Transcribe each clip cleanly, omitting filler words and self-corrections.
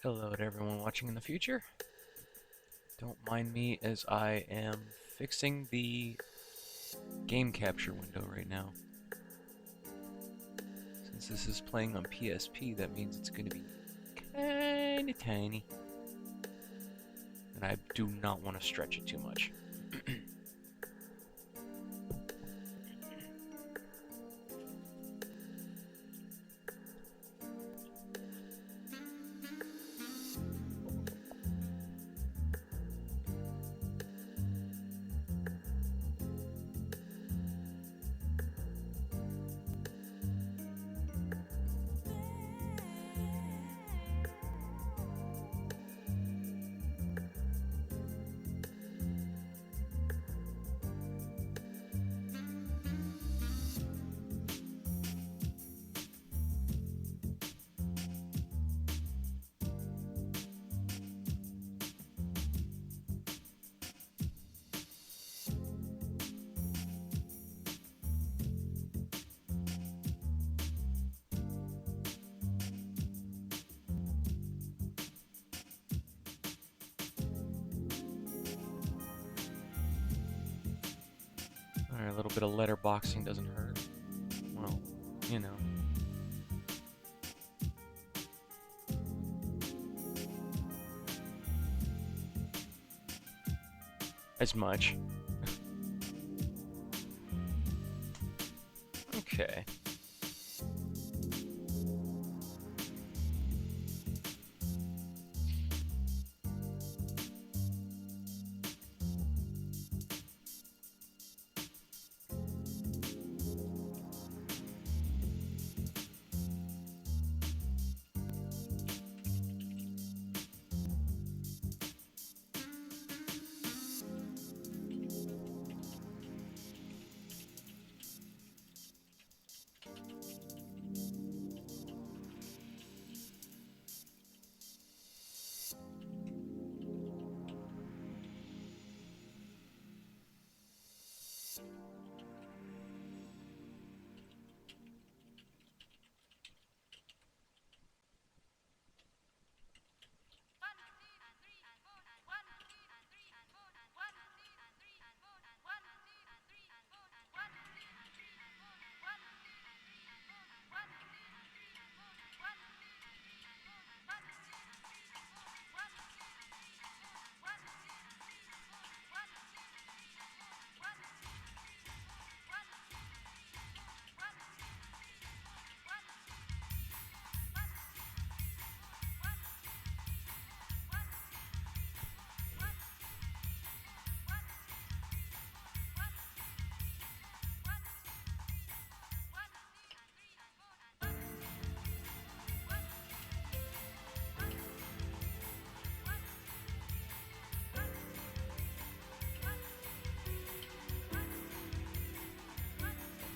Hello to everyone watching in the future. Don't mind me as I am fixing the game capture window right now. Since this is playing on PSP, that means it's going to be kinda tiny. And I do not want to stretch it too much. Alright, a little bit of letterboxing doesn't hurt. Well, you know. As much. Okay.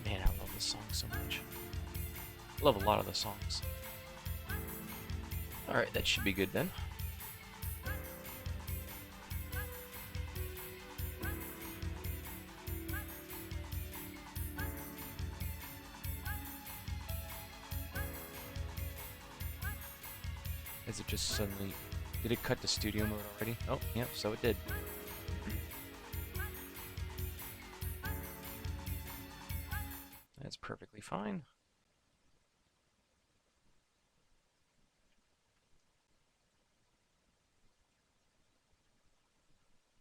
Man, I love this song so much. Love a lot of the songs. Alright, that should be good then. Is it just suddenly... Did it cut to studio mode already? Oh, yep, so it did. That's perfectly fine.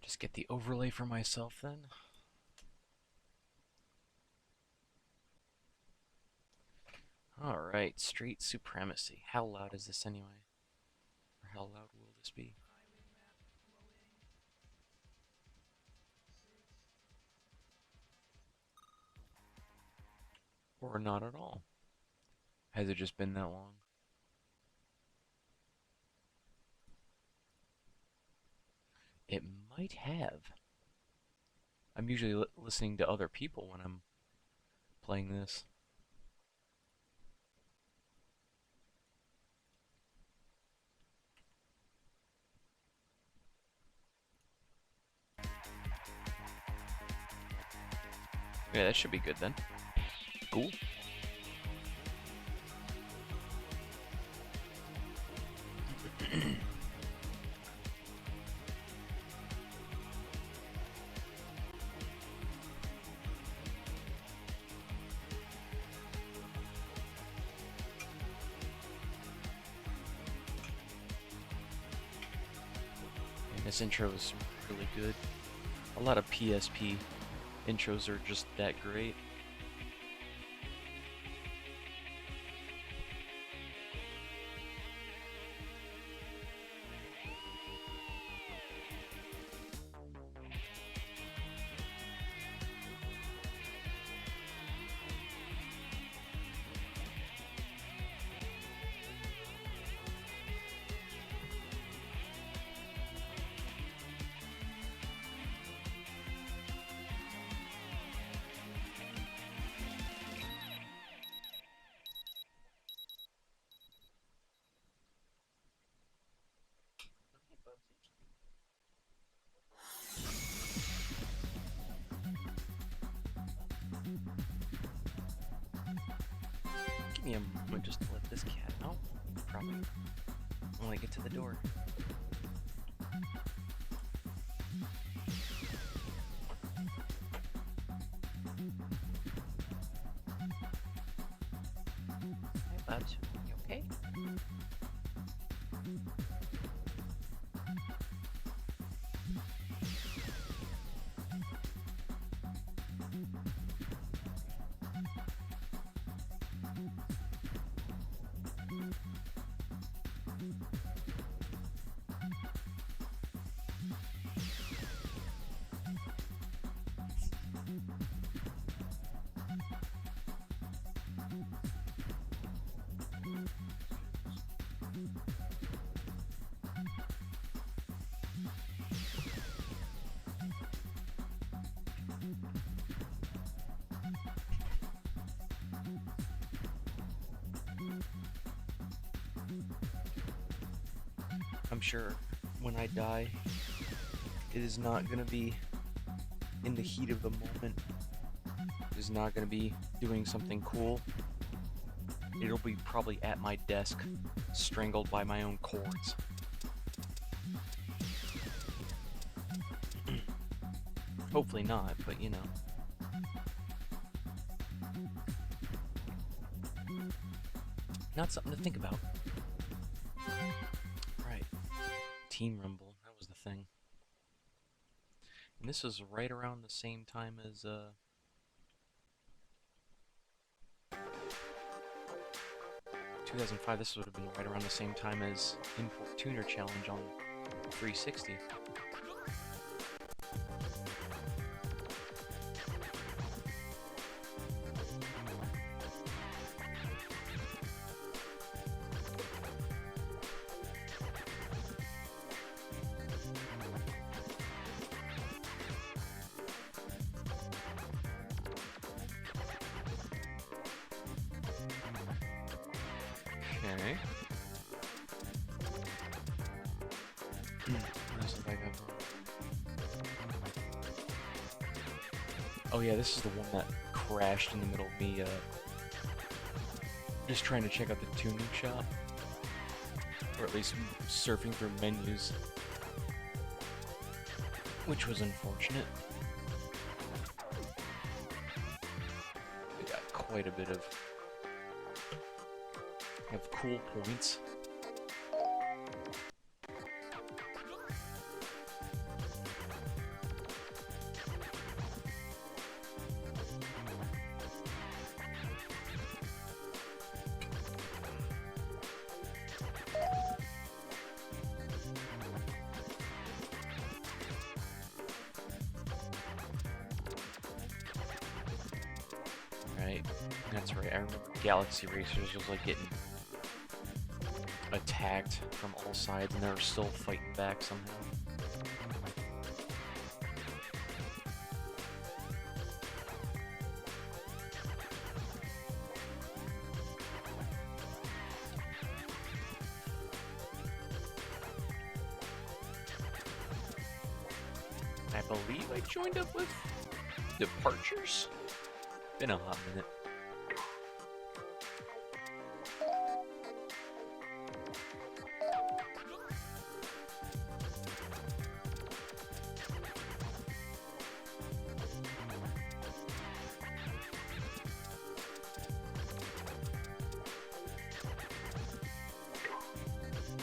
Just get the overlay for myself then. Alright, Street Supremacy. How loud is this anyway? Or how loud will this be? Or not at all? Has it just been that long? It might have. I'm usually listening to other people when I'm playing this. Yeah, that should be good then. Cool. This intro is really good. A lot of PSP intros are just that great. Give me a moment just to let this cat out. Probably when I get to the door. Hey, Bubs. You okay? I'm sure when I die, it is not going to be in the heat of the moment. It is not going to be doing something cool. It'll be probably at my desk, strangled by my own cords. Hopefully not, but you know. Not something to think about. Right. Team Rumble, that was the thing. And this was right around the same time as, 2005, this would have been right around the same time as Import Tuner Challenge on 360. Okay. What else have I got? Oh yeah, this is the one that crashed in the middle of me, just trying to check out the tuning shop. Or at least surfing through menus. Which was unfortunate. I got quite a bit of cool points. Right, that's right. I remember Galaxy Racers was like getting attacked from all sides, and they were still fighting back somehow. I believe I joined up with Departures. Been a hot minute.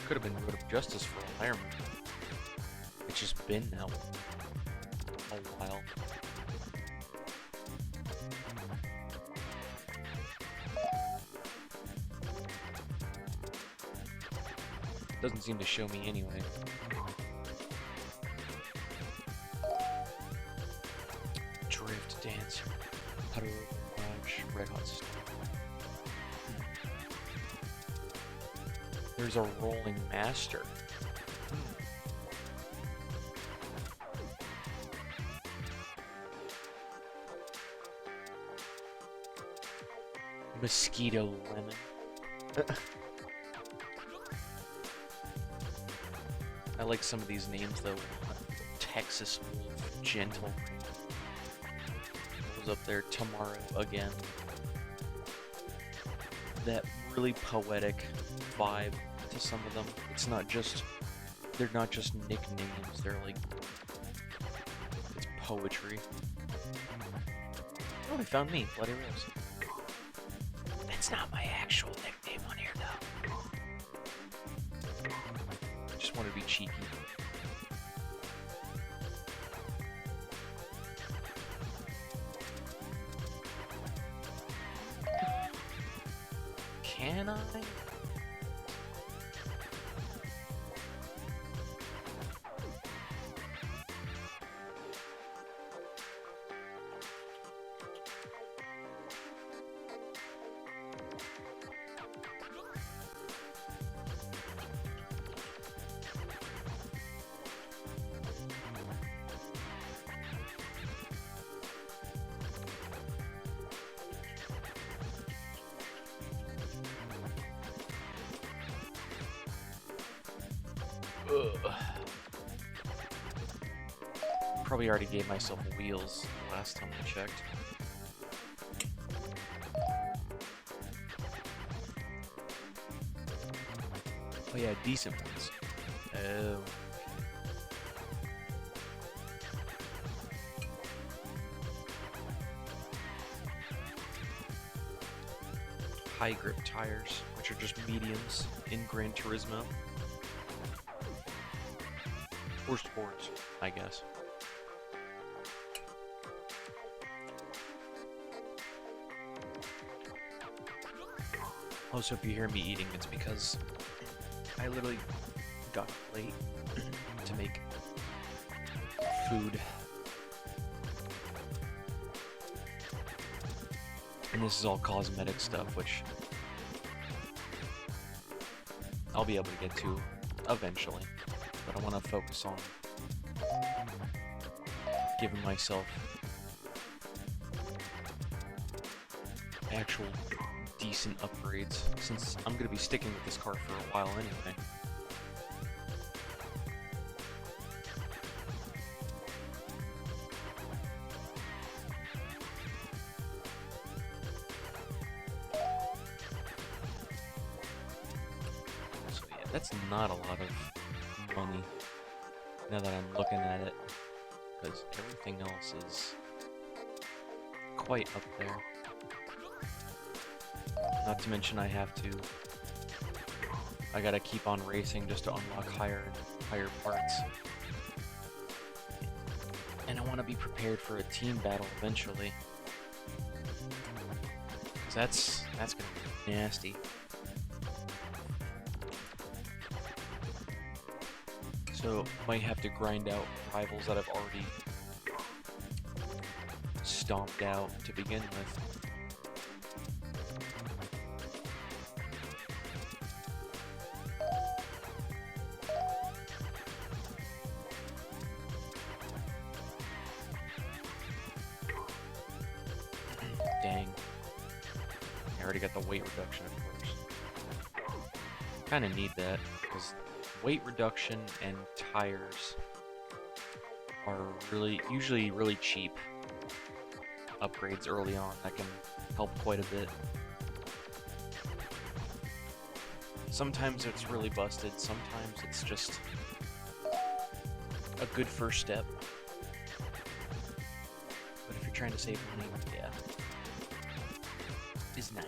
Could have been Road of Justice for all I remember. it's just been now a while. Doesn't seem to show me anyway. Drift Dance. How to watch Red Hot Stuff. There's a Rolling Master. Mosquito Lemon. I like some of these names though. Texas Wolf, Gentle Rain. Was up there tomorrow again. That really poetic vibe to some of them. It's not just, they're not just nicknames, they're like, it's poetry. Oh, they found me, Bloody Rose. It's not my actual nickname on here though. Just want to be cheeky. Can I? Ugh. Probably already gave myself wheels last time I checked. Oh yeah, decent ones. Oh. High grip tires, which are just mediums in Gran Turismo. Or sports, I guess. Also, if you hear me eating, it's because I literally got a plate to make food. And this is all cosmetic stuff, which I'll be able to get to eventually. But I want to focus on giving myself actual decent upgrades, since I'm going to be sticking with this car for a while anyway. So yeah, that's not a lot of money now that I'm looking at it, because everything else is quite up there. Not to mention I gotta keep on racing just to unlock higher and higher parts. And I want to be prepared for a team battle eventually. 'Cause that's gonna be nasty. So might have to grind out rivals that I've already stomped out to begin with. Dang. I already got the weight reduction, of course. Kinda need that, because weight reduction and tires are usually really cheap upgrades early on that can help quite a bit. Sometimes it's really busted, sometimes it's just a good first step. But if you're trying to save money, yeah, is nice.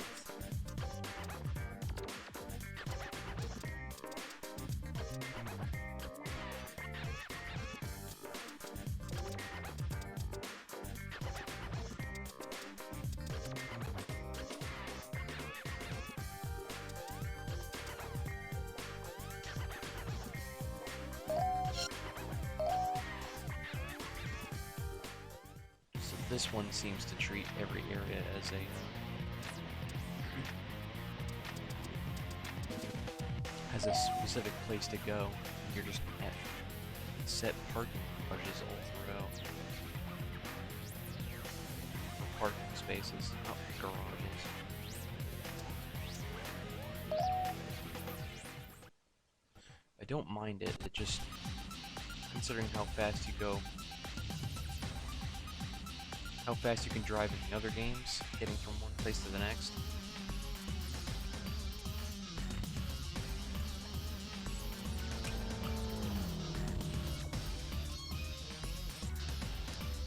This one seems to treat every area as a specific place to go. You're just at set parking garages all throughout. Parking spaces, not garages. I don't mind it, it just, considering how fast you go, how fast you can drive in the other games, getting from one place to the next.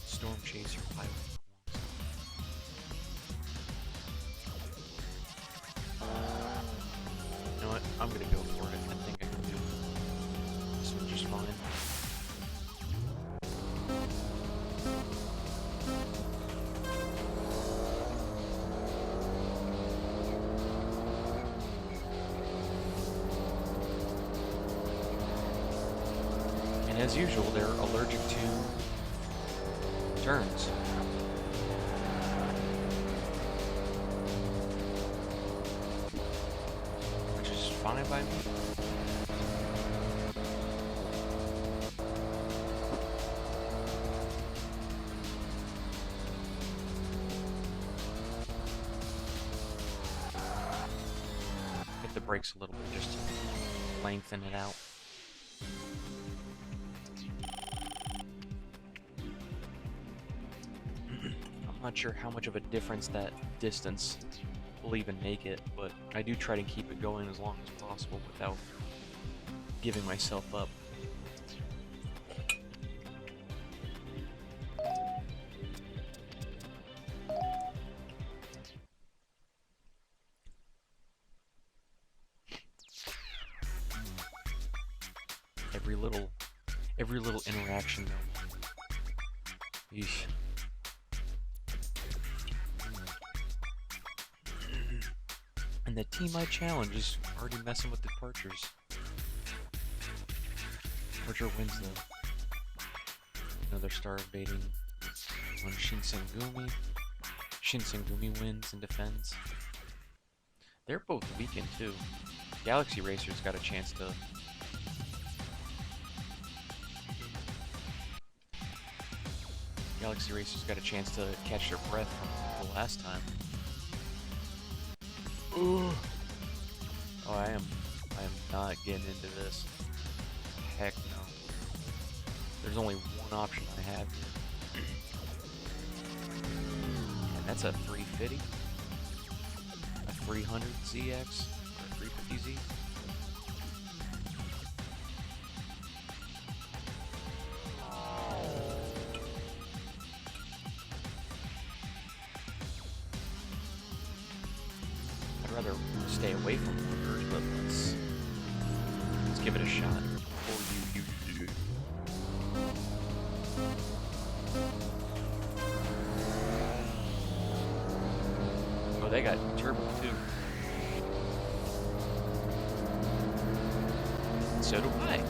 Storm Chaser Pilot. You know what? I'm gonna go for it. I think I can do this one just fine. And as usual, they're allergic to turns. Which is fine by me. Hit the brakes a little bit just to lengthen it out. I'm not sure how much of a difference that distance will even make it, but I do try to keep it going as long as possible without giving myself up. Every little interaction though. Yeesh. And the team I challenge is already messing with departures. Departure wins though. Another star evading on Shinsengumi. Shinsengumi wins and defends. They're both weakened too. Galaxy Racer's got a chance to... Galaxy Racer's got a chance to catch their breath from the last time. Ooh. Oh, I am not getting into this. Heck no. There's only one option I have here. And that's a 350. A 300 ZX. Or a 350Z. I'd rather stay away from workers, but let's give it a shot. Oh, they got turbo too. So do I.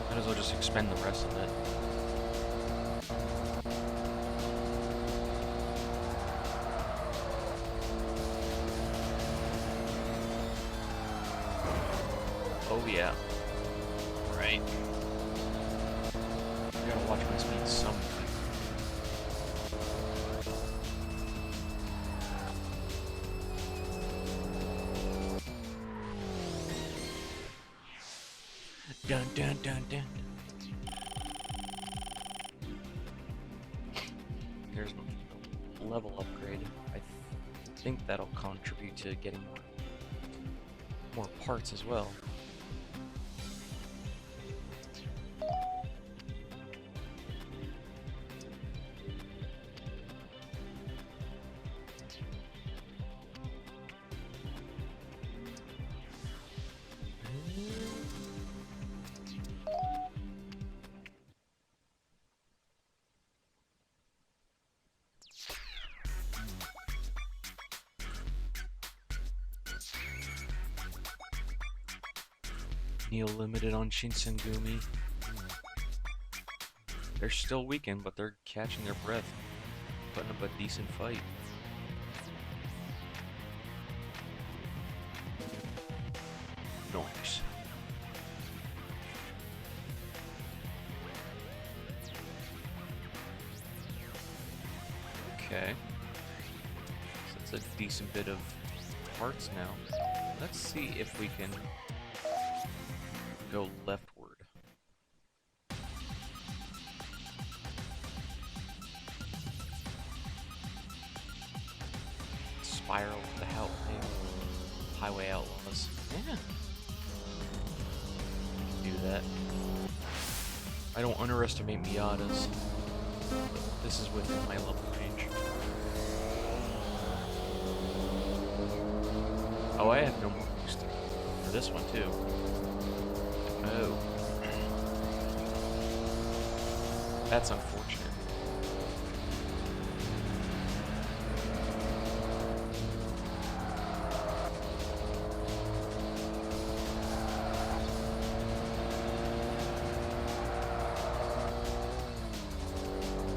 Might as well just expend the rest of it. Oh yeah. Right. I gotta watch my speed somewhere. Dun dun dun dun. Here's my level upgrade. I think that'll contribute to getting more parts as well. Neil Limited on Shinsengumi. They're still weakened, but they're catching their breath, putting up a decent fight. Nice. Okay. So that's a decent bit of parts now. Let's see if we can go leftward. Spiral of the Highway Outlaws. Yeah. We can do that. I don't underestimate Miatas. This is within my level range. Oh, I have no more boost for this one too. Oh. That's unfortunate.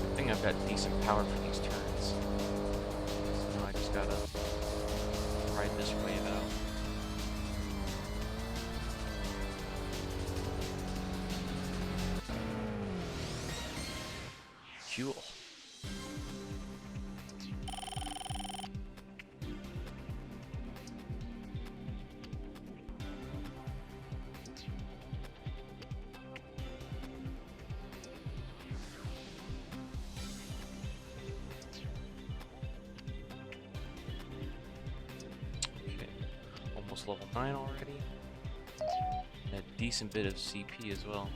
I think I've got decent power for these turns. So now I just gotta ride this wave out. Cool. Okay, almost level 9 already. A decent bit of CP as well.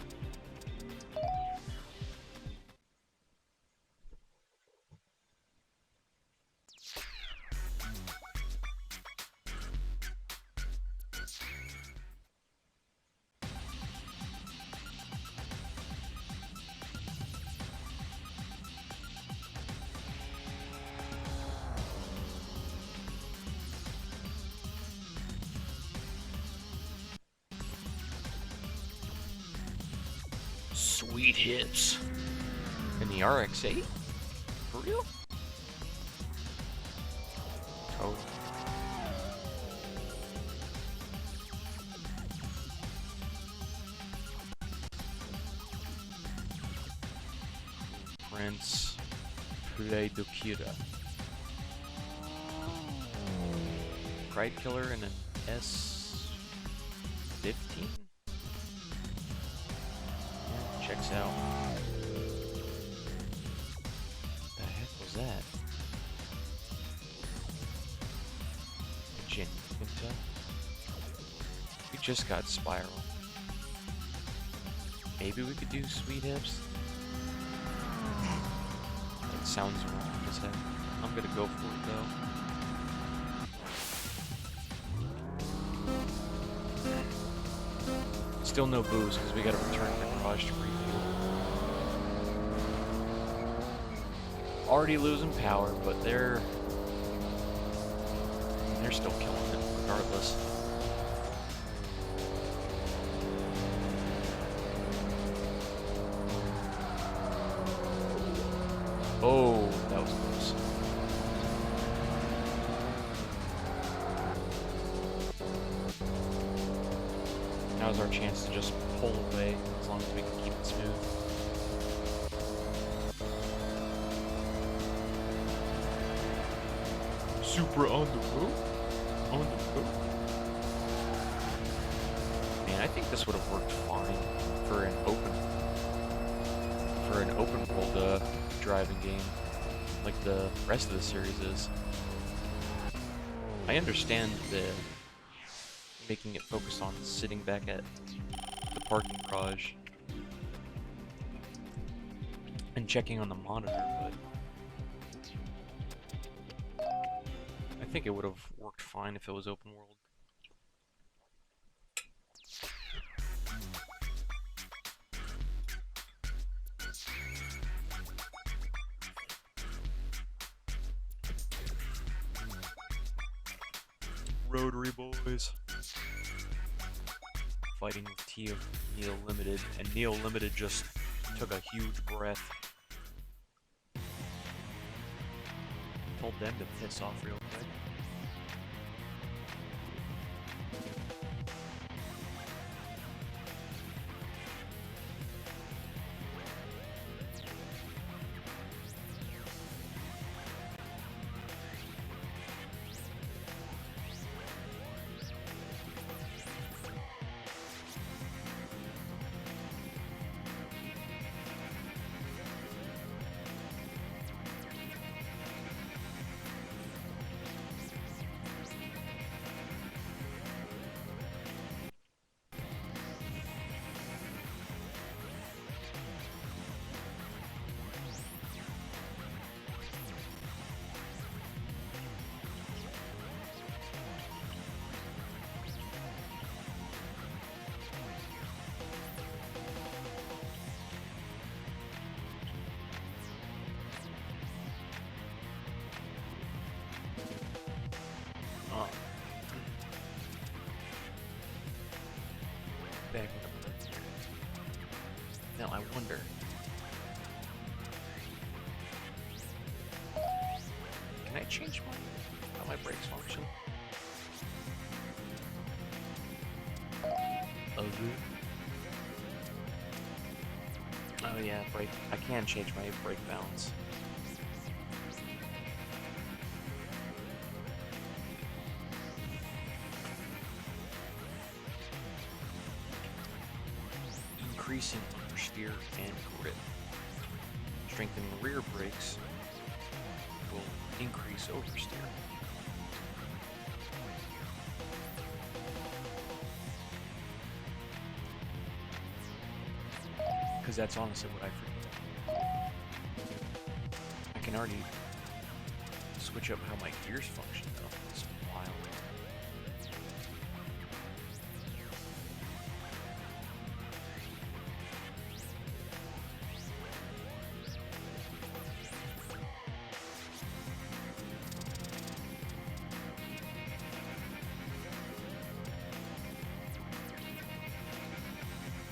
Sweet hits. And the RX-8? For real? Totally. Prince Play do Kira. Pride Killer and an S15? Checks out. What the heck was that? Jin Quinta? We just got Spiral. Maybe we could do Sweet Hips? That sounds wrong as heck. I'm gonna go for it though. Still no boost because we gotta return to the garage to refuel. Already losing power, but they're still killing it regardless. Oh, that was close. Now's our chance to just pull away as long as we can keep it smooth. Supra on the road? On the road? Man, I think this would have worked fine for an open world driving game like the rest of the series is. I understand the making it focus on sitting back at the parking garage and checking on the monitor, but I think it would have worked fine if it was open world. Rotary boys. fighting with Neo Limited, and Neo Limited just took a huge breath. Told them to piss off real quick. Back with the birds. Now I wonder. Can I change how my brakes function? Oh yeah, brake. I can change my brake balance. Increasing understeer and grip. Strengthening rear brakes will increase oversteer. Because that's honestly what I forget. I can already switch up how my gears function though. It's wild.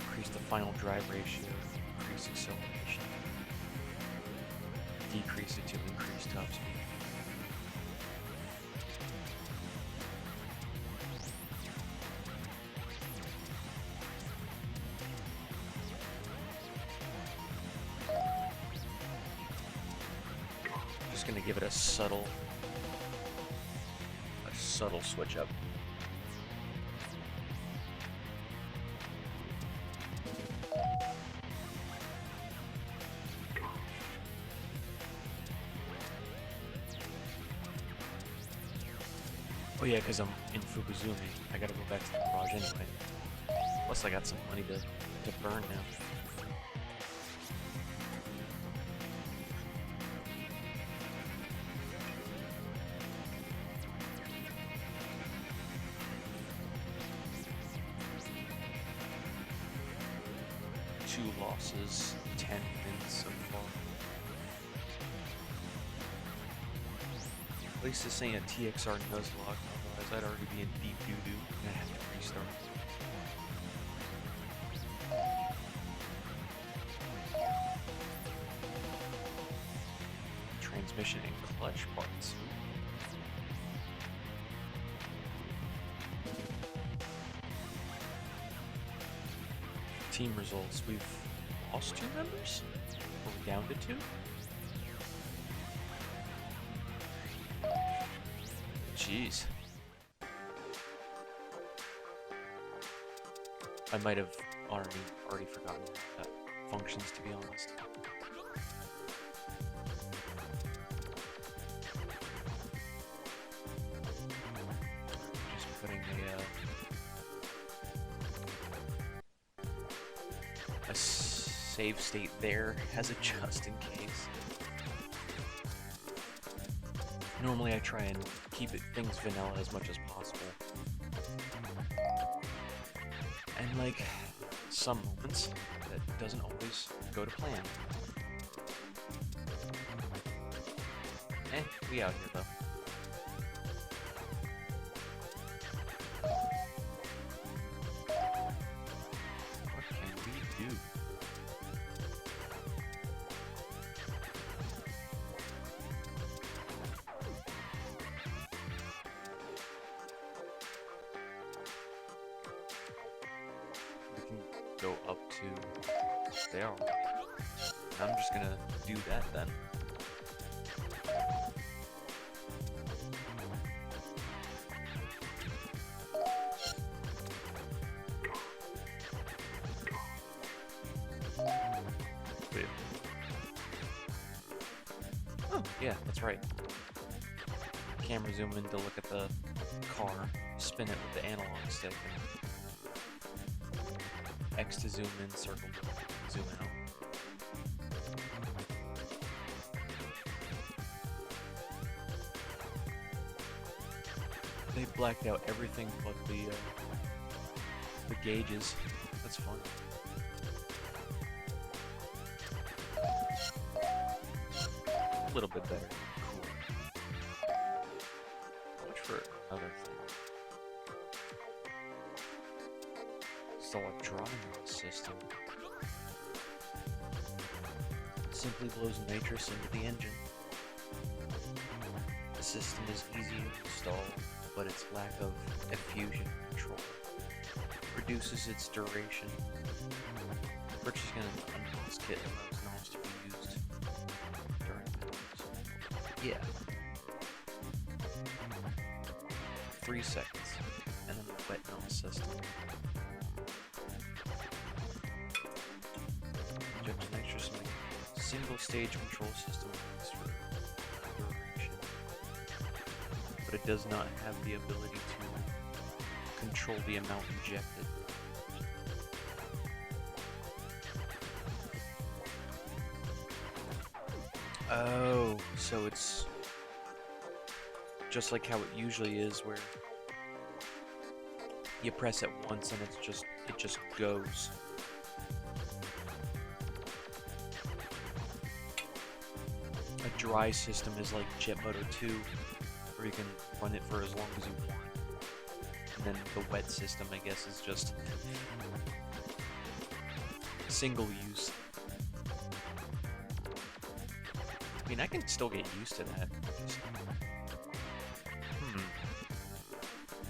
Increase the final drive ratio, increase acceleration, decrease it to increase top speed. Just gonna give it a subtle switch up. Oh yeah, because I'm in Fukuzumi. I gotta go back to the garage anyway. Plus I got some money to burn now. Two losses, 10 wins so far. At least this ain't a TXR Nuzlocke, otherwise I'd already be in deep doo-doo and I'd have to restart. Transmission and clutch parts. Team results. We've lost 2 members? Are we down to 2? Jeez. I might have already forgotten how that functions, to be honest. Just putting a save state there as a just in case. Normally I try and keep things vanilla as much as possible. And like, some moments, that doesn't always go to plan. We out here though. go up to there already. And I'm just gonna do that then. Wait. Oh, yeah, that's right. Camera zoom in to look at the car, spin it with the analog stick, and X to zoom in, circle to zoom out. They blacked out everything but the gauges. That's fun. A little bit better. Cool. Watch for another thing. It's electronic system. Simply blows nitrous into the engine. The system is easy to install, but its lack of effusion control reduces its duration. Purchasing an unboxed kit allows knobs to be used during the yeah. 3 seconds, and then the wet knob system. Inject nitrous in a single stage control system for duration, but it does not have the ability to control the amount injected. Oh, so it's just like how it usually is, where you press it once and it just goes. A dry system is like Jet Moto 2, where you can run it for as long as you want. And then the wet system, I guess, is just single use. I mean, I can still get used to that. Just,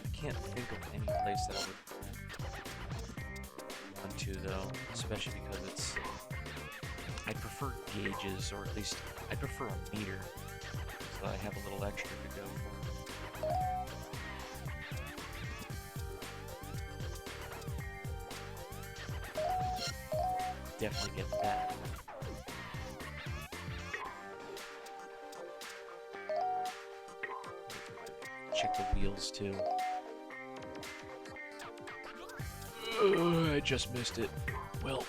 I can't think of any place that I would want to, though. Especially because it's... I prefer gauges, or at least I prefer a meter, so I have a little extra to go for. Definitely get that. Check the wheels too. I just missed it. Well,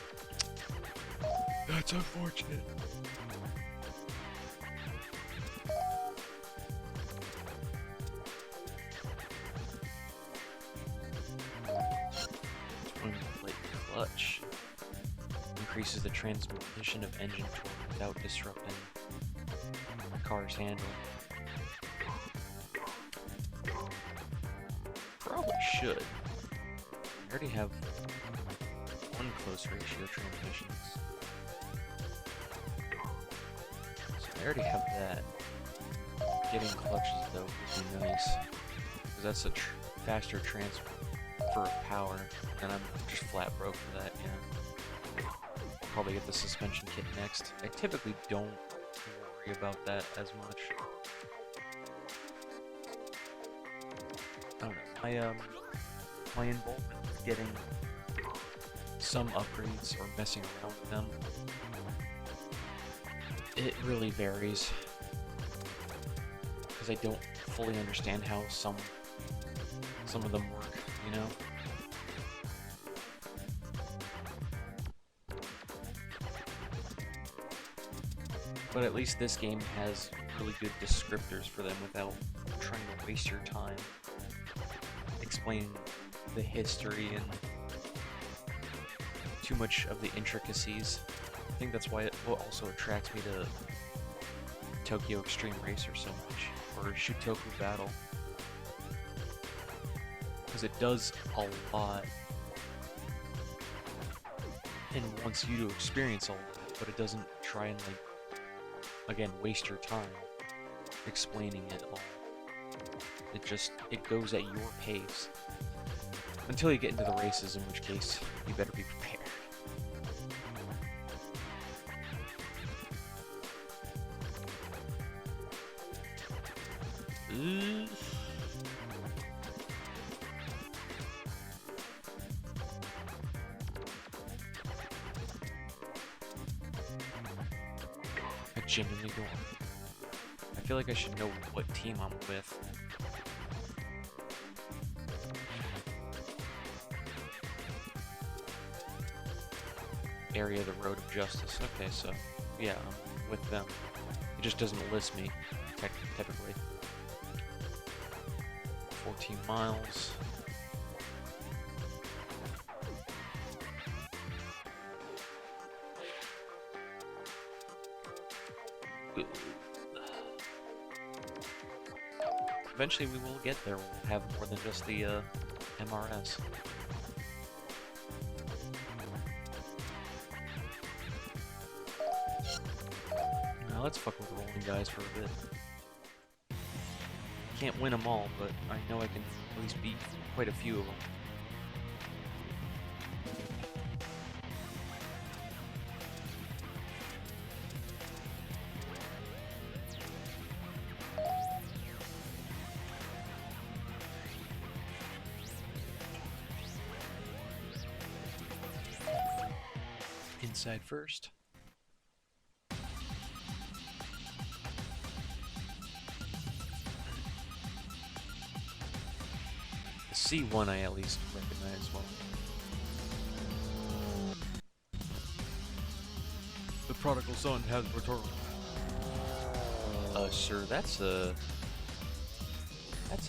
that's unfortunate. Twin plate clutch increases the transmission of engine torque without disrupting the car's handling. Probably should. I already have one close ratio transmissions. So I already have that. Getting clutches though would be nice, because that's a faster transfer of power, and I'm just flat broke for that, yeah. Probably get the suspension kit next. I typically don't worry about that as much. I don't know. My involvement with getting some upgrades or messing around with them, it really varies, because I don't fully understand how some of them work, you know? But at least this game has really good descriptors for them without trying to waste your time explaining the history and too much of the intricacies. I think that's why it also attracts me to Tokyo Extreme Racer so much, or Shutoku Battle, because it does a lot and wants you to experience a lot, but it doesn't try and, like, again, waste your time explaining it all. It goes at your pace. Until you get into the races, in which case you better be prepared. I genuinely don't. I feel like I should know what team I'm with. Area of the Road of Justice. Okay, so yeah, I'm with them. It just doesn't list me, typically. 14 miles. Eventually we will get there. We'll have more than just the MRS. Now let's fuck with the rolling guys for a bit. Can't win them all, but I know I can at least beat quite a few of them. Inside first. The C1 I at least recognize well. The prodigal son has returned. Sir, that's an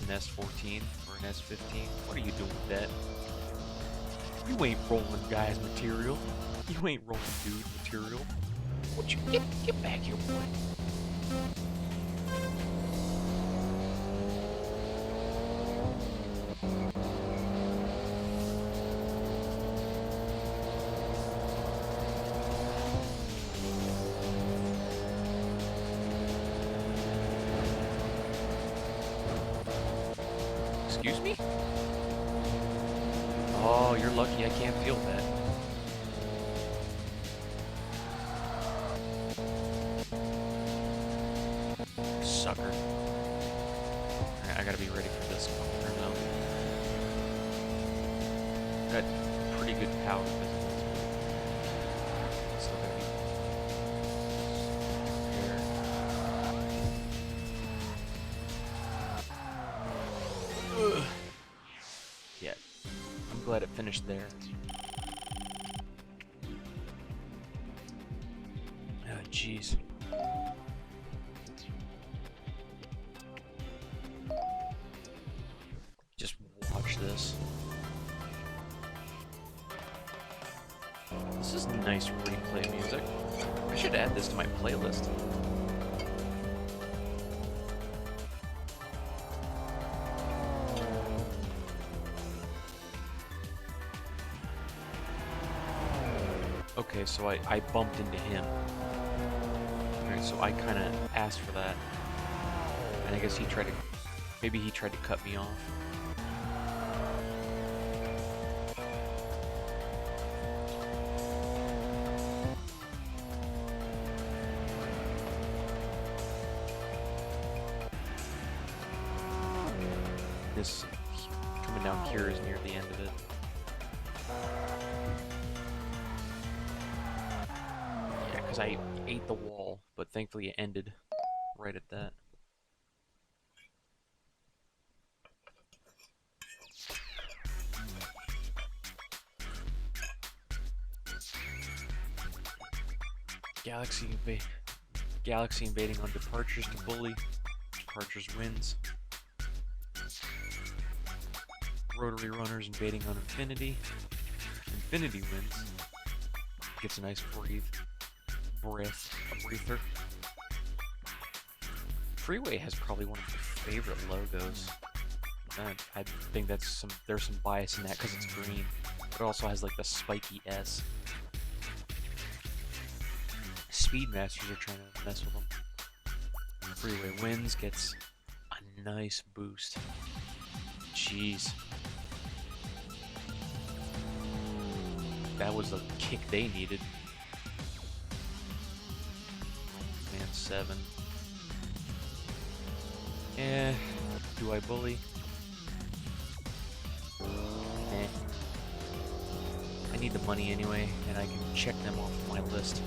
S14 or an S15. What are you doing with that? You ain't rolling guys material. You ain't rolling dude material. What you get back here, boy? Excuse me? Oh, you're lucky I can't feel that. Sucker. Alright, I gotta be ready for this one now. Got pretty good power visibility. Still gotta be prepared. Yeah, I'm glad it finished there. Oh, jeez. Just watch this. This is nice replay music. I should add this to my playlist. Okay, so I bumped into him. Alright, so I kind of asked for that. And I guess he tried to... Maybe he tried to cut me off. This coming down here is near the end of it. Yeah, because I ate the wall, but thankfully it ended right at that. Galaxy invading on departures to bully. Departures wins. Rotary runners invading on Infinity. Infinity wins. Gets a nice breather. Freeway has probably one of my favorite logos. I think there's some bias in that because it's green. But it also has like the spiky S. Speedmasters are trying to mess with them. Freeway wins, gets a nice boost. Jeez. That was the kick they needed. Man, 7. Eh, do I bully? Eh. I need the money anyway, and I can check them off my list.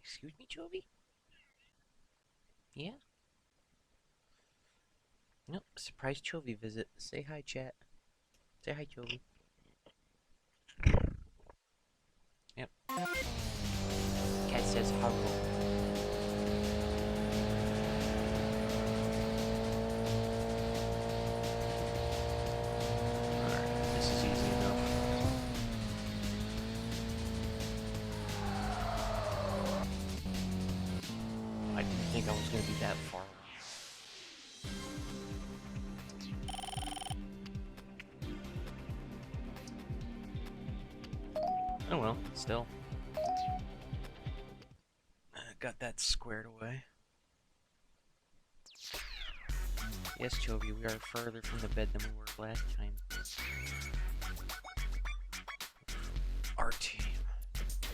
Excuse me, Jovi? Yeah? Nope, surprise Chovy visit. Say hi, chat. Say hi, Chovy. Yep. Cat says hello. Alright, this is easy enough. I didn't think I was going to be that far. Oh well, still. Got that squared away. Yes, Chovy, we are further from the bed than we were last time. Our team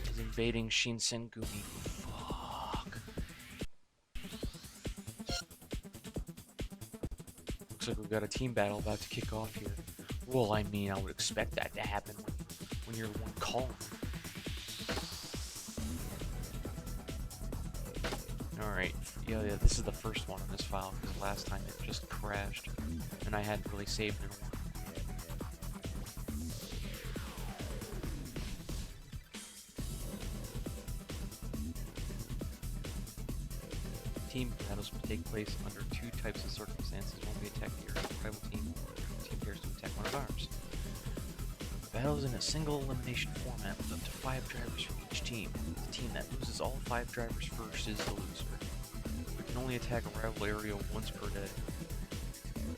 is invading Shinsengumi. Fuck. Looks like we've got a team battle about to kick off here. Well, I mean, I would expect that to happen when you're the one calling. Alright, yeah, this is the first one in this file, because last time it just crashed, and I hadn't really saved it. Team battles will take place under 2 types of circumstances when we attack the rival team, or the team dares to attack one of ours. The battle is in a single elimination format with up to 5 drivers from each team. The team that loses all 5 drivers first is the loser. We can only attack a rival area once per day.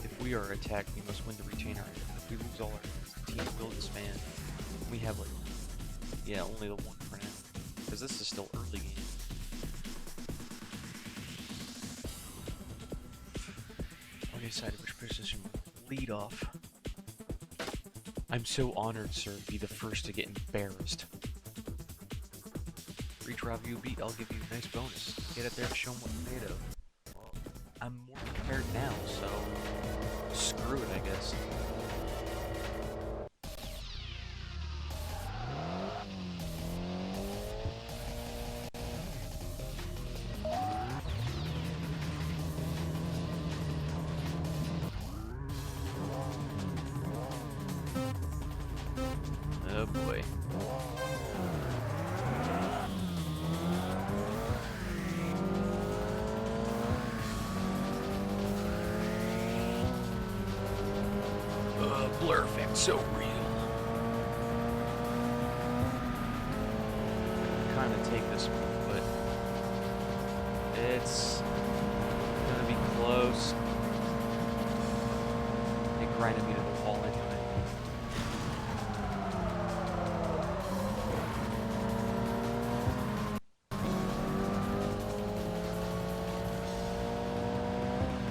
If we are attacked, we must win to retain our area. If we lose all our areas, the team will disband. We have like, yeah, only the one for now, because this is still early game. We decided which position will lead off. I'm so honored, sir, to be the first to get embarrassed. For each rival you beat, I'll give you a nice bonus. Get up there and show them what you're made of. Well, I'm more prepared now, so screw it, I guess. Oh boy. Blur effect so real. Kind of take this one, but it's gonna be close. It grinded me to the wall anyway.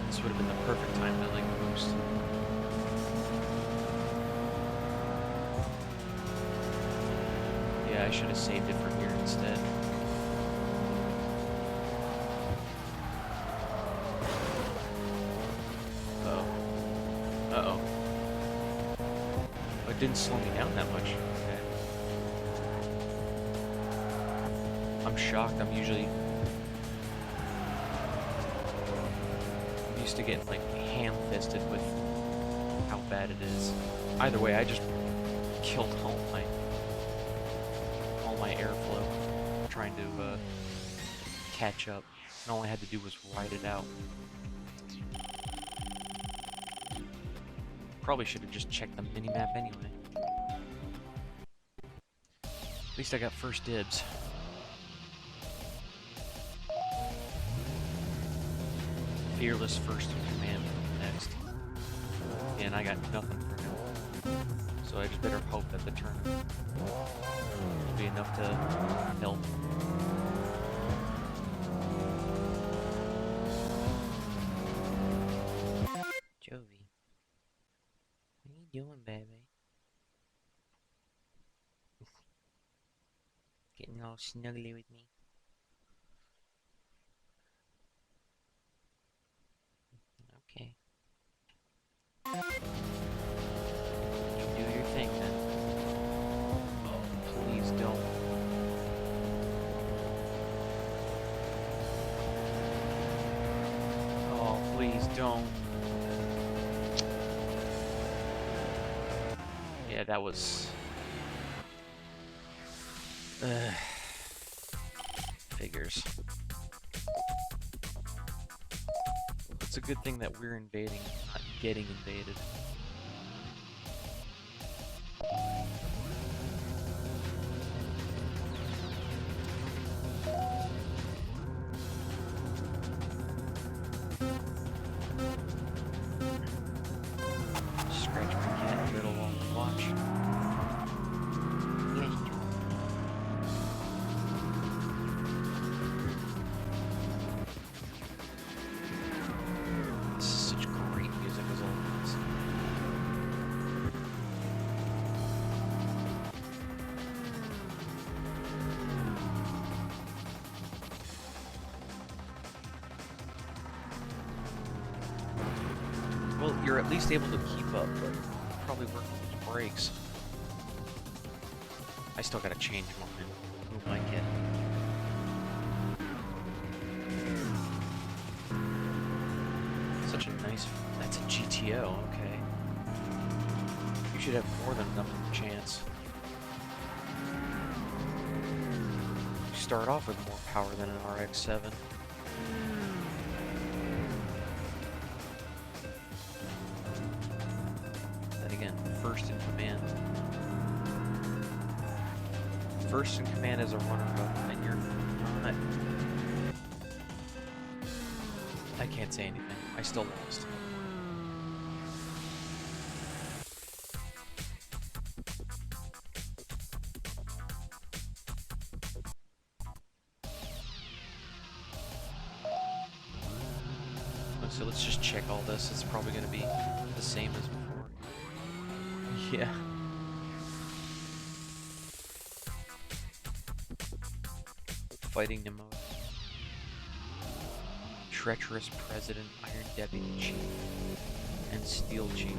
This would have been the perfect time to like boost. Yeah, I should have saved it for here instead. Uh-oh. Uh-oh. It didn't slow me down that much. Okay. I'm shocked. I'm used to getting like ham-fisted with how bad it is. Either way, I just killed all my airflow trying to catch up, and all I had to do was ride it out. Probably should have just checked the mini-map anyway. At least I got first dibs. Fearless first in command next. And I got nothing for him. So I just better hope that the turn will be enough to help. Jovi, what are you doing, baby? Getting all snuggly with me. Okay. You do your thing then. Oh, please don't. Oh, please don't. Yeah, that was... figures. It's a good thing that we're invading, not getting invaded. Scratch my cat a little while we watch. Yes, this is such great music as always. Well, you're at least able to keep up, but probably work on those brakes. I still gotta change mine. Move my kit. Such a nice... That's a GTO, okay. You should have more than enough of a chance. You start off with more power than an RX-7. Then again, first in command. First in command as a runner-up, and you're not... I can't say anything. I still lost. So let's just check all this. It's probably going to be the same as before. Yeah. Fighting Nemo. Treacherous President, Iron Deputy Chief, and Steel Chief.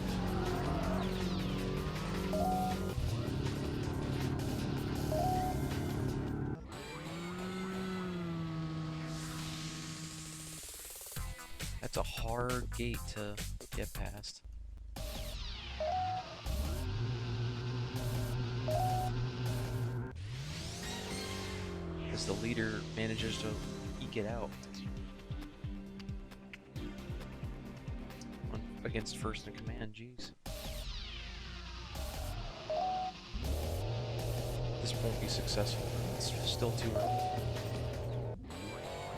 That's a hard gate to get past. As the leader manages to eke it out. Against first in command, jeez. This won't be successful. It's still too early.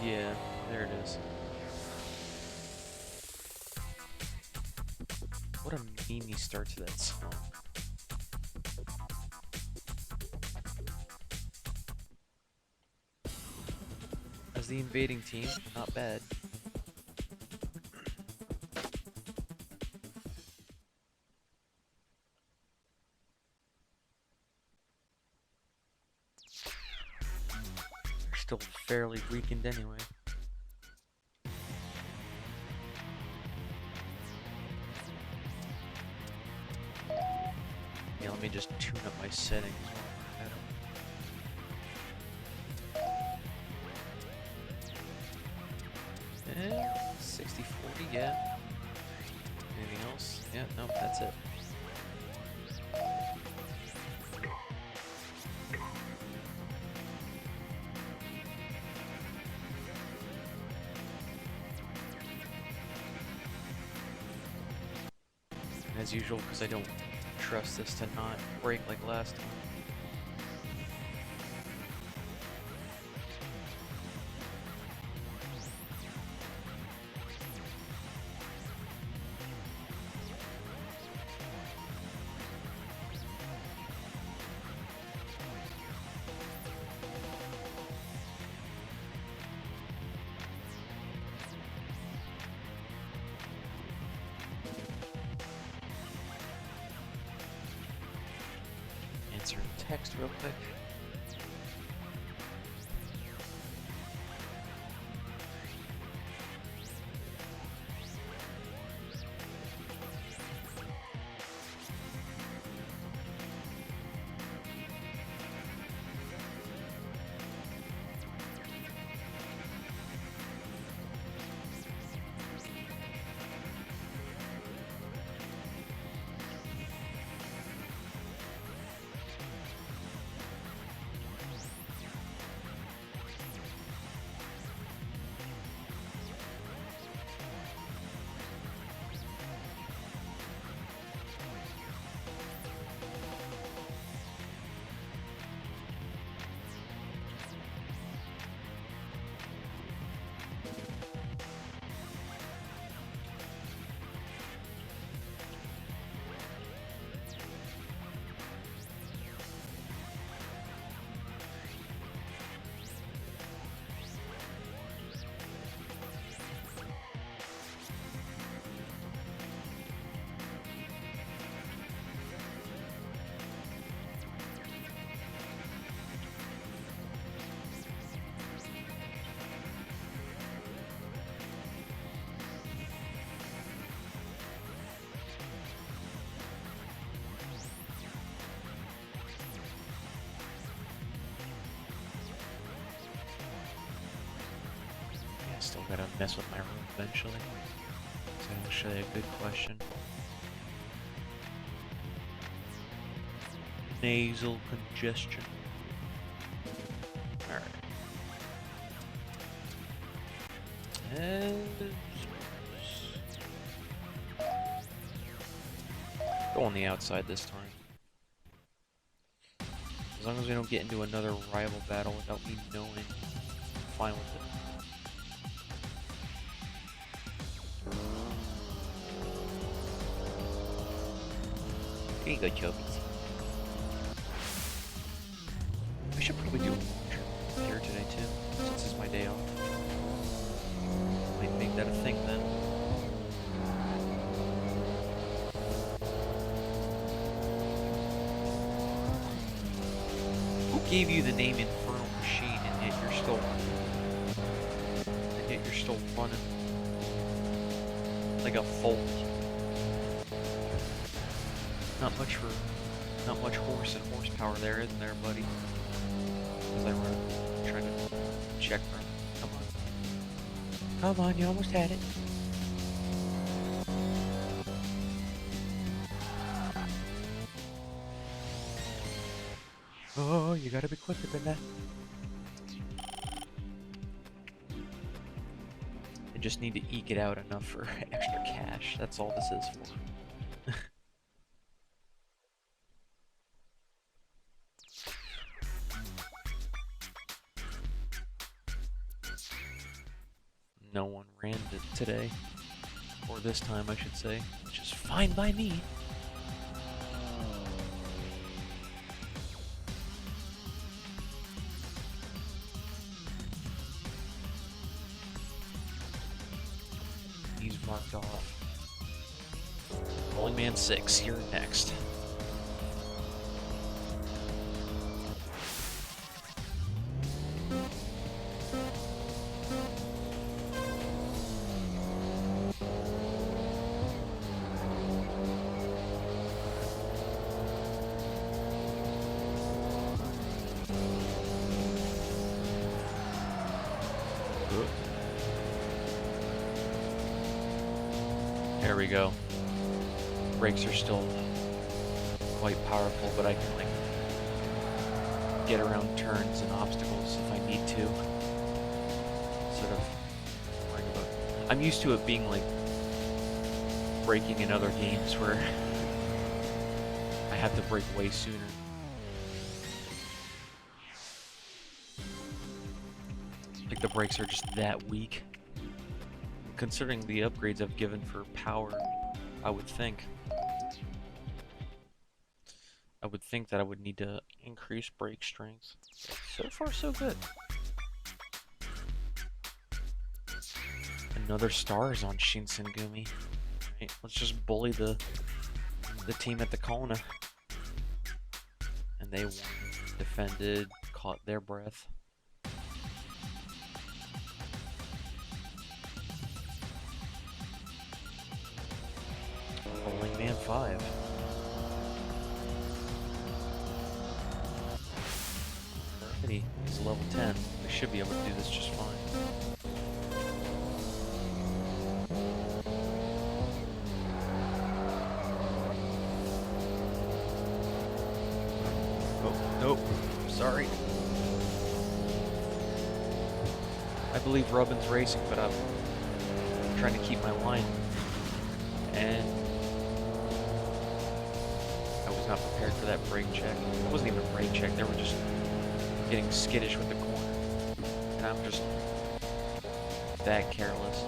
Yeah, there it is. What a memey start to that song. As the invading team, not bad. Still fairly weakened anyway. Yeah, let me just tune up my settings. 60-40, yeah. Anything else? Yeah, no, that's it. As usual, because I don't trust this to not break like last time. text real quick. Still gotta mess with my room eventually. It's actually a good question. Nasal congestion. Alright. Go on the outside this time. As long as we don't get into another rival battle without me knowing, I'm fine with it. Here you go, Chubbies. I should probably do a launcher here today too, since it's my day off. Might make that a thing then. Who gave you the name Infernal Machine and yet you're still running like a folt? Not much horse and horsepower there, isn't there, buddy? As I run, trying to check for him. Come on, you almost had it. Oh, you gotta be quicker than that. I just need to eke it out enough for extra cash. That's all this is for. No one ran it today, or this time I should say, which is fine by me. He's marked off. Rolling Man 6, you're next. There we go. Brakes are still quite powerful, but I can like get around turns and obstacles if I need to. Instead of worrying about it. I'm used to it being like braking in other games where I have to brake way sooner. Like the brakes are just that weak. Considering the upgrades I've given for power, I would think that I would need to increase brake strength. So far, so good. Another star is on Shinsengumi. Right, let's just bully the team at the Kona. And they won. defended, caught their breath. Rolling Man 5. Alrighty, he's level 10. We should be able to do this just fine. Oh, nope. Sorry. I believe Robin's racing, but I'm trying to keep my line. And I was not prepared for that brake check. It wasn't even a brake check, they were just getting skittish with the corner. And I'm just that careless.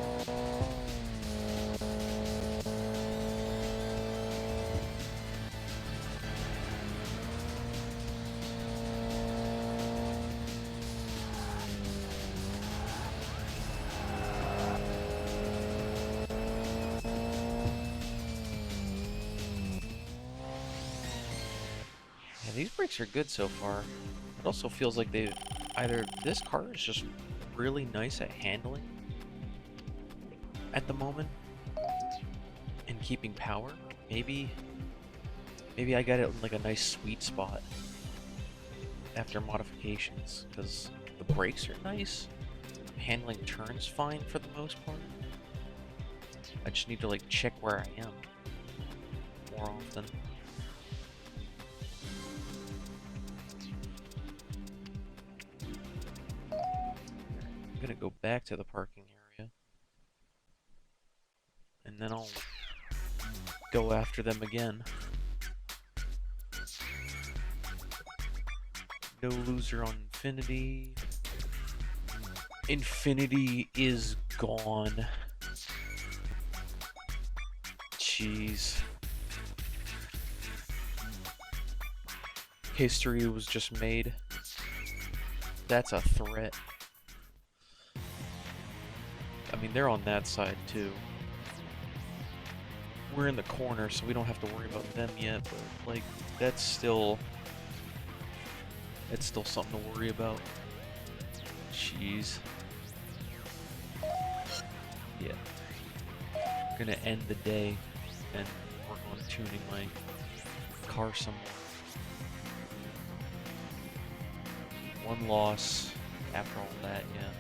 Yeah, these brakes are good so far. It also feels like they either this car is just really nice at handling at the moment and keeping power. Maybe I got it in like a nice sweet spot after modifications because the brakes are nice. Handling turns fine for the most part. I just need to like check where I am more often. I'm gonna go back to the parking area and then I'll go after them again. No loser on Infinity. Infinity is gone. Jeez. History was just made. That's a threat. I mean, they're on that side too. We're in the corner, so we don't have to worry about them yet, but like, that's still something to worry about. Jeez. Yeah. I'm gonna end the day and work on tuning my car some more. One loss after all that, yeah.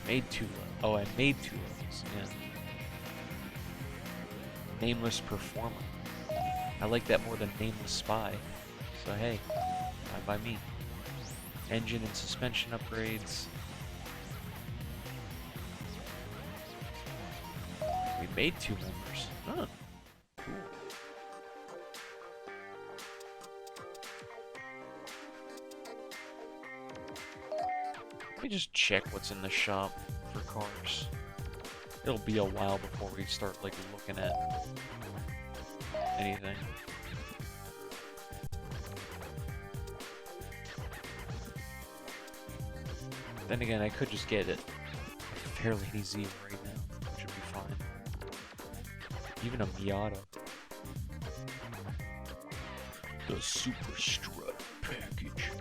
Made two. Oh, I made two levels, yeah. Nameless Performer. I like that more than Nameless Spy. So hey, fine by me. Engine and suspension upgrades. We made two members. Huh. Cool. Let me just check what's in the shop for cars. It'll be a while before we start like looking at anything. Then again, I could just get it fairly easy right now, which would be fine. Even a Miata. The Super Strut package.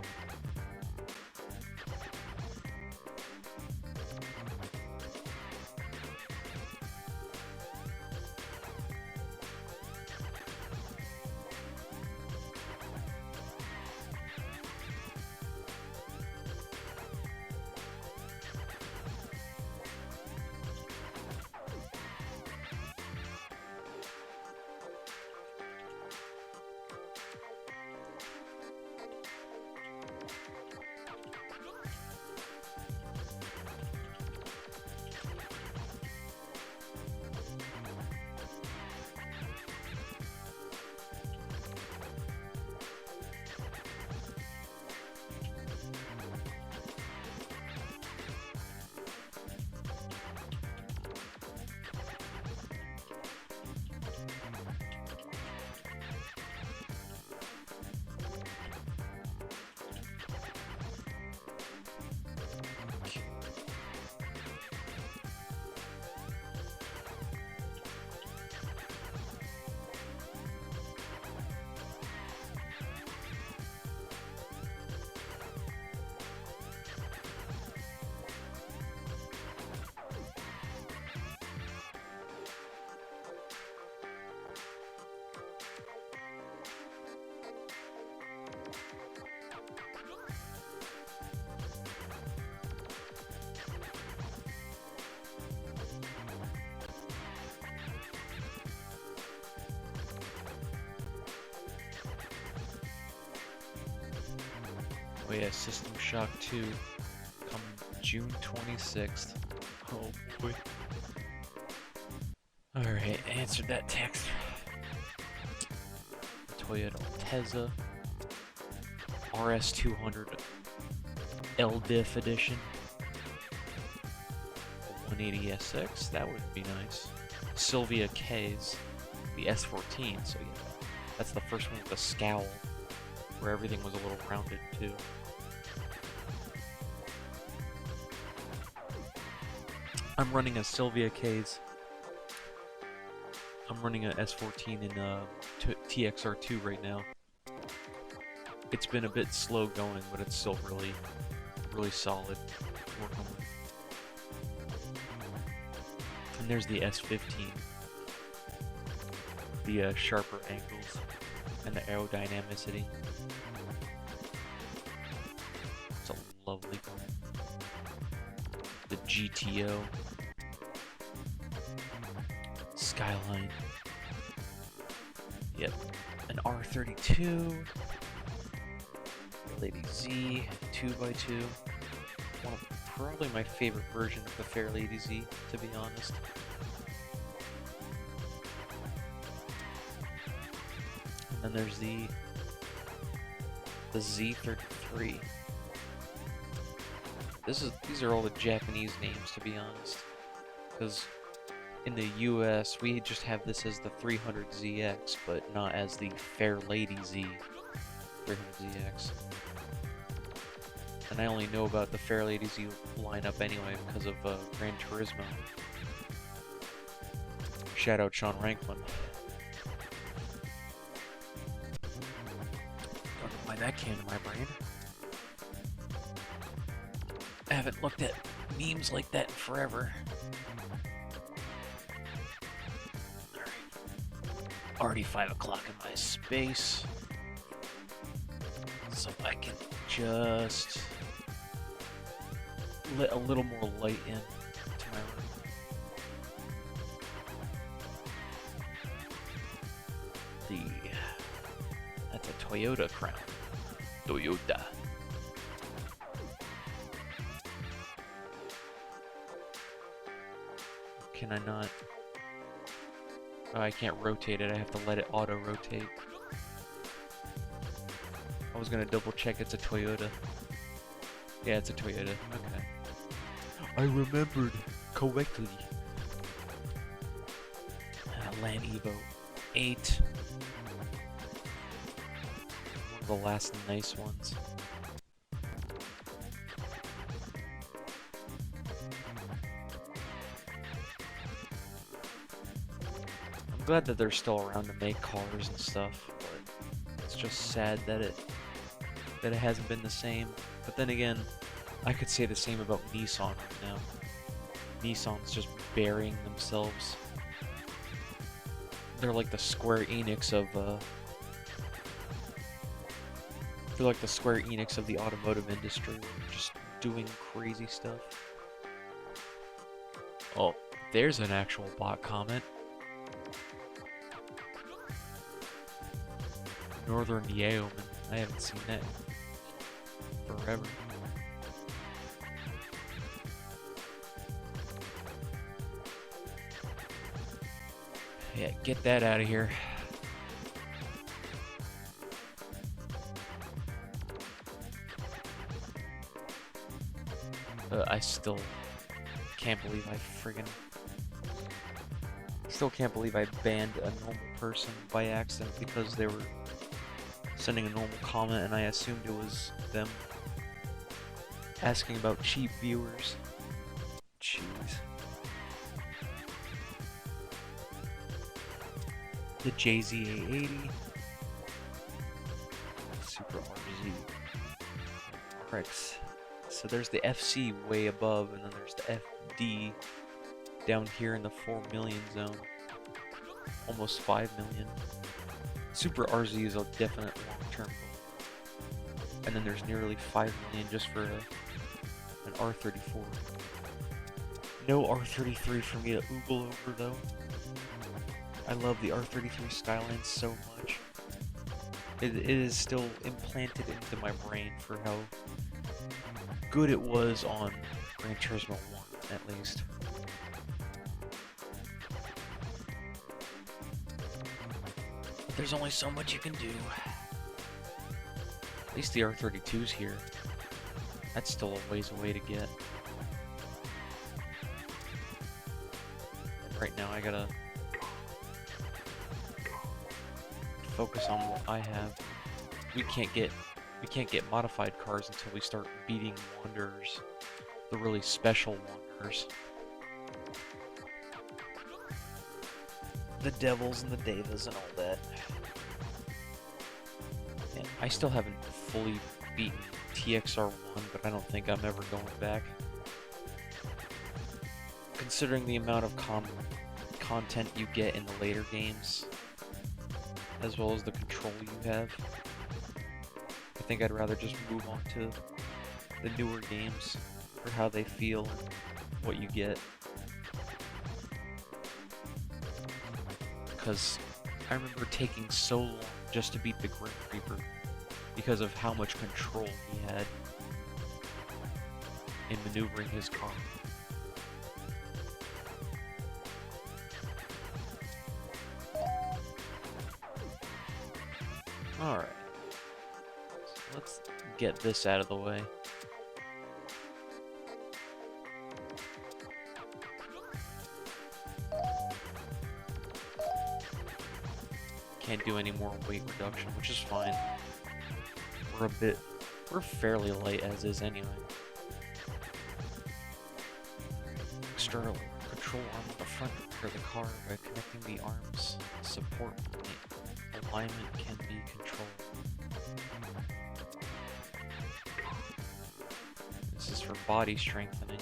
Oh yeah, System Shock 2 come June 26th. Oh boy. Alright, answered that text. Toyota Altezza RS200 LDIF edition. 180 SX, that would be nice. Sylvia K's, the S14, so yeah, that's the first one with the scowl, where everything was a little rounded too. I'm running a Sylvia K's. I'm running a S14 in TXR2 right now. It's been a bit slow going, but it's still really, really solid. Working with. And there's the S15. The sharper angles and the aerodynamicity. It's a lovely car. The GTO. Skyline. Yep. An R32. Lady Z 2x2. One of probably my favorite version of the Fair Lady Z, to be honest. And then there's the Z33. These are all the Japanese names, to be honest, because in the US we just have this as the 300ZX, but not as the Fair Lady Z 300ZX. And I only know about the Fair Lady Z lineup anyway because of Gran Turismo. Shout out Sean Ranklin. Don't know why that came to my brain. I haven't looked at memes like that in forever. Alright. Already 5 o'clock in my space. So I can just let a little more light in to my room. That's a Toyota Crown. Toyota. Can I not? Oh, I can't rotate it. I have to let it auto-rotate. I was gonna double check it's a Toyota. Yeah, it's a Toyota. Okay. I remembered correctly. Land Evo 8. One of the last nice ones. I'm glad that they're still around to make cars and stuff, but it's just sad that it hasn't been the same. But then again, I could say the same about Nissan right now. Nissan's just burying themselves. They're like the Square Enix of the automotive industry. They're just doing crazy stuff. Oh, there's an actual bot comment. Northern Yeoman. I haven't seen that in forever. Yeah, get that out of here. I still can't believe I can't believe I banned a normal person by accident because they were sending a normal comment and I assumed it was them asking about cheap viewers. Jeez. The JZ880. Super RZ. Pricks. So there's the FC way above, and then there's the FD down here in the 4 million zone. Almost 5 million. Super RZ is a definite long-term goal. And then there's nearly 5 million just for an R34. No R33 for me to oogle over though. I love the R33 Skyline so much. It is still implanted into my brain for how good it was on Gran Turismo 1, at least. But there's only so much you can do. At least the R32's here. That's still a ways away to get. And right now I gotta focus on what I have. We can't get modified cars until we start beating Wanderers, the really special Wanderers. The Devils and the Devas and all that. And I still haven't fully beaten TXR1, but I don't think I'm ever going back. Considering the amount of content you get in the later games, as well as the control you have, I think I'd rather just move on to the newer games for how they feel and what you get. Because I remember taking so long just to beat the Grim Reaper because of how much control he had in maneuvering his car. Alright. So let's get this out of the way. Can't do any more weight reduction, which is fine. We're fairly light as is anyway. External control arm on the front of the car by connecting the arms. Support point. Alignment can be controlled. This is for body strengthening.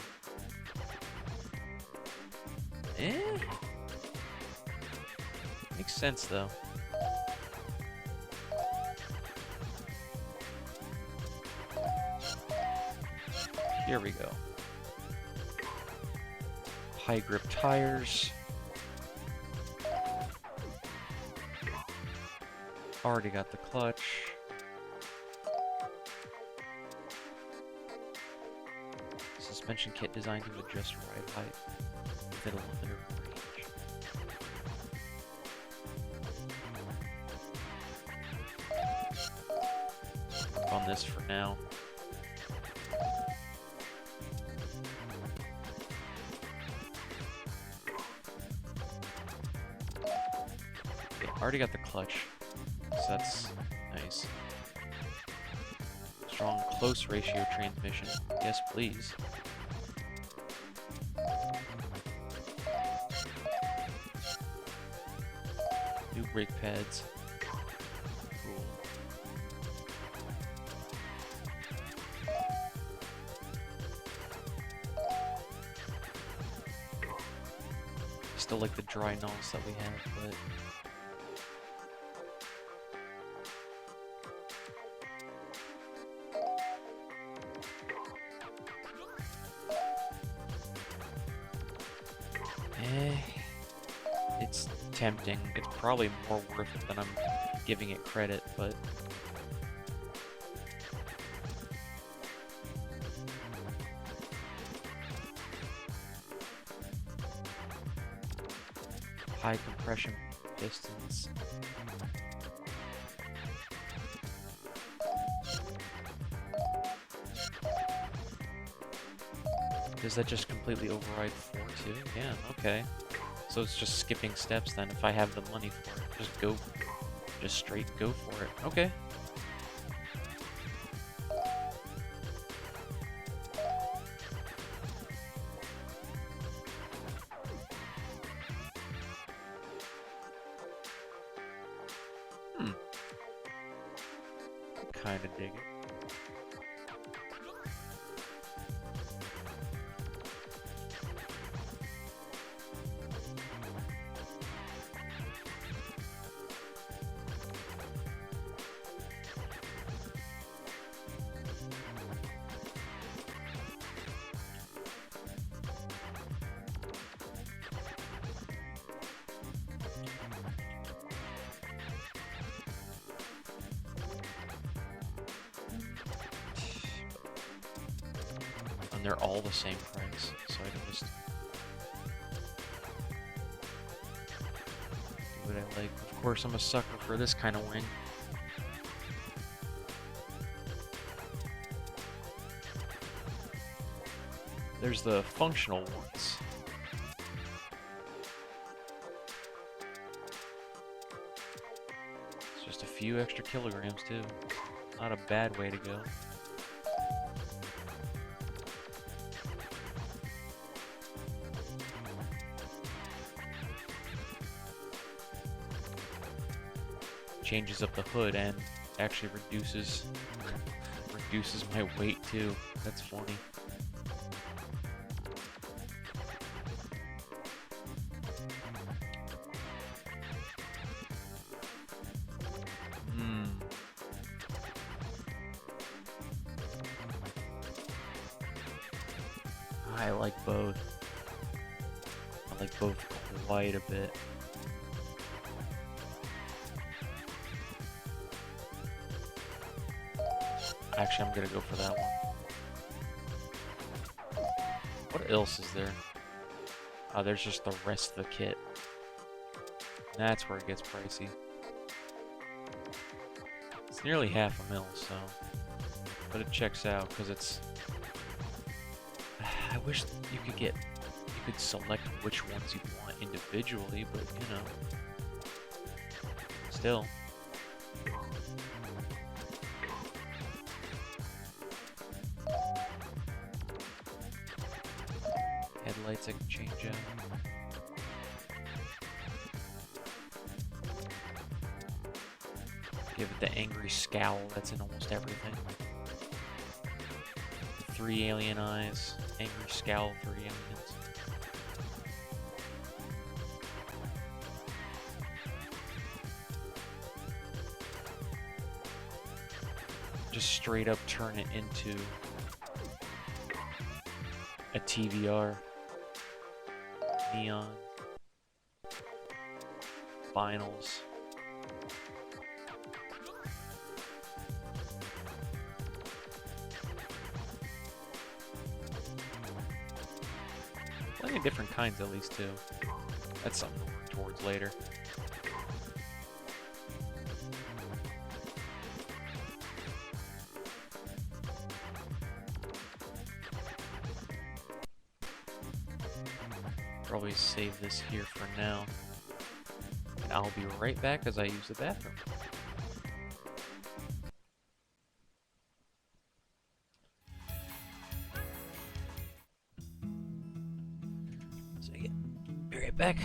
Makes sense though. Here we go. High grip tires. Already got the clutch. Suspension kit designed to adjust ride height within a limited range. Work on this for now. Already got the clutch, so that's nice. Strong close ratio transmission. Yes, please. New brake pads. Cool. Still like the dry nose that we have, but it's tempting. It's probably more worth it than I'm giving it credit, but high compression pistons. Does that just completely override 4 too? Yeah, okay. So it's just skipping steps then if I have the money for it. Just straight go for it. Okay. Kinda dig it. they're all the same price, so I can just do what I like. Of course, I'm a sucker for this kind of wing. There's the functional ones. It's just a few extra kilograms too. Not a bad way to go. Changes up the hood and actually reduces my weight too. That's funny. I like both. I like both quite a bit. Actually, I'm gonna go for that one. What else is there? Oh, there's just the rest of the kit. That's where it gets pricey. It's nearly $500,000, so... But it checks out, because it's... I wish you could select which ones you want individually, but, you know... Still... Headlights I can change out. Give it the angry scowl that's in almost everything. 3 alien eyes, angry scowl, 3 aliens. Just straight up turn it into a TVR. Neon. Vinyls. Plenty of different kinds at least too. That's something to work towards later. Probably save this here for now. And I'll be right back as I use the bathroom. So yeah, be right back.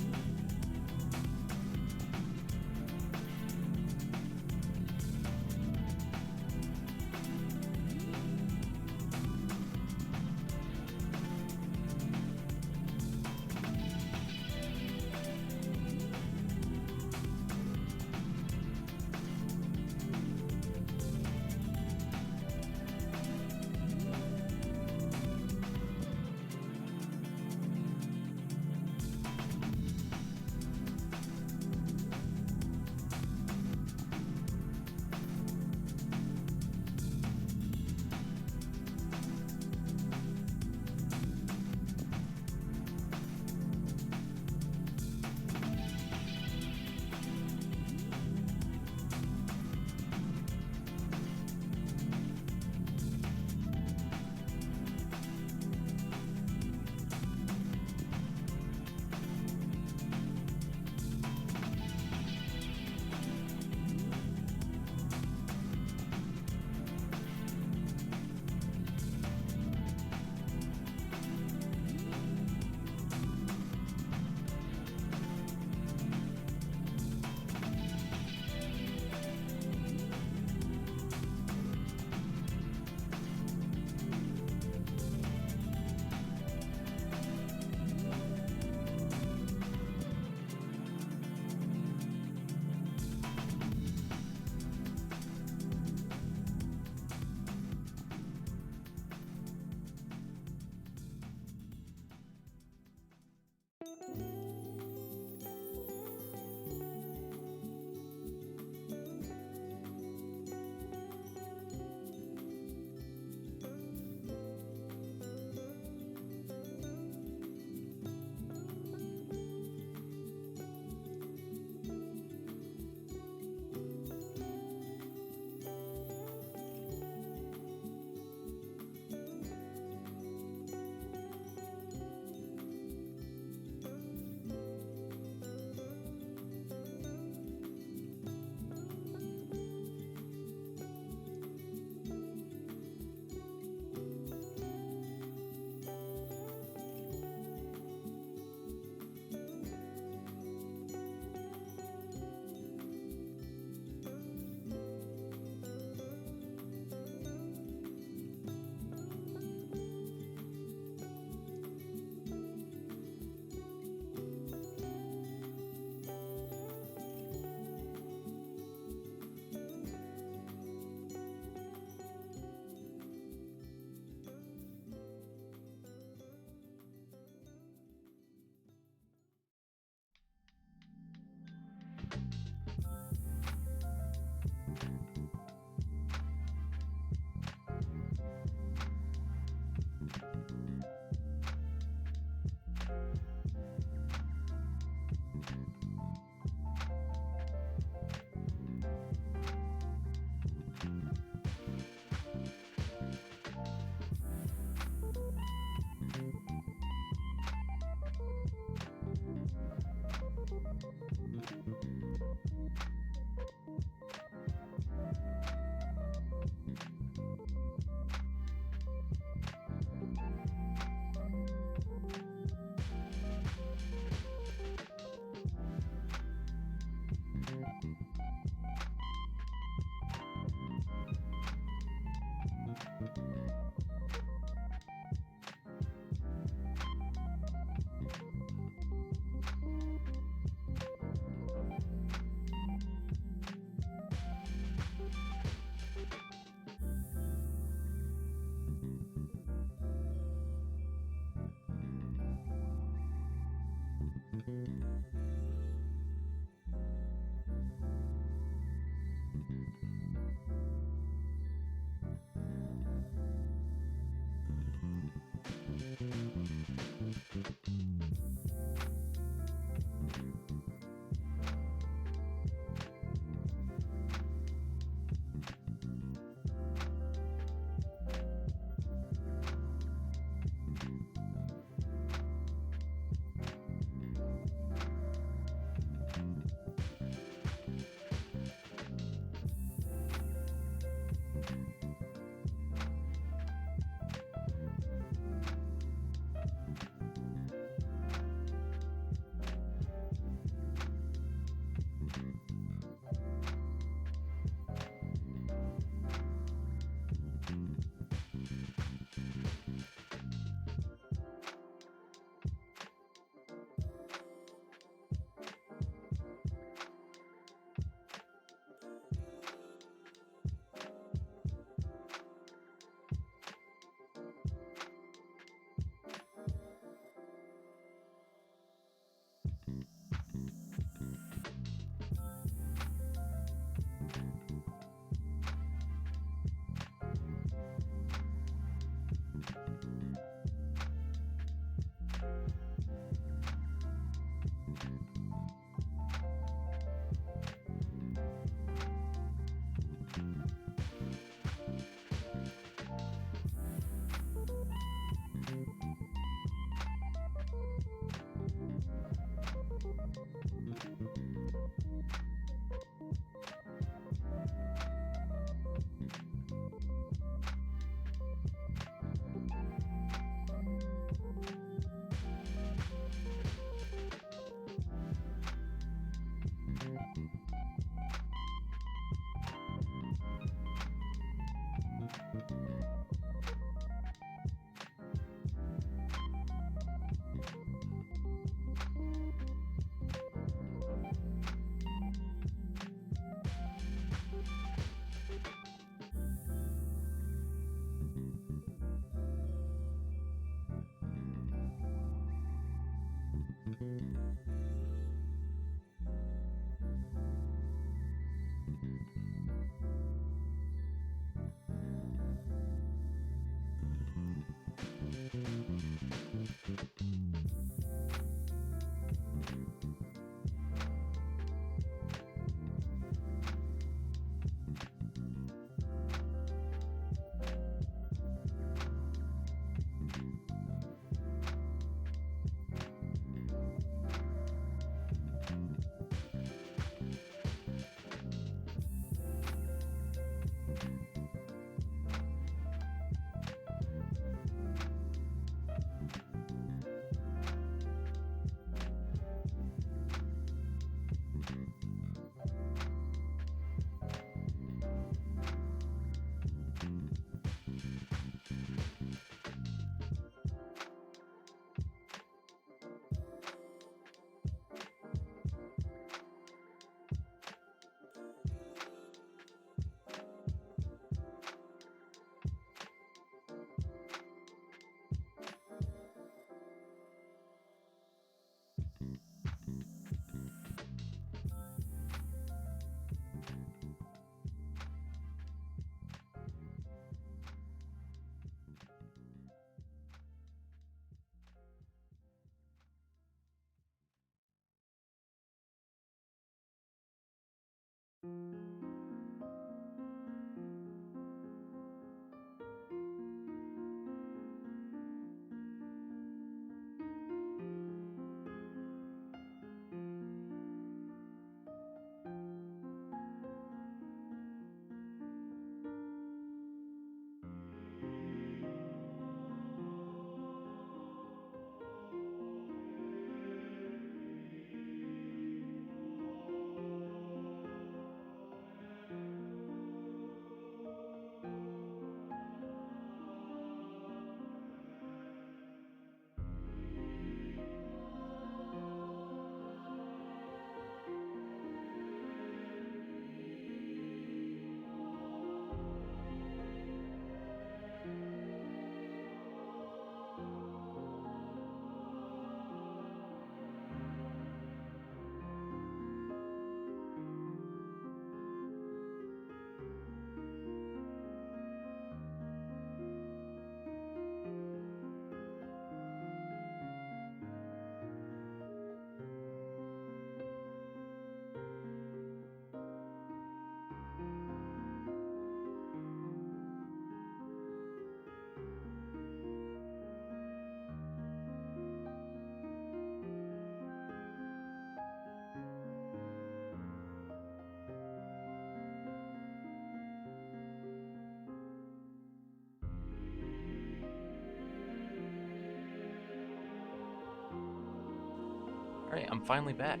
Alright, I'm finally back.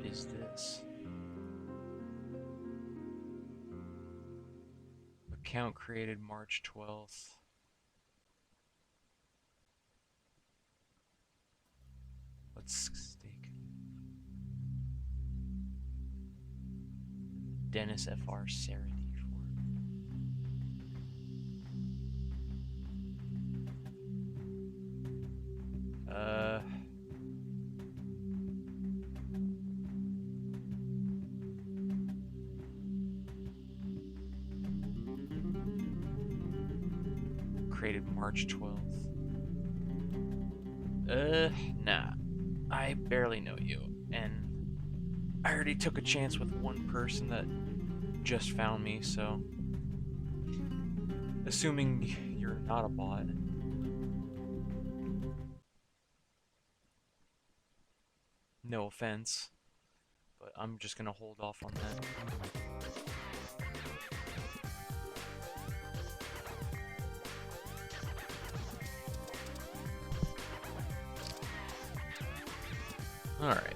Is this account created March 12th? Let's stake Dennis FR Serenity created March 12th. Nah. I barely know you, and I already took a chance with one person that just found me, so assuming you're not a bot. No offense, but I'm just gonna hold off on that. Alright,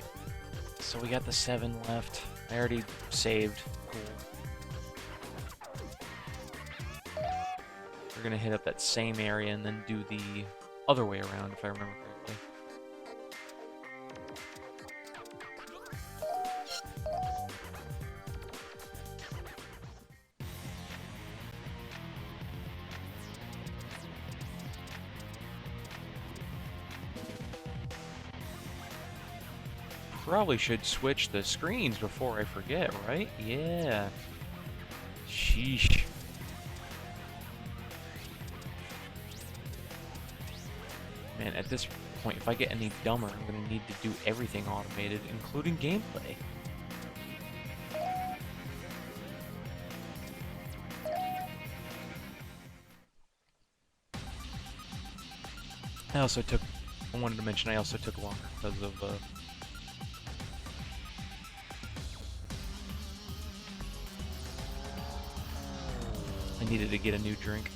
so we got the 7 left. I already saved. Cool. We're gonna hit up that same area and then do the other way around, if I remember correctly. Probably should switch the screens before I forget, right? Yeah. Sheesh. Man, at this point, if I get any dumber, I'm gonna need to do everything automated, including gameplay. I wanted to mention I also took longer because of, I needed to get a new drink.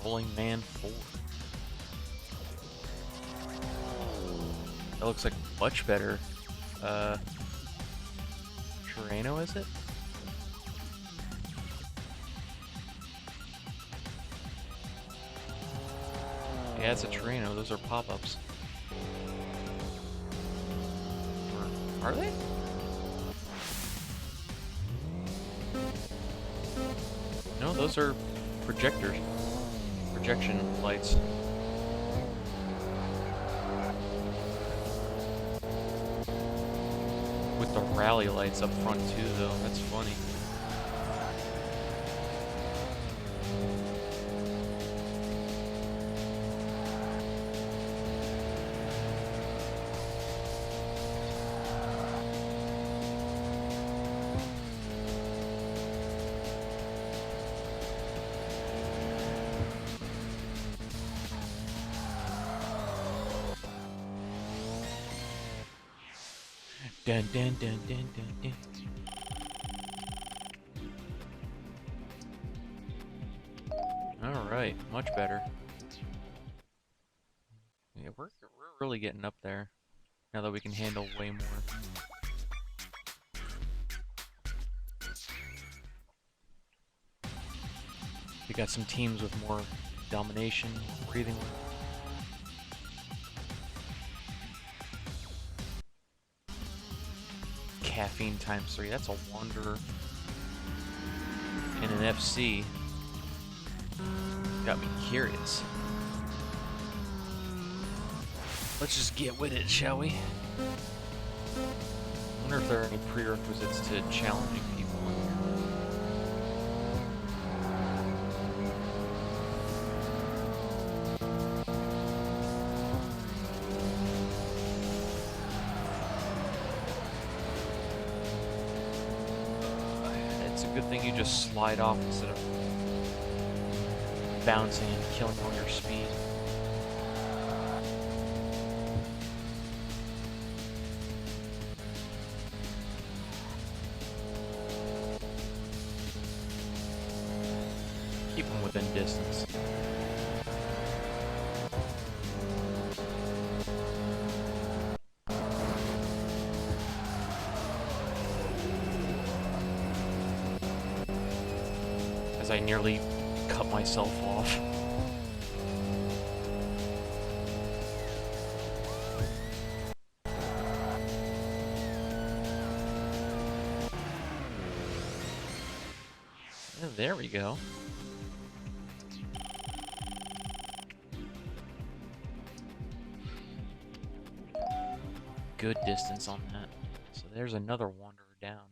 Rolling Man 4. That looks like much better. Terreno, is it? Yeah, it's a Terreno. Those are pop-ups. Are they? No, those are projectors. Projection lights. With the rally lights up front too, though. That's funny. Dun dun dun dun dun dun. Alright, much better. Yeah, we're really getting up there. Now that we can handle way more. We got some teams with more domination, breathing. Caffeine times 3, that's a wonder. And an FC. Got me curious. Let's just get with it, shall we? I wonder if there are any prerequisites to challenging people in here. Good thing you just slide off instead of bouncing and killing all your speed. Keep them within distance. As I nearly cut myself off. Yeah, there we go. Good distance on that. So there's another wanderer down.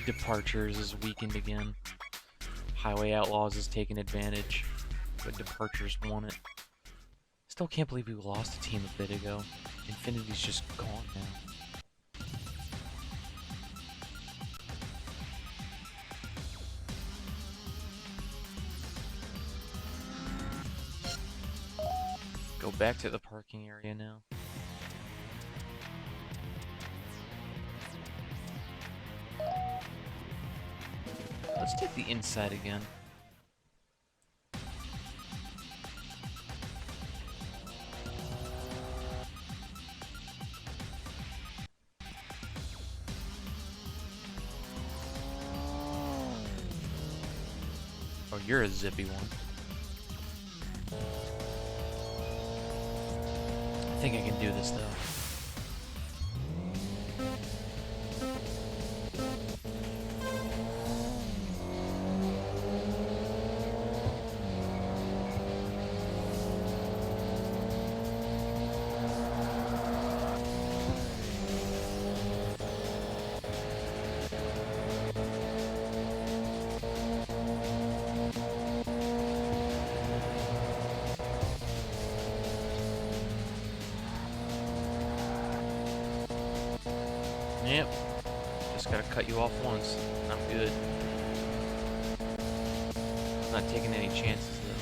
Departures is weakened again. Highway Outlaws is taking advantage, but Departures won it. Still can't believe we lost a team a bit ago. Infinity's just gone now. Go back to the parking area now. Let's take the inside again. Oh, you're a zippy one. I think I can do this though. Yep. Just gotta cut you off once, and I'm good. Not taking any chances though.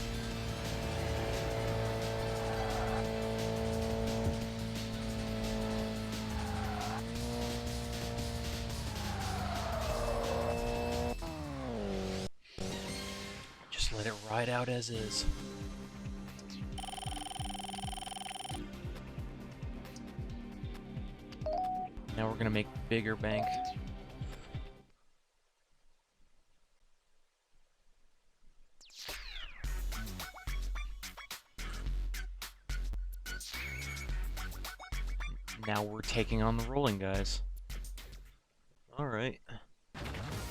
Just let it ride out as is. Now we're gonna make bigger bank. Now we're taking on the rolling guys. Alright.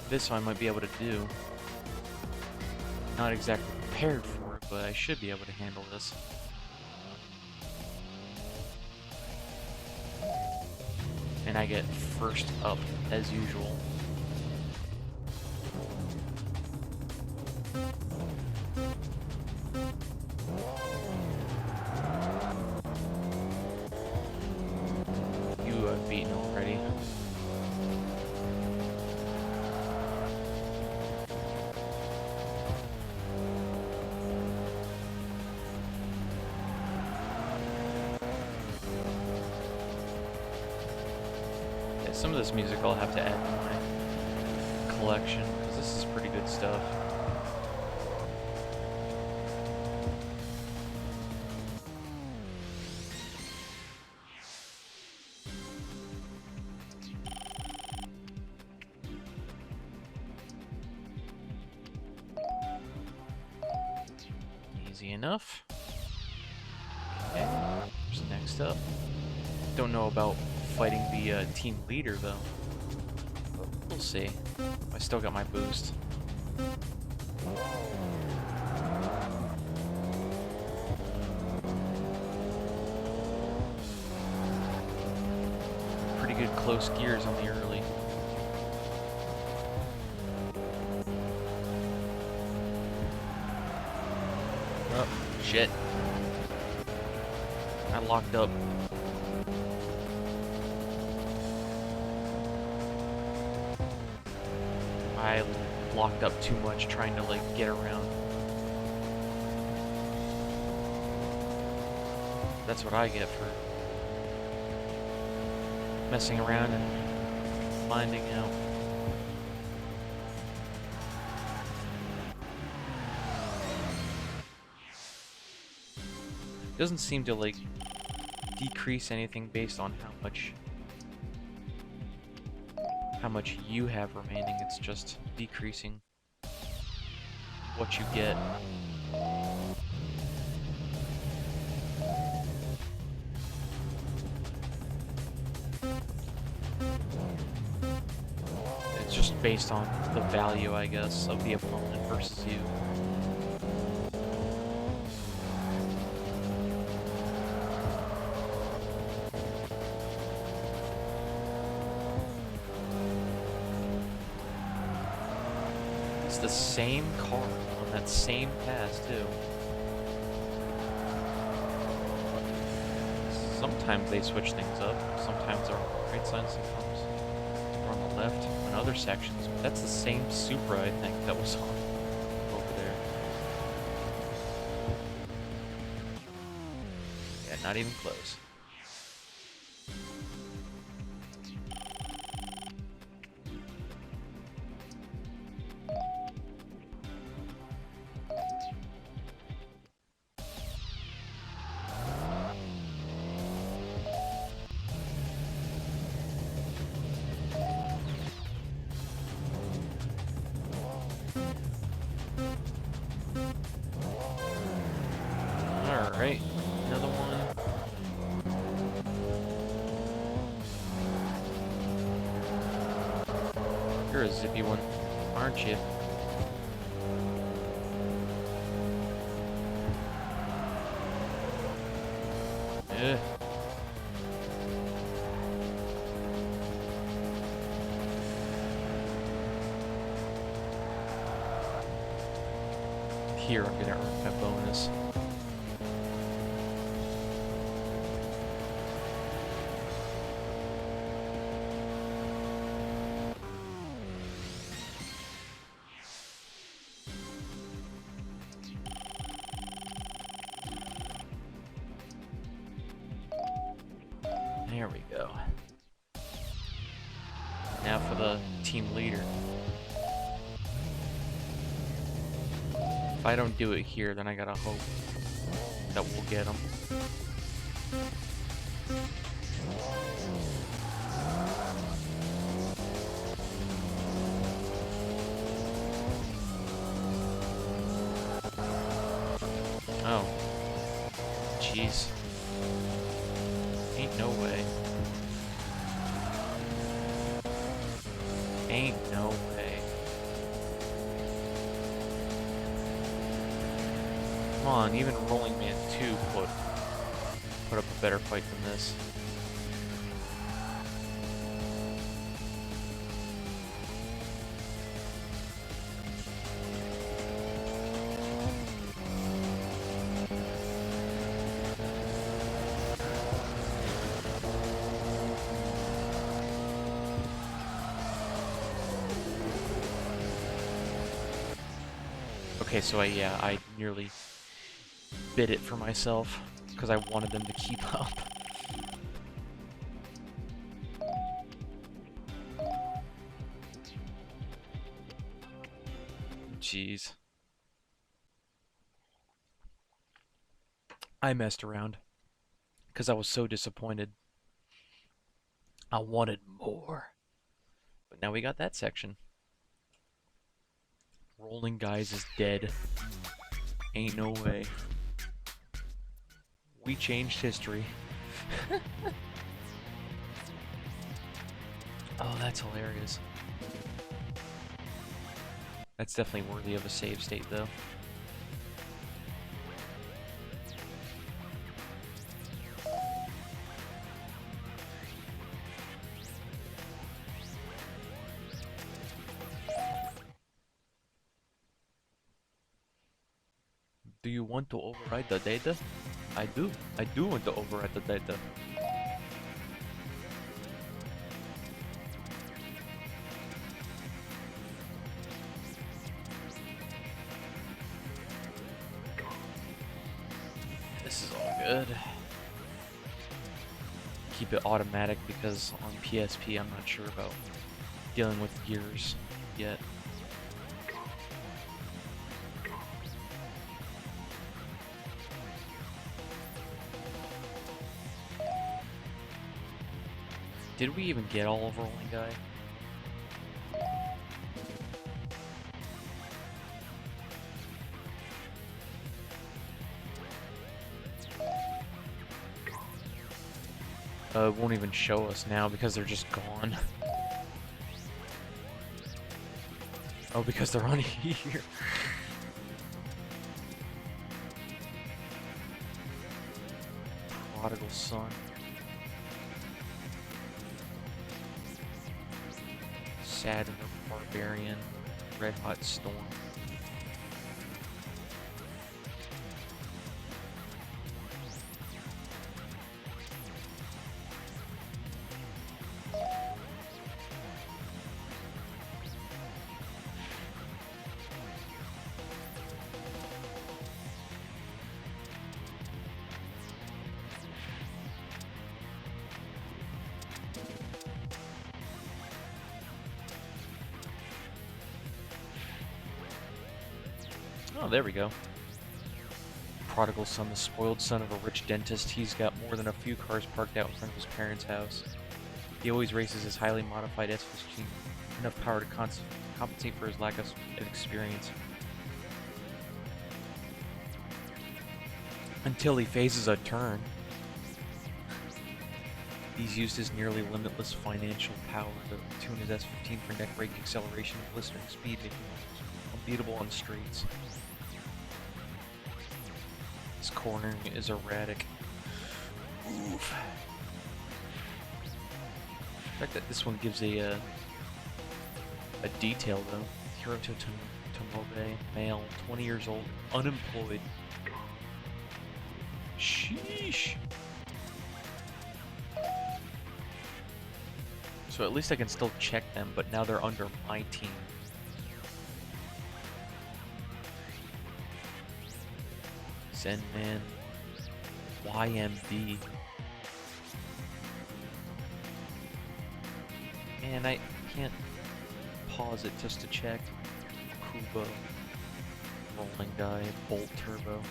This I might be able to do. Not exactly prepared for it, but I should be able to handle this. And I get first up, as usual. You have beaten already. Some of this music I'll have to add to my collection, because this is pretty good stuff. Easy enough. Okay, what's next up? Don't know about fighting the team leader though. But we'll see. I still got my boost. Pretty good close gears on the early. Oh, shit. I locked up I locked up too much trying to like get around. That's what I get for messing around and finding out. Doesn't seem to like decrease anything based on how much you have remaining. It's just decreasing what you get. It's just based on the value, I guess, of the opponent versus you. It's the same car on that same pass, too. Sometimes they switch things up. Sometimes they're on the right side, sometimes they're on the left in other sections. But that's the same Supra, I think, that was on over there. Yeah, not even close. Alright, another one. You're a zippy one, aren't you? Yeah. Here, I'm gonna earn my bonus. There we go. Now for the team leader. If I don't do it here, then I gotta hope that we'll get him. Oh. Jeez. Ain't no way. Ain't no way. Come on, even Rolling Man 2 put up a better fight than this. Okay, so I nearly bid it for myself because I wanted them to keep up. Jeez. I messed around because I was so disappointed. I wanted more. But now we got that section. Rolling Guys is dead. Ain't no way. We changed history. Oh, that's hilarious. That's definitely worthy of a save state, though. Do you want to override the data? I do. I do want to override the data. good. Keep it automatic because on PSP I'm not sure about dealing with gears yet. Did we even get all of Rolling Guy? It won't even show us now because they're just gone. Oh, because they're on here. Prodigal Son. Sad Barbarian. Red Hot Storm. Oh, there we go. Prodigal son, the spoiled son of a rich dentist. He's got more than a few cars parked out in front of his parents' house. He always races his highly modified S15, enough power to compensate for his lack of experience. Until he faces a turn. He's used his nearly limitless financial power to tune his S15 for neck-break acceleration and blistering speed, making him unbeatable on streets. His cornering is erratic. Oof. The fact that this one gives a detail though. Hiroto Tomobe, male, 20 years old, unemployed. Sheesh. So at least I can still check them, but now they're under my team. Zenman, YMB. Man, I can't pause it just to check. Kubo, Rolling Guy, Bolt Turbo,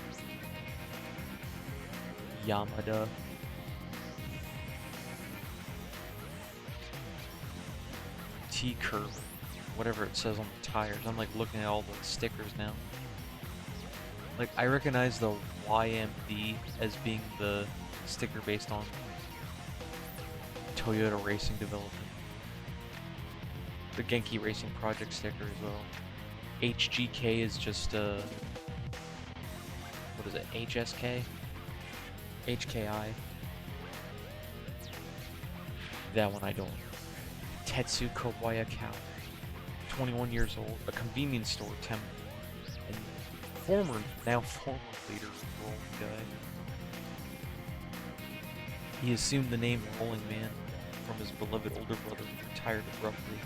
Yamada. T-curve, whatever it says on the tires. I'm like looking at all the stickers now. Like, I recognize the YMD as being the sticker based on Toyota Racing Development. The Genki Racing Project sticker as well. HGK is just what is it? HSK? HKI? That one I don't. Tetsu Kobayakawa, 21 years old, a convenience store temp, and now former leader of Rolling Guy. He assumed the name Rolling Man from his beloved older brother, who retired abruptly.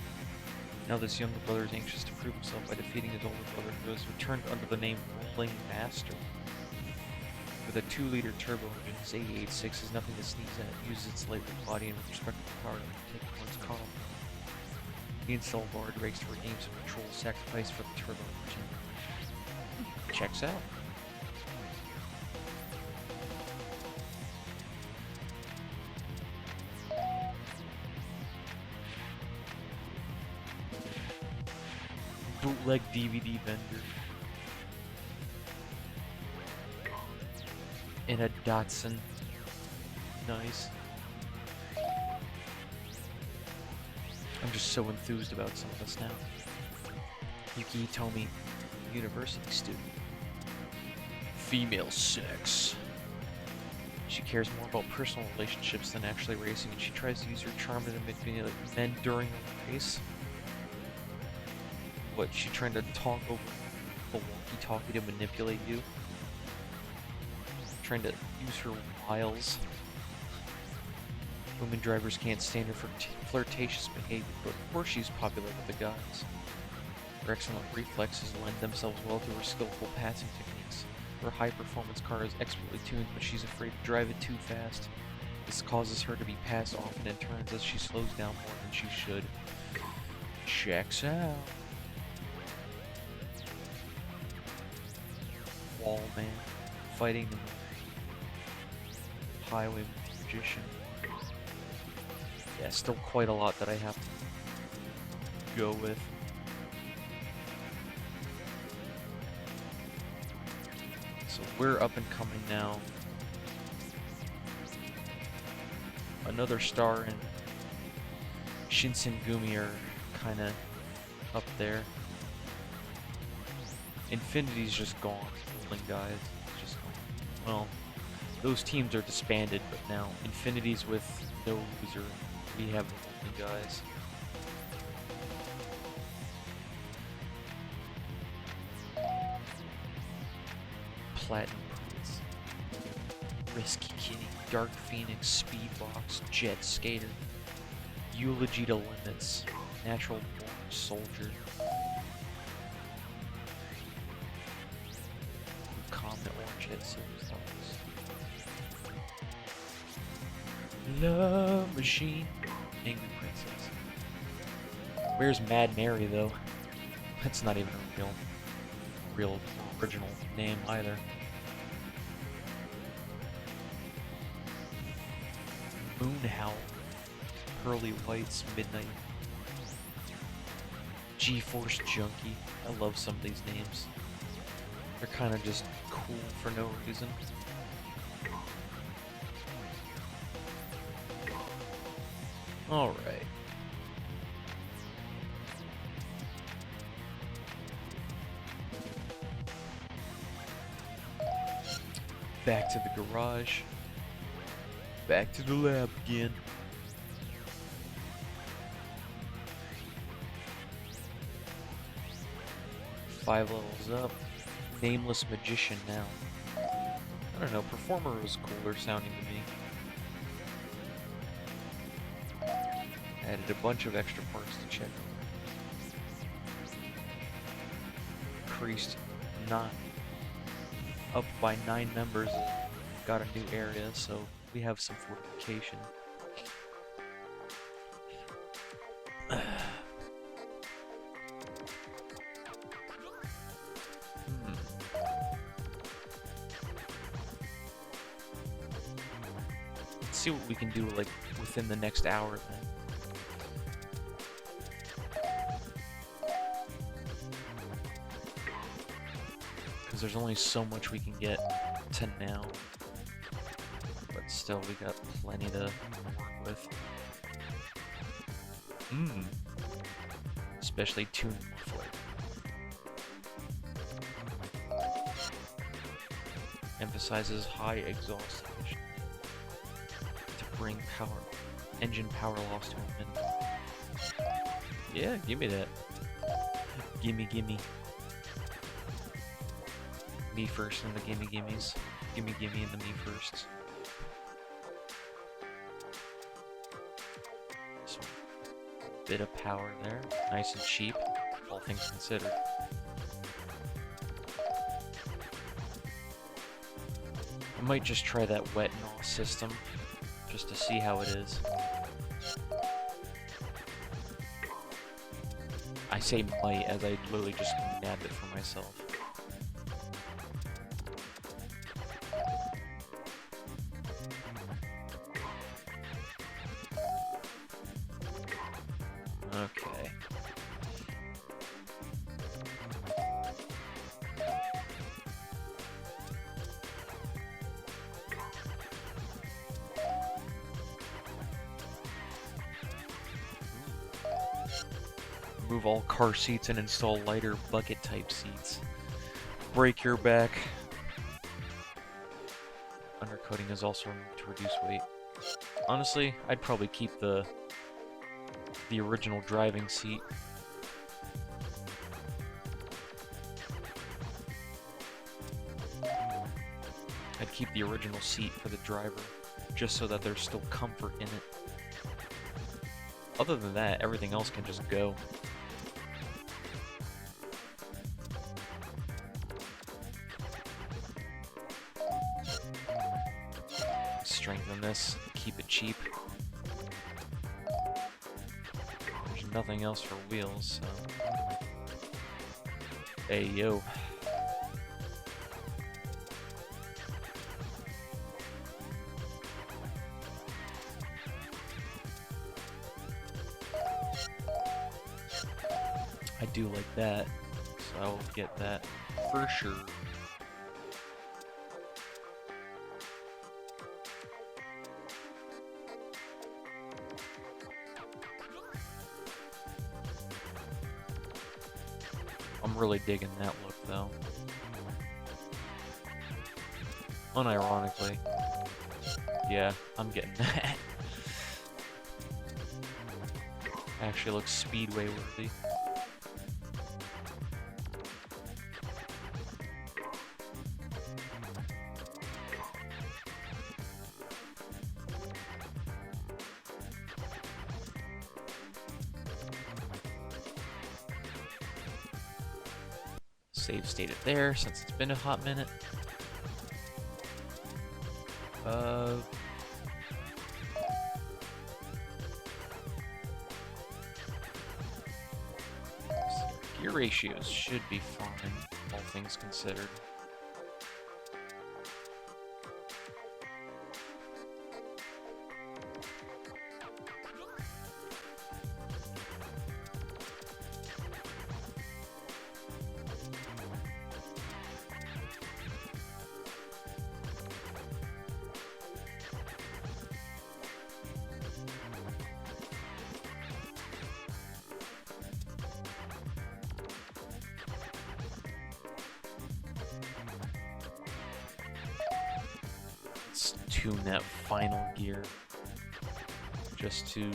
Now this younger brother is anxious to prove himself by defeating his older brother, who has returned under the name Rolling Master. With a 2-liter turbo engine, his 88.6 is nothing to sneeze at. It uses its lightweight body and with respect to power to take one's car. He installed guard brakes to regain some control, sacrifice for the turbo engine. Checks out. Bootleg DVD vendor. In a Datsun. Nice. I'm just so enthused about some of this now. Yuki Hitomi, university student. Female sex. She cares more about personal relationships than actually racing, and she tries to use her charm to manipulate men during a race. What, she trying to talk over the walkie-talkie to manipulate you? Trying to use her wiles. Women drivers can't stand her for flirtatious behavior, but of course she's popular with the guys. Her excellent reflexes lend themselves well to her skillful passing techniques. Her high-performance car is expertly tuned, but she's afraid to drive it too fast. This causes her to be passed often in turns as she slows down more than she should. Checks out. Wallman fighting the highway magician. Yeah, still quite a lot that I have to go with. So we're up and coming now. Another star and Shinsengumi are kind of up there. Infinity's just gone. Guys, just well, those teams are disbanded, but now Infinity's with no loser. We have the only guys. Platinum Prince, Risky Kitty, Dark Phoenix, Speedbox, Jet Skater, Eulogy to Limits, Natural Born Soldier, Orange Head Silver Stars, Love Machine, Angry Princess. Where's Mad Mary though? That's not even a real original name either. Moonhowl, Pearly Whites, Midnight, G-Force Junkie. I love some of these names. They're kind of just cool for no reason. Alright. Back to the garage. Back to the lab again. Five levels up. Nameless Magician now. I don't know, Performer was cooler sounding to me. Added a bunch of extra parts to check. Increased up by 9 members. Got a new area, so we have some fortification. See what we can do like within the next hour then. Because there's only so much we can get to now. But still, we got plenty to work with. Especially Tune Muffler. Emphasizes high exhaust emission. Bring engine power loss to a minimum. Yeah, give me that. Gimme. Me first and the gimmies. Gimme and the me firsts. So, bit of power there. Nice and cheap, all things considered. I might just try that wet NOS system. Just to see how it is. I say might as I literally just nabbed it for myself. Okay. Remove all car seats and install lighter bucket type seats. Break your back. Undercoating is also removed to reduce weight. Honestly, I'd probably keep the original driving seat. I'd keep the original seat for the driver, just so that there's still comfort in it. Other than that, everything else can just go. strengthen this, keep it cheap. There's nothing else for wheels, so... Hey, yo. I do like that, so I will get that for sure. I'm really digging that look, though. Unironically. Yeah, I'm getting that. Actually looks speedway worthy. Save state it there since it's been a hot minute. Gear ratios should be fine, all things considered. Let's tune that final gear just to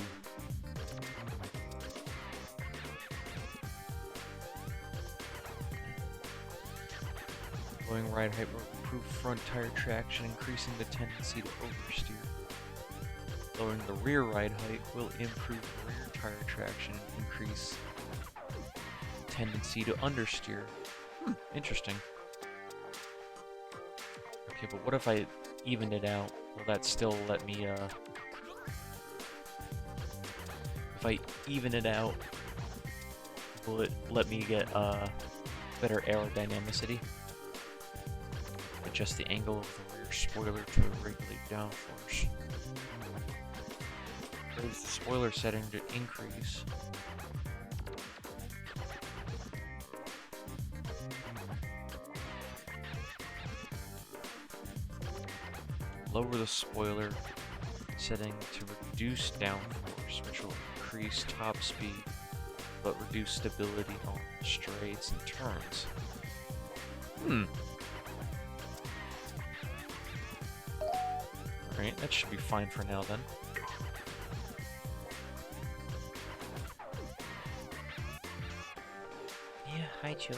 lowering ride height will improve front tire traction, increasing the tendency to oversteer. Lowering the rear ride height will improve rear tire traction and increase tendency to understeer. Interesting. Okay, but what if I even it out? Will that still let me, if I even it out, will it let me get, better aerodynamicity? Adjust the angle of the rear spoiler to regulate downforce. Raise the spoiler setting to increase. Lower the spoiler setting to reduce downforce, which will increase top speed, but reduce stability on straights and turns. Alright, that should be fine for now then. Yeah, hi Joey.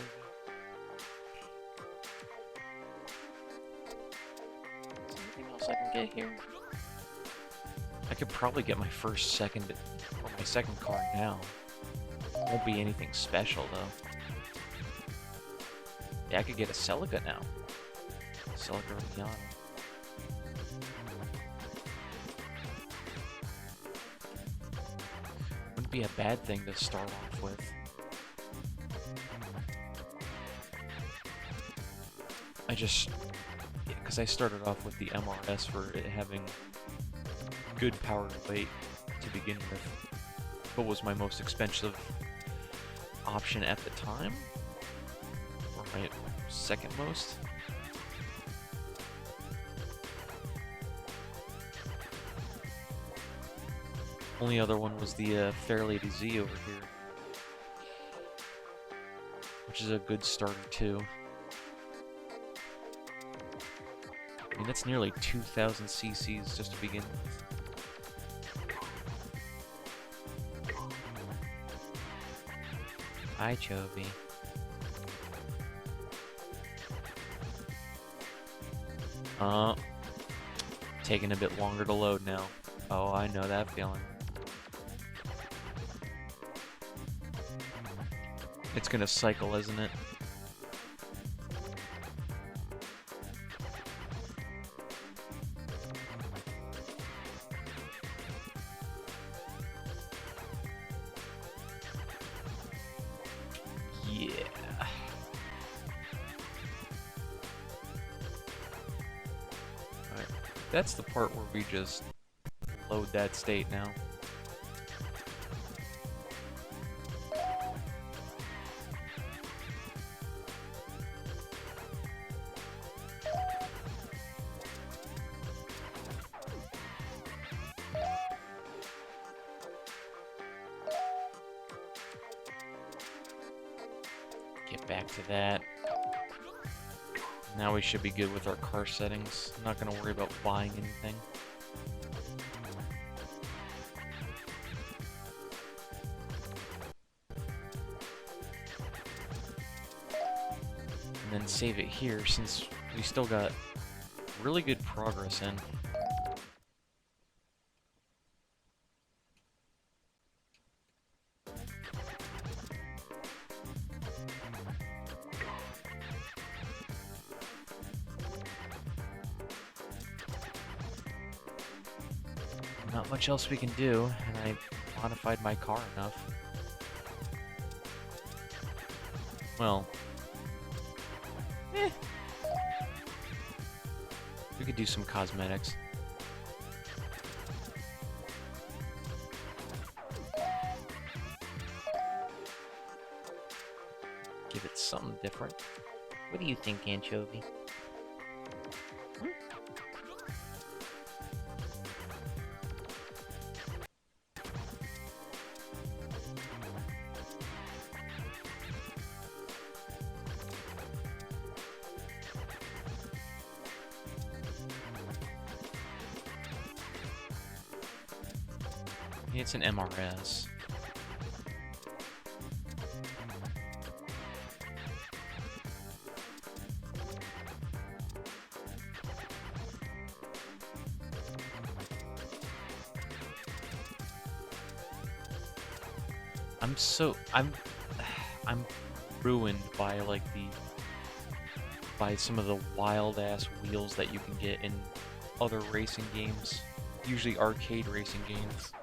I can get here. I could probably get my second car now. Won't be anything special though. Yeah, I could get a Celica now. Celica Miata. Wouldn't be a bad thing to start off with. Because I started off with the MRS for it having good power to weight to begin with. What was my most expensive option at the time? Or my second most? Only other one was the Fairlady Z over here. Which is a good starter too. I mean, that's nearly 2,000 cc's just to begin with. Hi, Chovy. Taking a bit longer to load now. Oh, I know that feeling. It's gonna cycle, isn't it? That's the part where we just load that state now. Get back to that. Now we should be good with our car settings. I'm not going to worry about buying anything. And then save it here since we still got really good progress in. Not much else we can do, and I modified my car enough. Well, we could do some cosmetics. Give it something different. What do you think, Anchovy? It's an MRS. I'm ruined by by some of the wild ass wheels that you can get in other racing games, usually arcade racing games.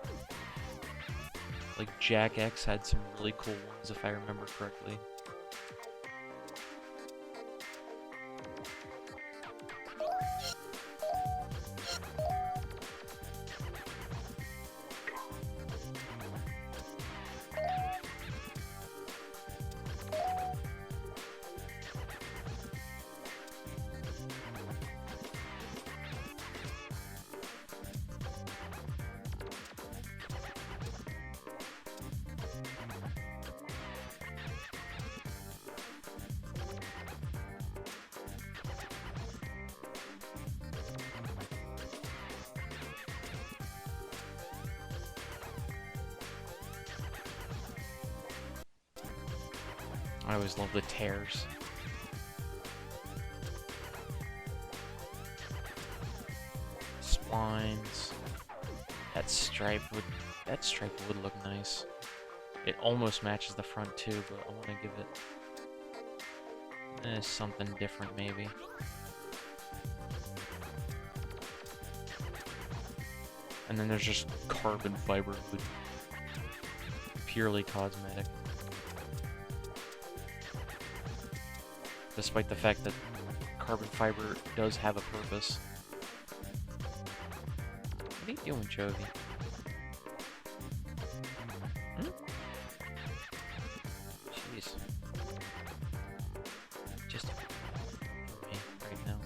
Like Jack X had some really cool ones if I remember correctly. I always love the tears. Splines. That stripe would look nice. It almost matches the front too, but I want to give it something different maybe. And then there's just carbon fiber wood. Purely cosmetic. Despite the fact that carbon fiber does have a purpose. What are you doing, Chovy? Jeez. Just for me right now.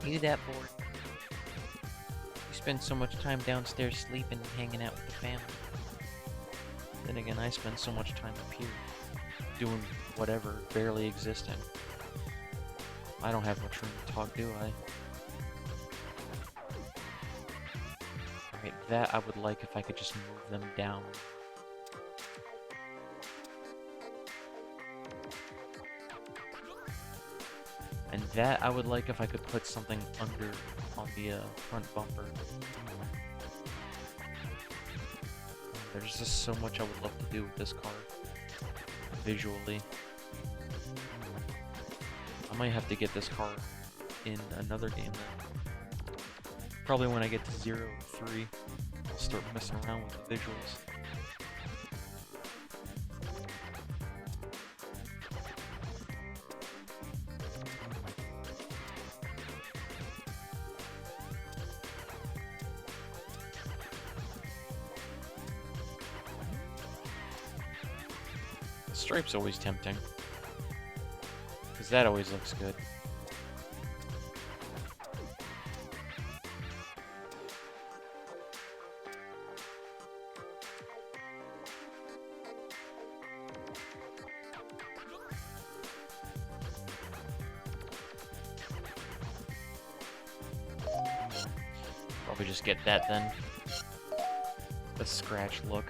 You that bored? You spend so much time downstairs sleeping and hanging out with the family. Then again, I spend so much time up here doing whatever, barely existing. I don't have much room to talk, do I? Alright, that I would like if I could just move them down. And that I would like if I could put something under on the front bumper. There's just so much I would love to do with this car. Visually. I might have to get this car in another game then. Probably when I get to 0 or 3, I'll start messing around with the visuals. Stripe's always tempting. Because that always looks good. Probably just get that then. The scratch look.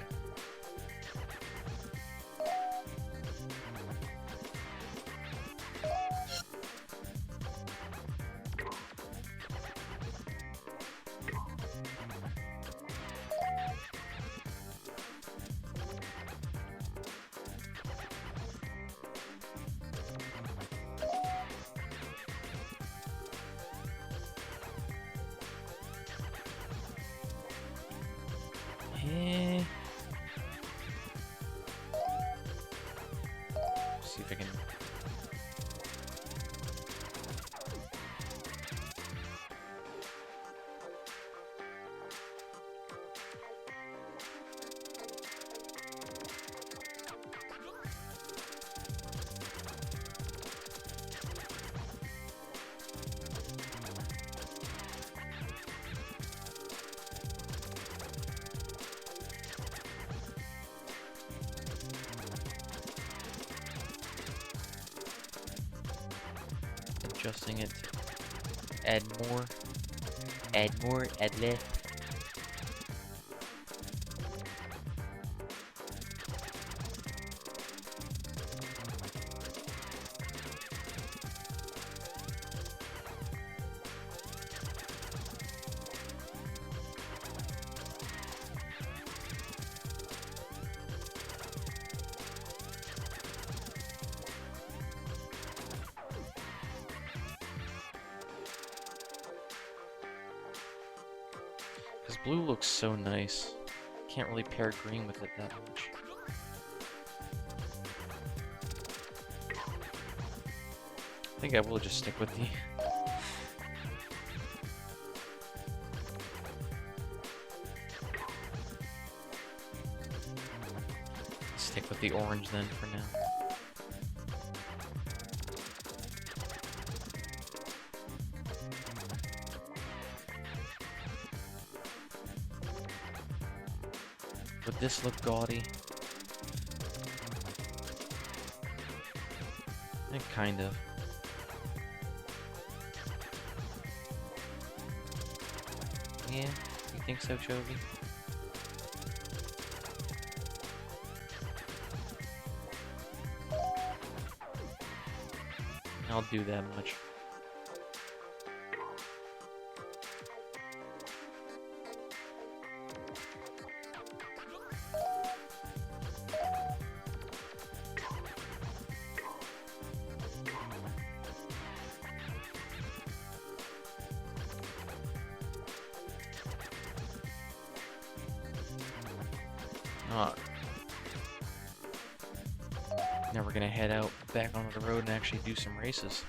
See if I can. Adjusting it. Add more. Add more. Add less. Because blue looks so nice. Can't really pair green with it that much. I think I will just stick with the... Stick with the orange then for now. Would this look gaudy? Kind of. Yeah, you think so, Chovy? I'll do that much. Now we're gonna head out back onto the road and actually do some races.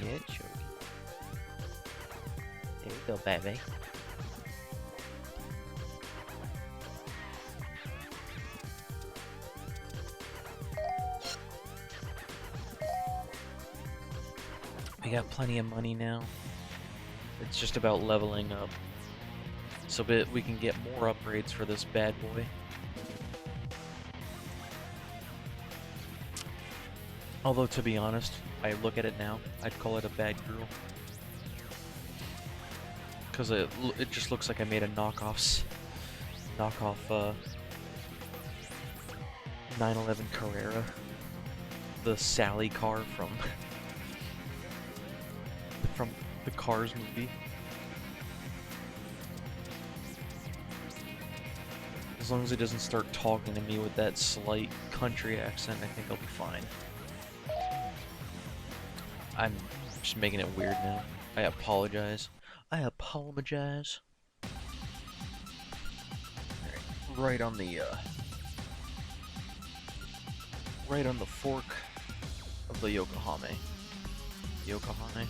Yeah, sure. There we go, baby. We got plenty of money now. It's just about leveling up so that we can get more upgrades for this bad boy. Although, to be honest, I look at it now, I'd call it a bad girl. Because it just looks like I made a knockoff 911 Carrera. The Sally car from the Cars movie. As long as it doesn't start talking to me with that slight country accent, I think I'll be fine. I'm just making it weird now. I apologize. I apologize. Alright, right on the fork of the Yokohama. Yokohama.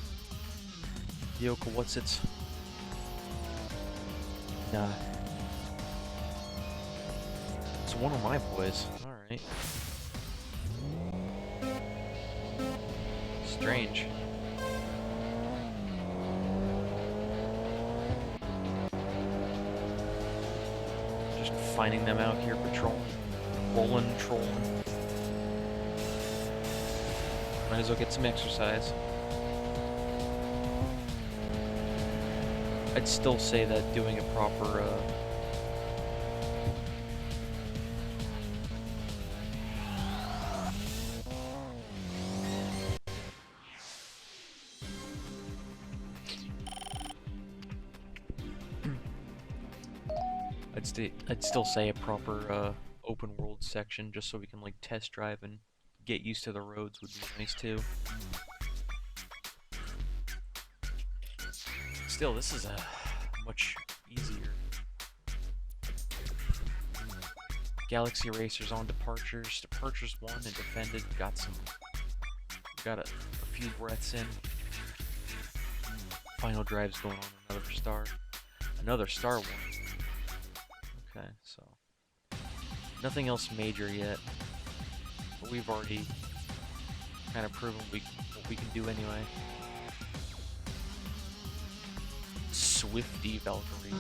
Yoko, what's its? Nah. It's one of my boys. Alright. Strange. Just finding them out here patrolling. Rolling, trolling. Might as well get some exercise. I'd still say that doing a proper, I'd still say a proper, open world section, just so we can, like, test drive and get used to the roads would be nice, too. Still, this is, much easier. Galaxy Racers on Departures. Departures 1 and Defended. Got a few breaths in. Final Drive's going on another star. Another star one. Okay, so nothing else major yet. But we've already kind of proven what we can do anyway. Swifty Valkyrie.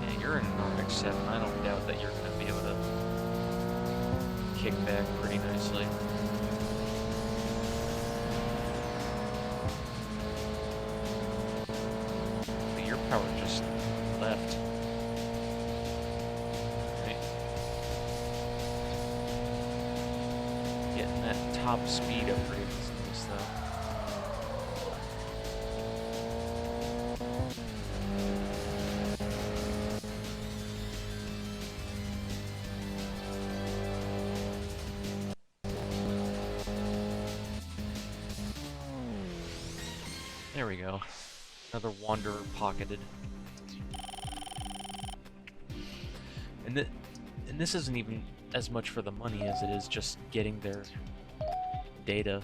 Yeah, you're in an RX-7. I don't doubt that you're going to be able to kick back pretty nicely. But your power just left. Getting that top speed upgrade is nice, though. There we go. Another Wanderer pocketed. And this isn't even as much for the money as it is just getting their data.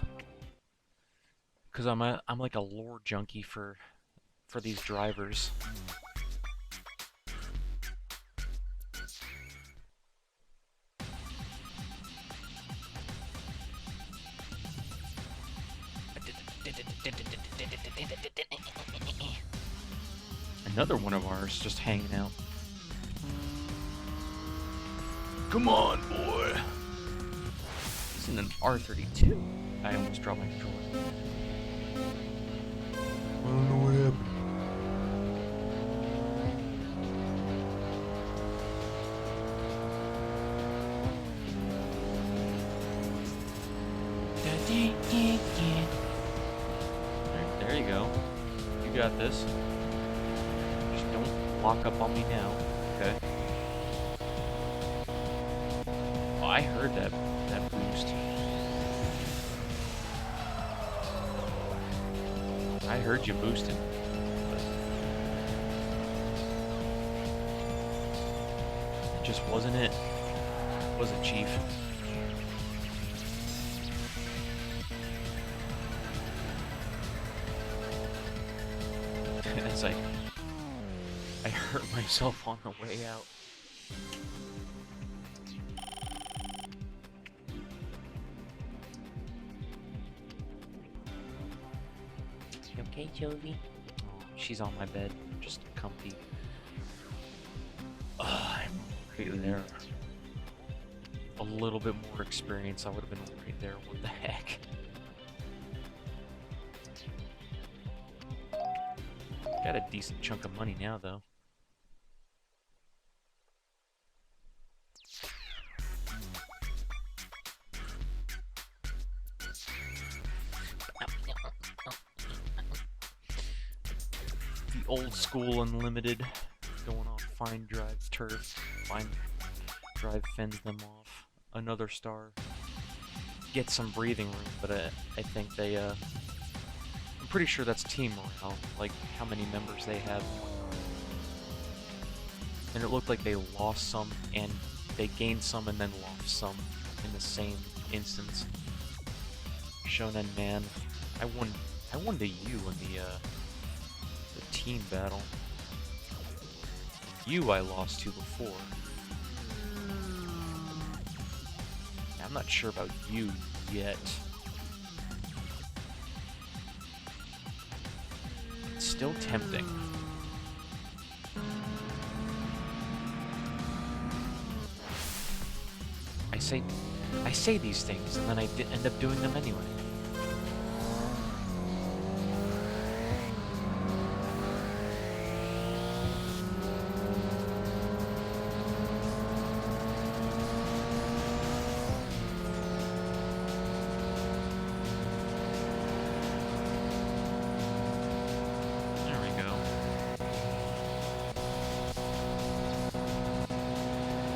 Cause I'm like a lore junkie for these drivers. Another one of ours just hanging out. Come on, boy. He's in an R32. I almost dropped my controller. I don't know what happened. There you go. You got this. Just don't lock up on me now, okay? Oh, I heard that boost. I heard you boosting. It just wasn't it. Was it, Chief? As I hurt myself on the way out. You okay, Jovi? Oh, she's on my bed, just comfy. I'm right there. A little bit more experience, I would have been right there. What the heck? Got a decent chunk of money now, though. The old school unlimited going on fine drive turf. Fine drive fends them off. Another star. Get some breathing room, but I think they, I'm pretty sure that's team morale, like how many members they have. And it looked like they lost some, and they gained some, and then lost some in the same instance. Shonen Man, I won to you in the team battle. You I lost to before. I'm not sure about you yet. It's still tempting. I say these things, and then I end up doing them anyway.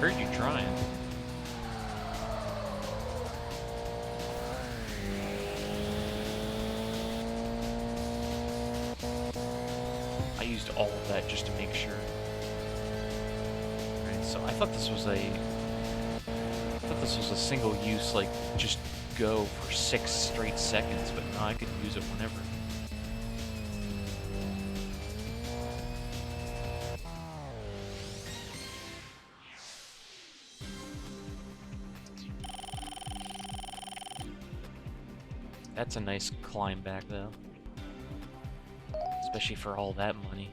Heard you trying. I used all of that just to make sure. Alright, so I thought this was a single use, like just go for 6 straight seconds, but no, I could use it whenever. That's a nice climb back, though. Especially for all that money.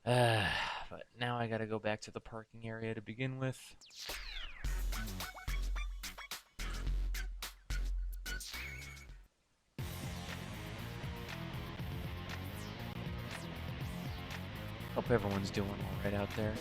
But now I gotta go back to the parking area to begin with. Hope everyone's doing alright out there.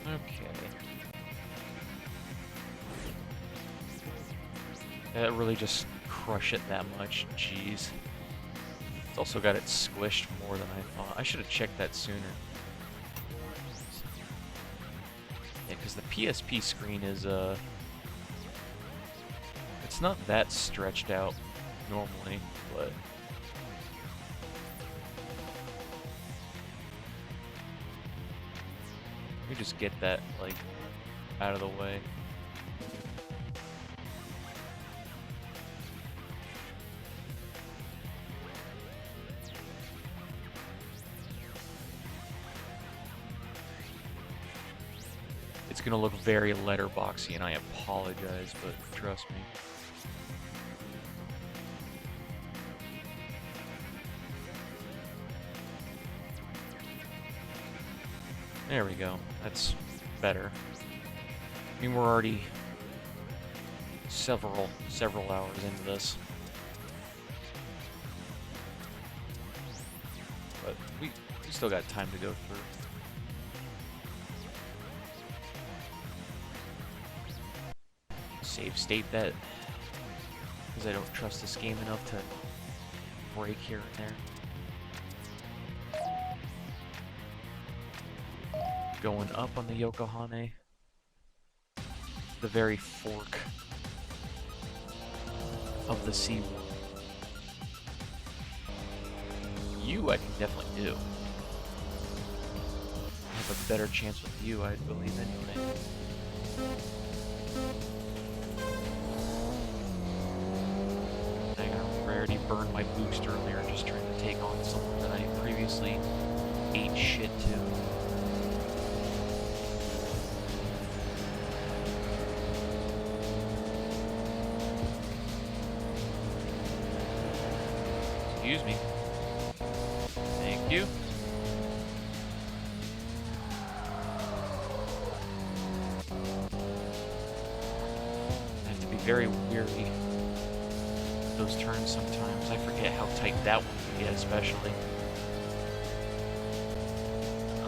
Okay. That really just crush it that much. Jeez. It's also got it squished more than I thought. I should have checked that sooner. Yeah, because the PSP screen is, it's not that stretched out normally, but... Let me just get that, like, out of the way. It's gonna look very letterboxy, and I apologize, but trust me. There we go. That's better. I mean, we're already several hours into this. But we still got time to go through. Save state that, because I don't trust this game enough to break here and there. Going up on the Yokohame. The very fork of the sea. You, I can definitely do. I have a better chance with you, I believe, anyway. I already burned my boost earlier just trying to take on someone that I previously ate shit to. Excuse me. Thank you. I have to be very weary of those turns sometimes. I forget how tight that one can get, especially.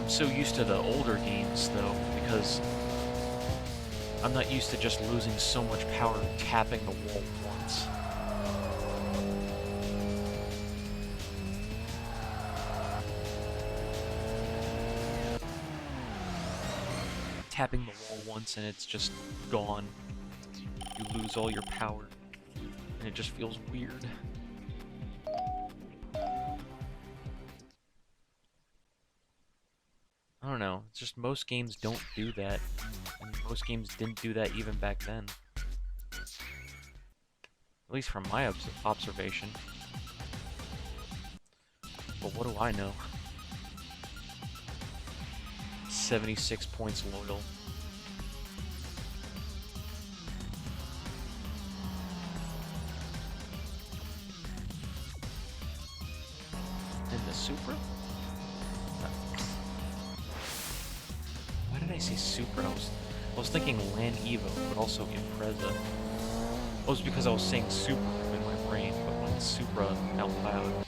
I'm so used to the older games, though, because I'm not used to just losing so much power tapping the wall once. Tapping the wall once and it's just gone. You lose all your power, and it just feels weird. I don't know, it's just most games don't do that, and most games didn't do that even back then. At least from my observation. But what do I know? 76 points loyal. In the Supra? Why did I say Supra? I was thinking Land Evo, but also Impreza. It was because I was saying Supra in my brain, but when Supra out loud.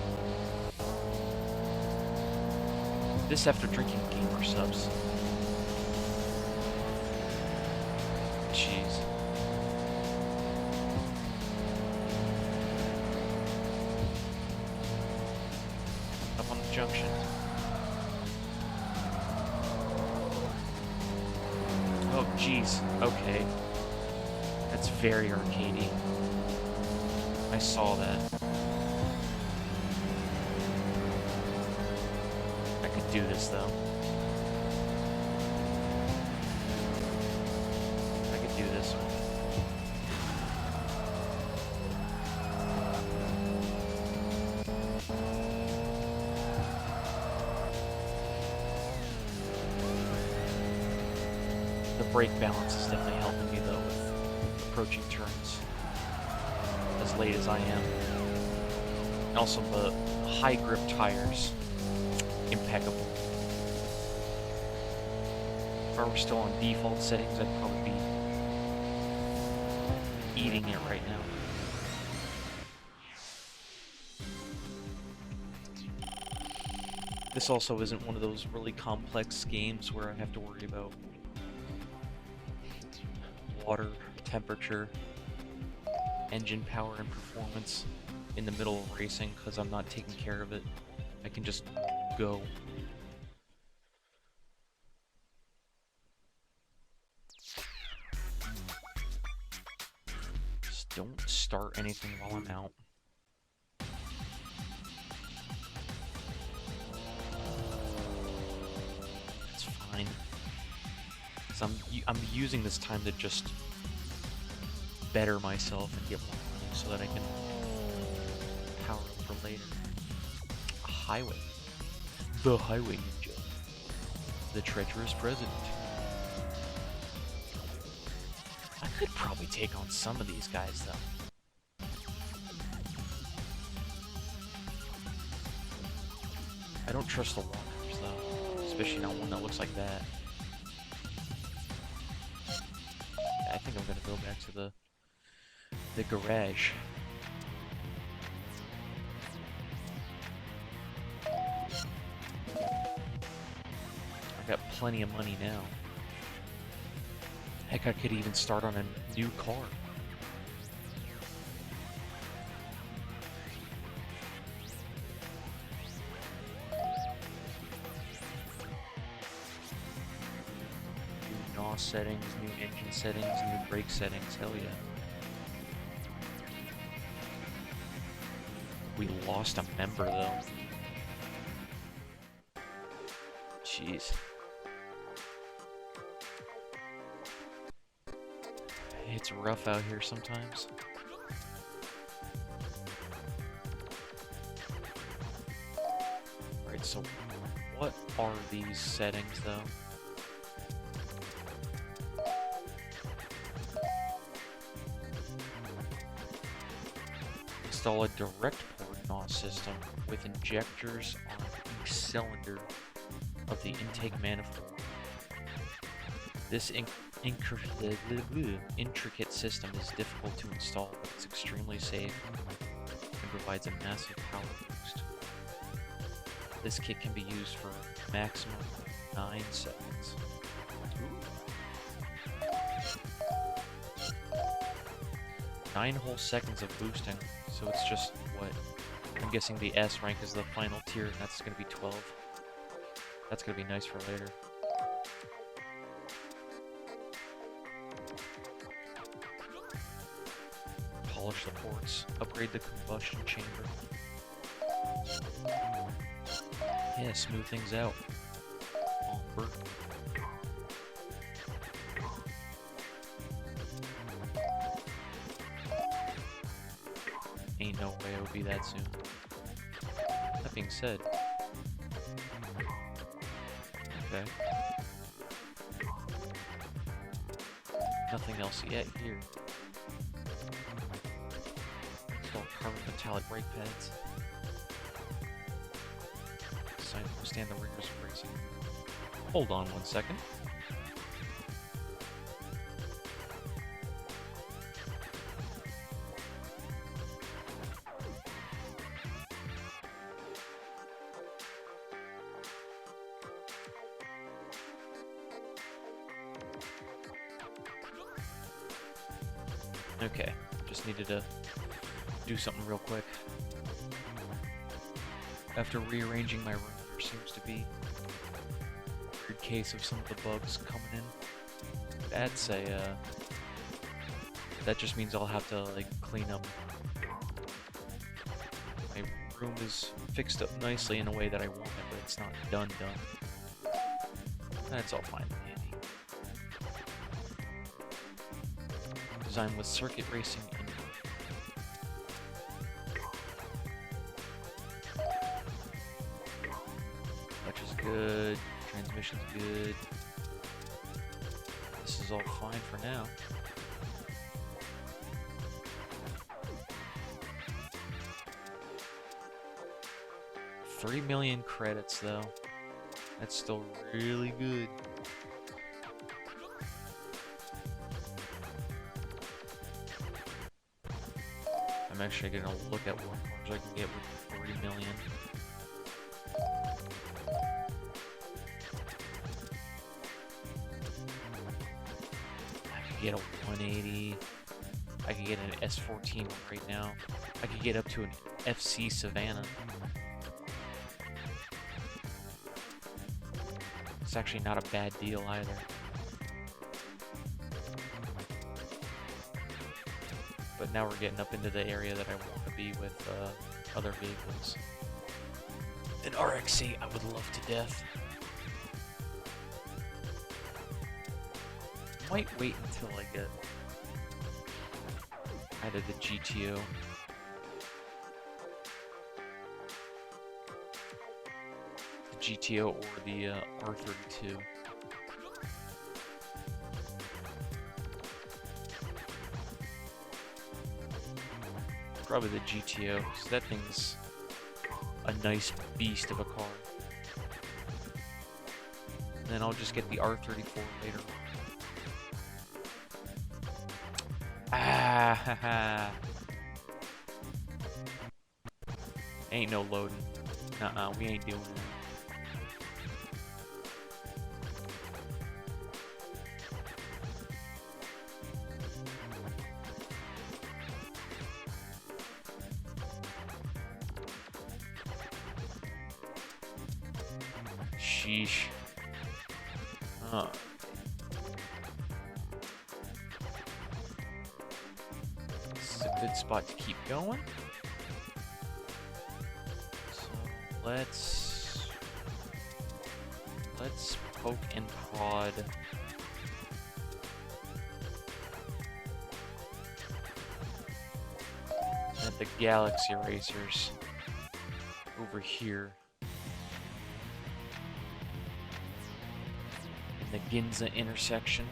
This after drinking gamer subs. Jeez. Up on the junction. Oh, jeez. Okay. That's very arcadey. I saw that. I could do this, though. I could do this one. The brake balance is definitely helping me, though, with approaching turns as late as I am. And also the high grip tires, impeccable. If I were still on default settings, I'd probably be eating it right now. This also isn't one of those really complex games where I have to worry about water, temperature, engine power, and performance in the middle of racing because I'm not taking care of it. I can just go. Just don't start anything while I'm out. It's fine. So I'm using this time to just better myself and get more money so that I can power up for later. A highway. The highway ninja. The treacherous president. I could probably take on some of these guys, though. I don't trust the walkers, though. Especially not one that looks like that. I think I'm gonna go back to the garage. I've got plenty of money now. Heck, I could even start on a new car. New NOS settings, new engine settings, new brake settings, hell yeah. We lost a member, though. Jeez. It's rough out here sometimes. Alright, so what are these settings, though? Install a direct port NOS system with injectors on each cylinder of the intake manifold. This intricate system is difficult to install, but it's extremely safe and provides a massive power boost. This kit can be used for maximum 9 seconds. Ooh. 9 whole seconds of boosting. So it's just what? I'm guessing the S rank is the final tier, and that's going to be 12. That's going to be nice for later. Polish the ports. Upgrade the combustion chamber. Yeah, smooth things out. Umber. Ain't no way it would be that soon. That being said... Okay. Nothing else yet here. Install carbon metallic brake pads. Designed to withstand the rigors of racing. Hold on 1 second. Okay, just needed to do something real quick. After rearranging my room, there seems to be a weird case of some of the bugs coming in. That's a, that just means I'll have to, like, clean up. My room is fixed up nicely in a way that I want it, but it's not done. That's all fine and dandy. Designed with circuit racing in mind. Clutch is good, transmission's good. This is all fine for now. $3 million credits though. That's still really good. I'm actually gonna look at what cars I can get with 3 million. I could get a 180. I could get an S14 right now. I could get up to an FC Savannah. It's actually not a bad deal either. But now we're getting up into the area that I want to be with other vehicles. An RX-8 I would love to death. Might wait until I get either the GTO. The GTO or the R32. Probably the GTO, because that thing's a nice beast of a car. And then I'll just get the R34 later. Ah, haha. Ain't no loading. Nuh-uh, we ain't doing that. Sheesh. This is a good spot to keep going. So let's poke and prod. At the Galaxy Racers over here. The Ginza intersection.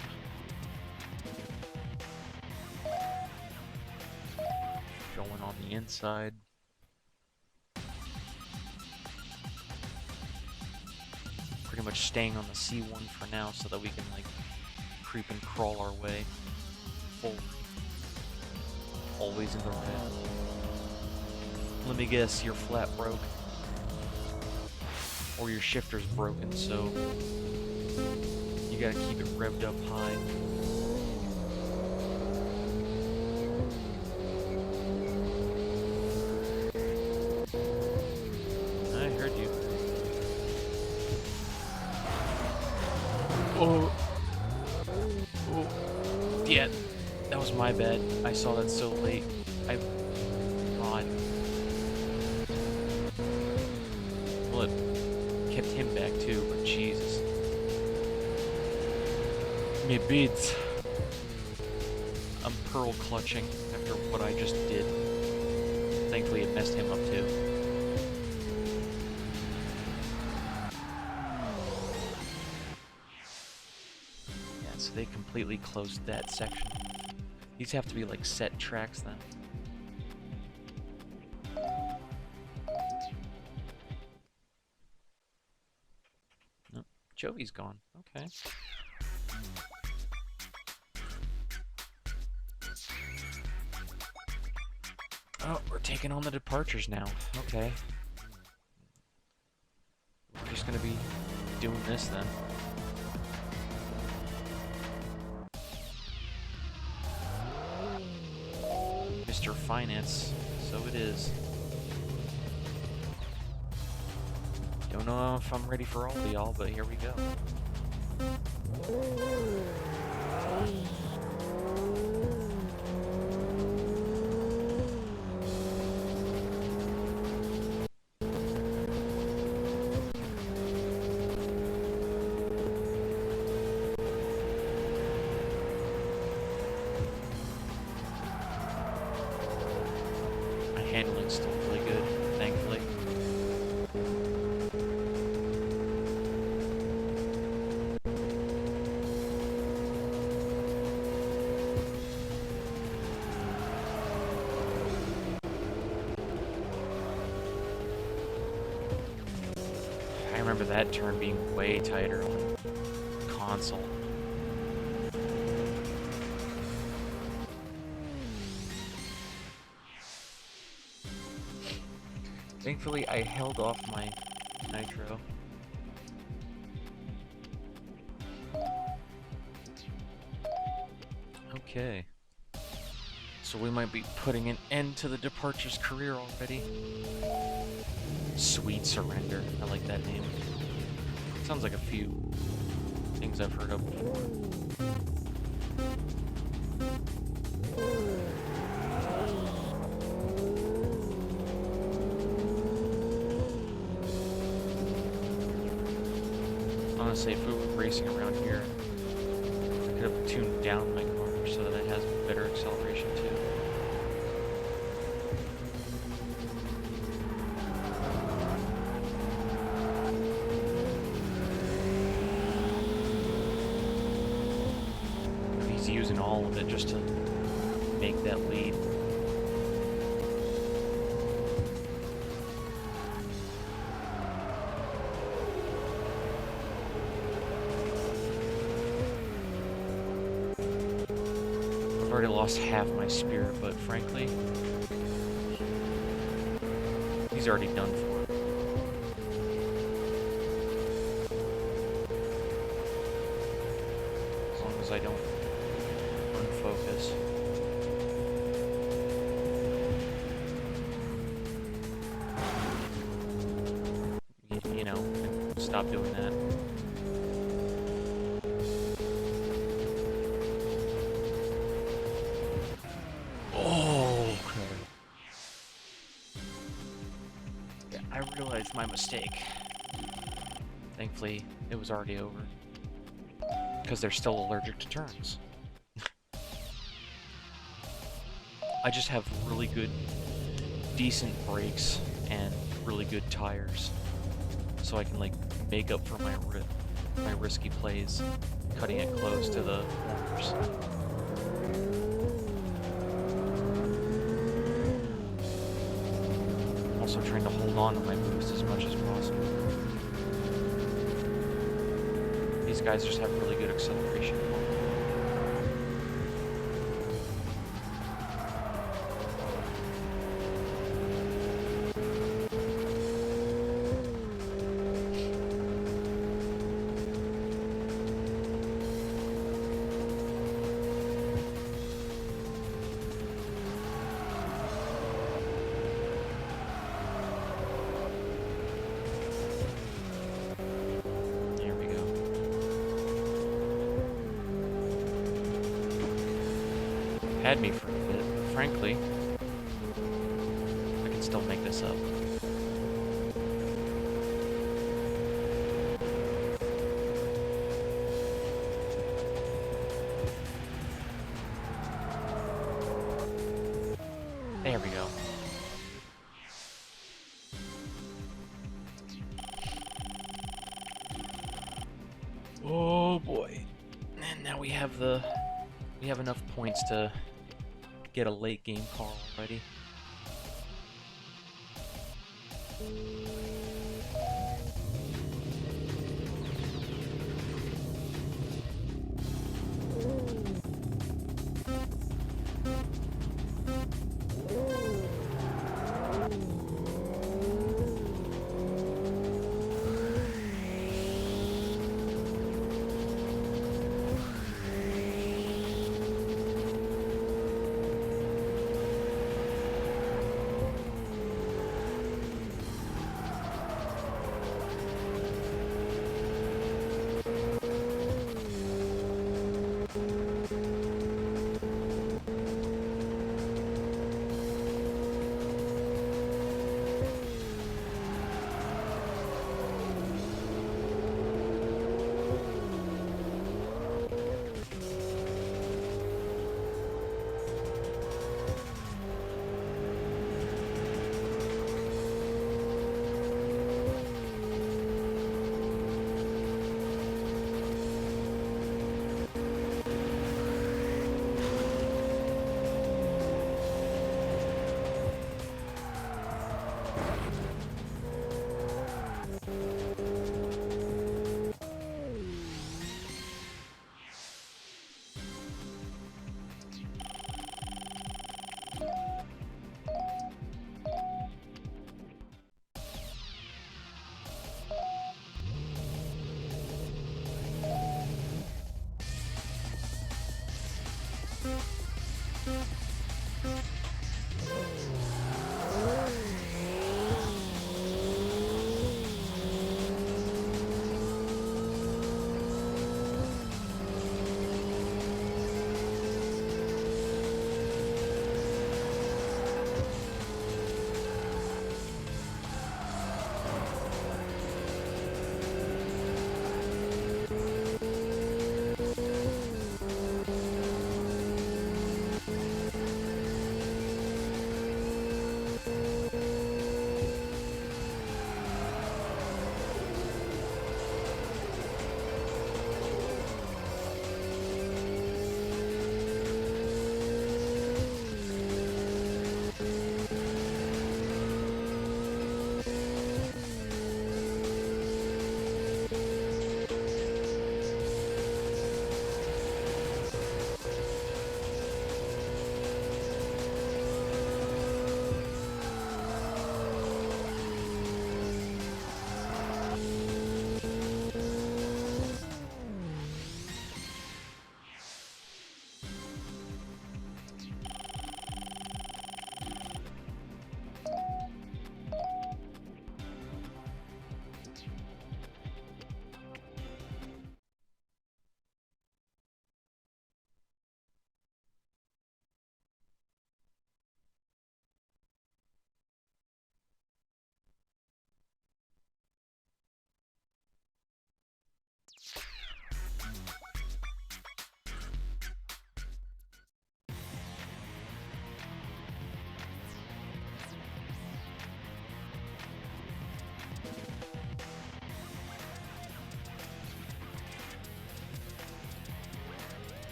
Going on the inside. Pretty much staying on the C1 for now so that we can like creep and crawl our way forward. Always in the red. Let me guess, your flat broke. or your shifter's broken, so you gotta keep it revved up high. I heard you. Oh. Oh. Yeah, that was my bad. I saw that so late. God. Well, it kept him back too, but Jesus. Me beats. I'm pearl clutching after what I just did. Thankfully, it messed him up too. Yeah, so they completely closed that section. These have to be like set tracks then. Nope. Joey's gone. Okay. Oh, we're taking on the departures now. Okay. We're just gonna be doing this then. Mr. Finance, so it is. Don't know if I'm ready for all of y'all, but here we go. My handling's still really good, thankfully. I remember that turn being way tighter on console. Thankfully, I held off my nitro. Okay. So we might be putting an end to the departure's career already. Sweet Surrender. I like that name. Sounds like a few things I've heard of before. Honestly, if we were racing around here, I could have tuned down my car so that it has better acceleration too. He's using all of it just to make that lead. I've already lost half my spirit, but frankly, he's already done for. As long as I don't unfocus. You know, and stop doing that. I realized my mistake. Thankfully, it was already over. Because they're still allergic to turns. I just have really good, decent brakes and really good tires. So I can, like, make up for my risky plays, cutting it close to the corners. Also trying to hold on to my boost as much as possible. These guys just have really good acceleration. had me for a bit, but frankly, I can still make this up. There we go. Oh boy. And now we have enough points to get a late game car already.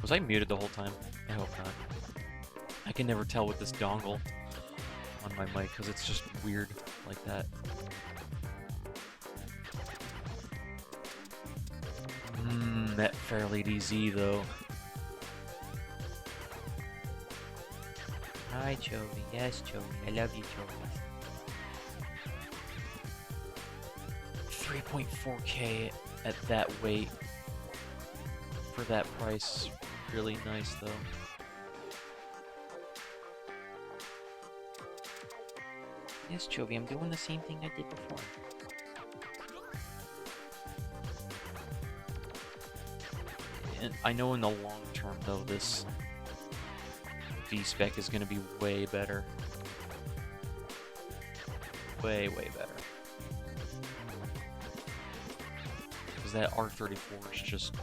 Was I muted the whole time? I hope not. I can never tell with this dongle on my mic because it's just weird like that. That Fairly DZ though. Hi, Chovy. Yes, Chovy. I love you, Chovy. 3.4K at that weight for that price. Really nice though. Yes, Chovy. I'm doing the same thing I did before. And I know in the long term though, this V-Spec is going to be way better. Way, way better. Because that R34 is just...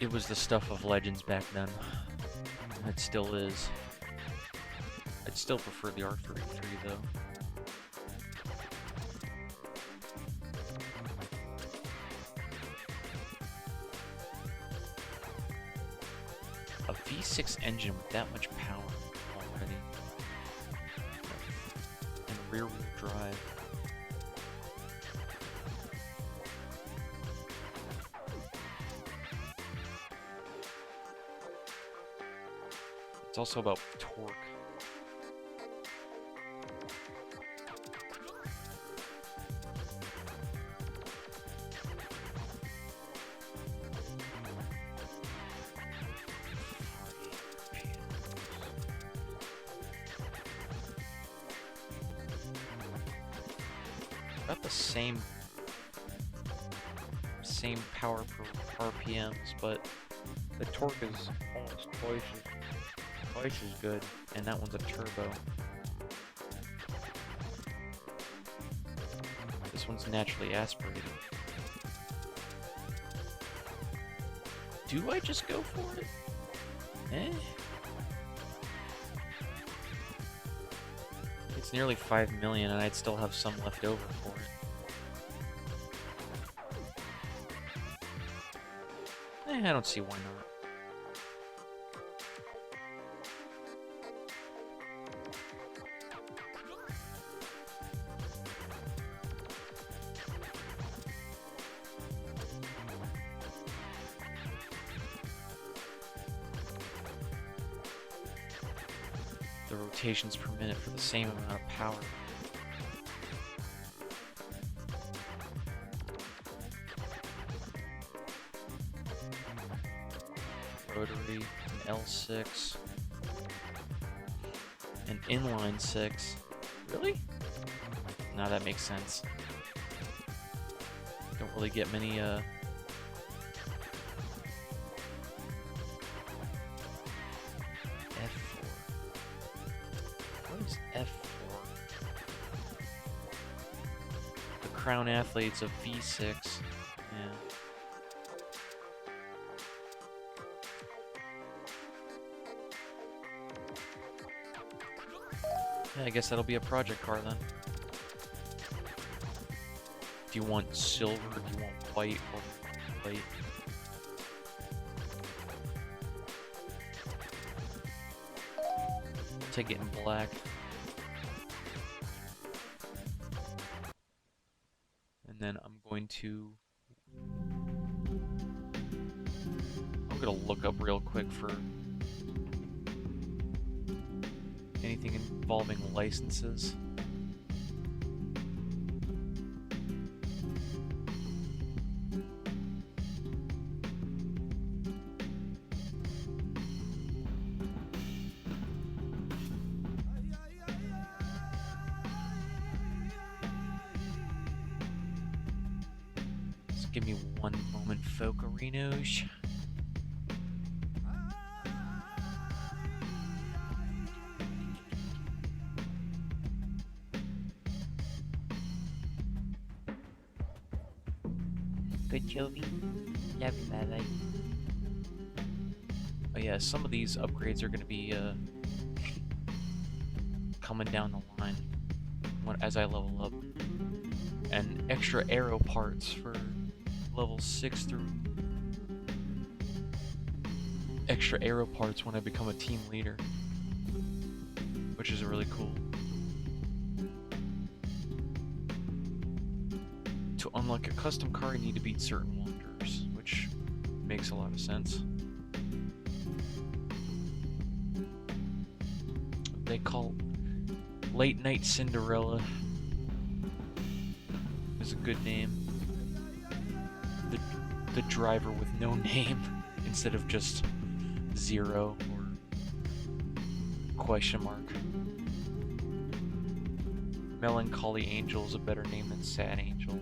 It was the stuff of legends back then. And it still is. I'd still prefer the R33 though. A V6 engine with that much power already. And rear-wheel drive. It's also about torque. About the same power per RPMs, but the torque is almost twice as good, and that one's a turbo. This one's naturally aspirated. Do I just go for it? Eh? It's nearly 5 million, and I'd still have some left over for it. I don't see why not. The rotations per minute for the same amount of power. Rotary, an L6, an inline 6. Really? Now that makes sense. Don't really get many F4. What is F4? The Crown Athletes of V6. Yeah. Yeah, I guess that'll be a project car then. Do you want silver? Do you want white or white? I'll take it in black. And then I'm gonna look up real quick for anything involving licenses. Just give me one moment, Focarinos. Good, Chovy. Love you, my life. Oh yeah, some of these upgrades are going to be coming down the line as I level up. And extra aero parts for level 6 through extra aero parts when I become a team leader, which is really cool. To unlock a custom car, you need to beat certain wonders, which makes a lot of sense. They call Late Night Cinderella is a good name. The driver with no name instead of just zero or question mark. Melancholy Angel is a better name than Sad Angel.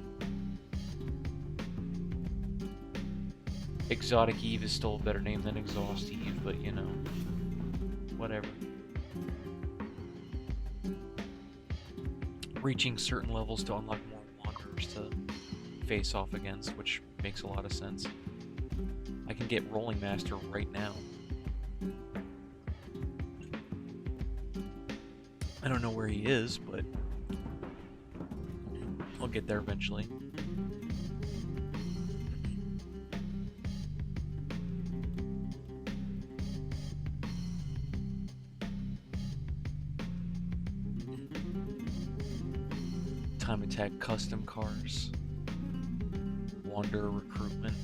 Exotic Eve is still a better name than Exhaust Eve, but you know, whatever. Reaching certain levels to unlock more wanderers to face off against, which makes a lot of sense. I can get Rolling Master right now. I don't know where he is, but I'll get there eventually. Time Attack custom cars. Wanderer recruitment.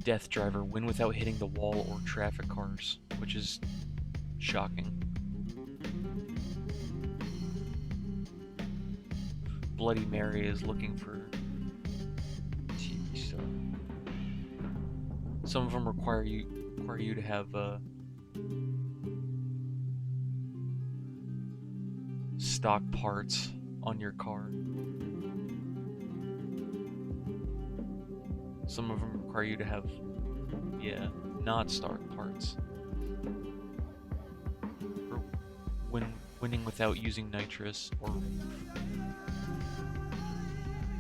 Death Driver, win without hitting the wall or traffic cars, which is shocking. Bloody Mary is looking for TV star. Some of them require you to have stock parts on your car. Some of them require you to have, not stock parts. Or winning without using nitrous, or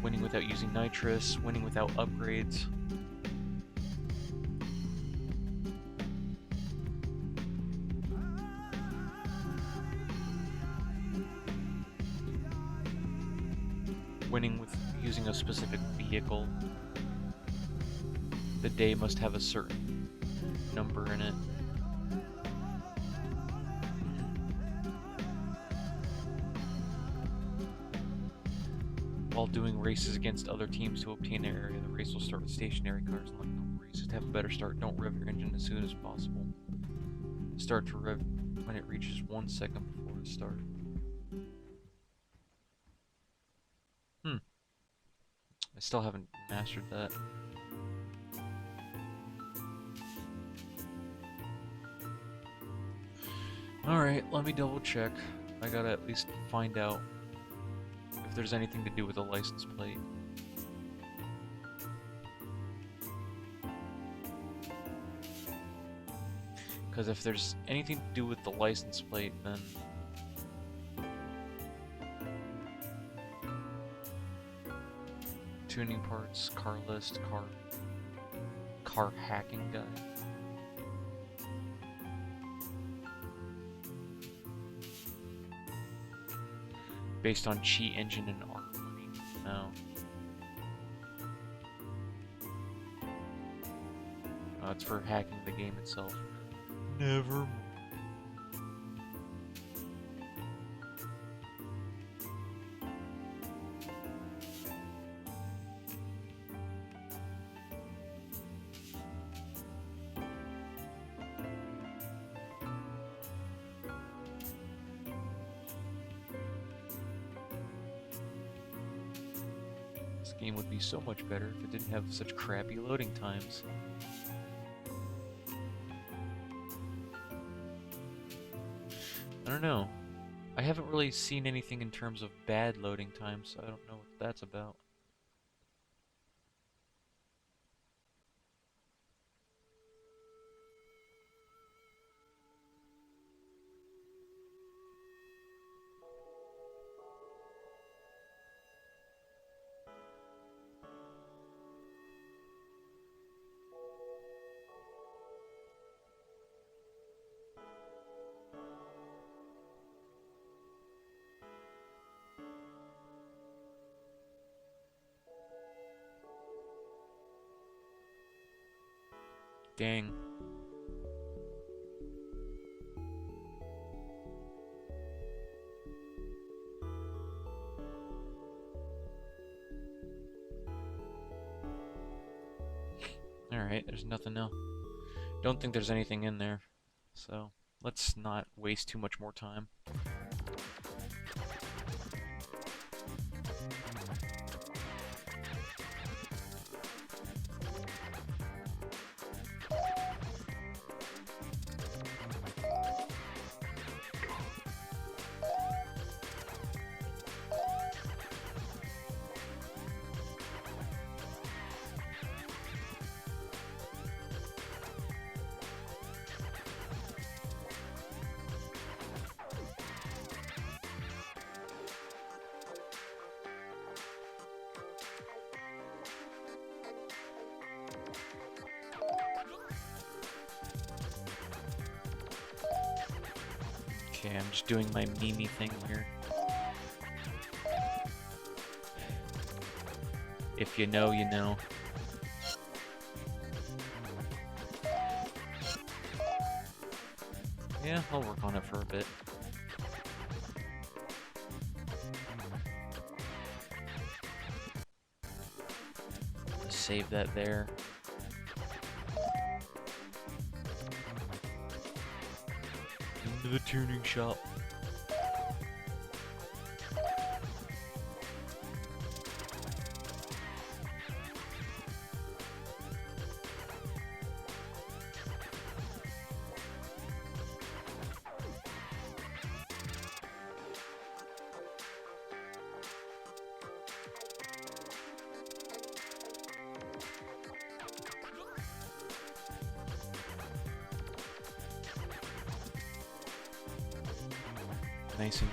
winning without using nitrous, winning without upgrades. Winning with using a specific vehicle. The day must have a certain number in it. While doing races against other teams to obtain an area, the race will start with stationary cars. Like normal races, to have a better start, don't rev your engine as soon as possible. Start to rev when it reaches 1 second before the start. I still haven't mastered that. Alright, let me double check. I gotta at least find out if there's anything to do with the license plate. Because if there's anything to do with the license plate, then tuning parts, car list, car hacking guide. Based on cheat engine and art money. No. It's for hacking the game itself. Never mind. This game would be so much better if it didn't have such crappy loading times. I don't know. I haven't really seen anything in terms of bad loading times, so I don't know what that's about. Dang. Alright, there's nothing else. Don't think there's anything in there. So, let's not waste too much more time. Okay, I'm just doing my meme thing here. If you know, you know. Yeah, I'll work on it for a bit. Save that there. Into the tuning shop. Nice and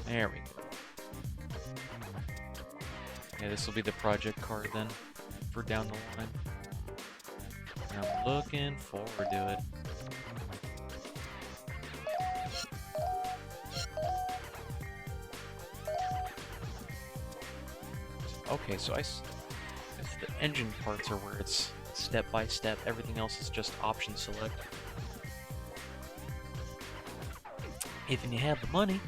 there we go. Yeah, this will be the project card then for down the line. And I'm looking forward to it. Okay, so if the engine parts are where it's step by step, everything else is just option select. If you have the money.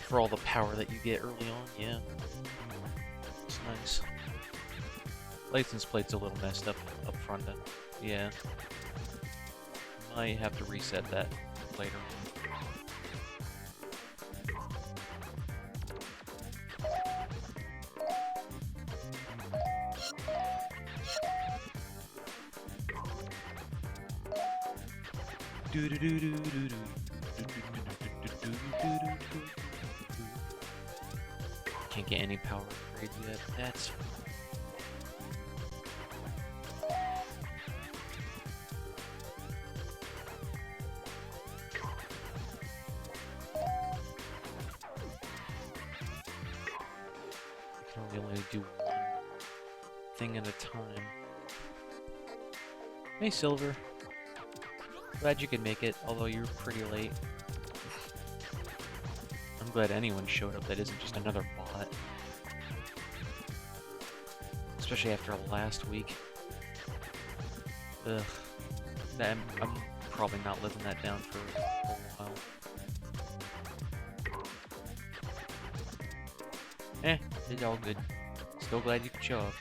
For all the power that you get early on, yeah. It's nice. License plate's a little messed up front end. Yeah. Might have to reset that later on. Can't get any power upgrades yet. That's I can only do one thing at a time. Hey, Silver. Glad you could make it, although you're pretty late. I'm glad anyone showed up that isn't just another bot. Especially after last week. Ugh. I'm probably not living that down for a while. It's all good. Still glad you could show up.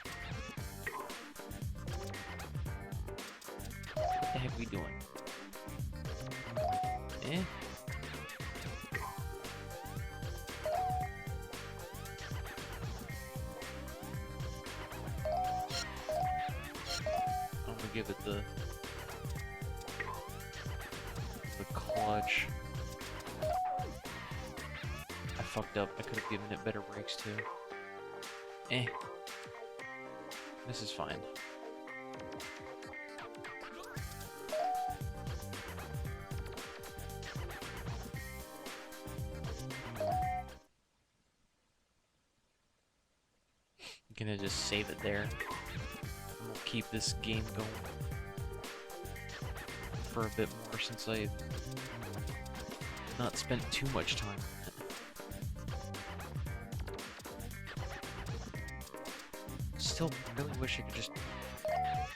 What the heck we doing? I'm gonna give it the clutch. I fucked up. I could have given it better brakes too. This is fine. gonna just save it there. And we'll keep this game going for a bit more since I've not spent too much time on it. Still really wish I could just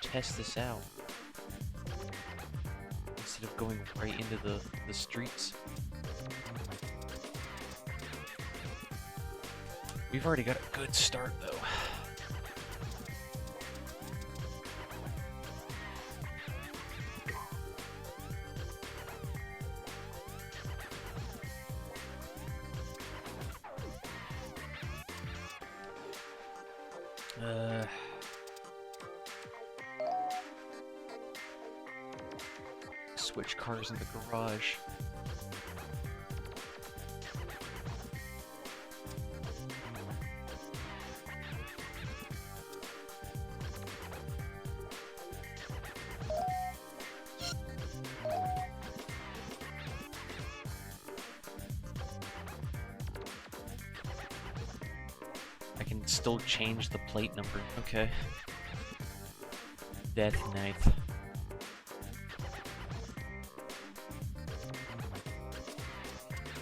test this out instead of going right into the streets. We've already got a good start though. Switch cars in the garage. I can still change the plate number. Okay. Death Knife.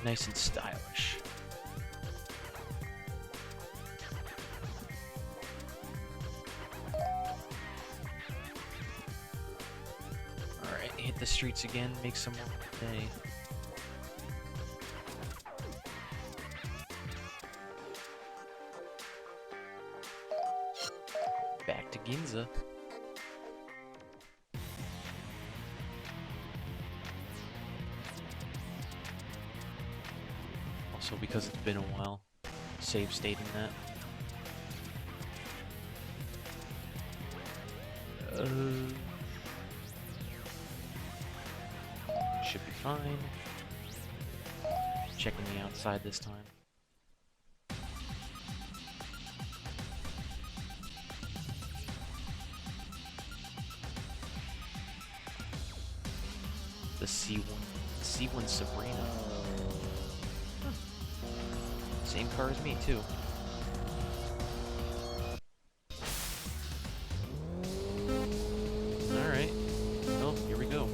Nice and stylish. Alright, hit the streets again, make some more day. Back to Ginza. Also, because it's been a while, save state in that. Should be fine. Checking the outside this time. The C1 Sabrina. Same car as me, too. Alright. Well, here we go.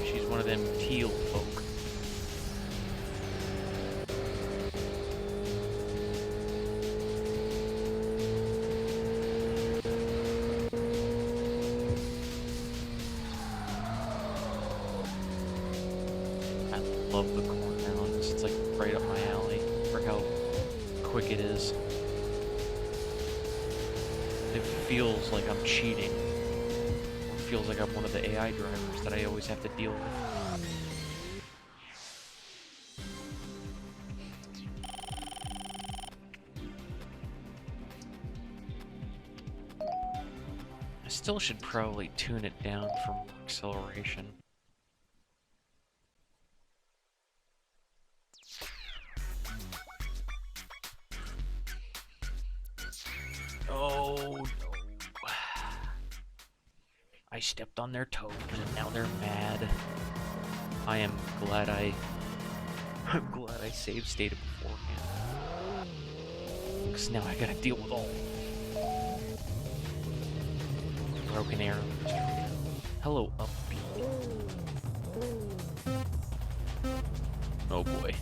She's one of them teal folk. Love the corn melons. It's like right up my alley for how quick it is. It feels like I'm cheating. It feels like I'm one of the AI drivers that I always have to deal with. I still should probably tune it down for more acceleration. Oh no. I stepped on their toes and now they're mad. I'm glad I save stated beforehand. Because now I gotta deal with all broken arrows. Hello, upbeat. Oh boy.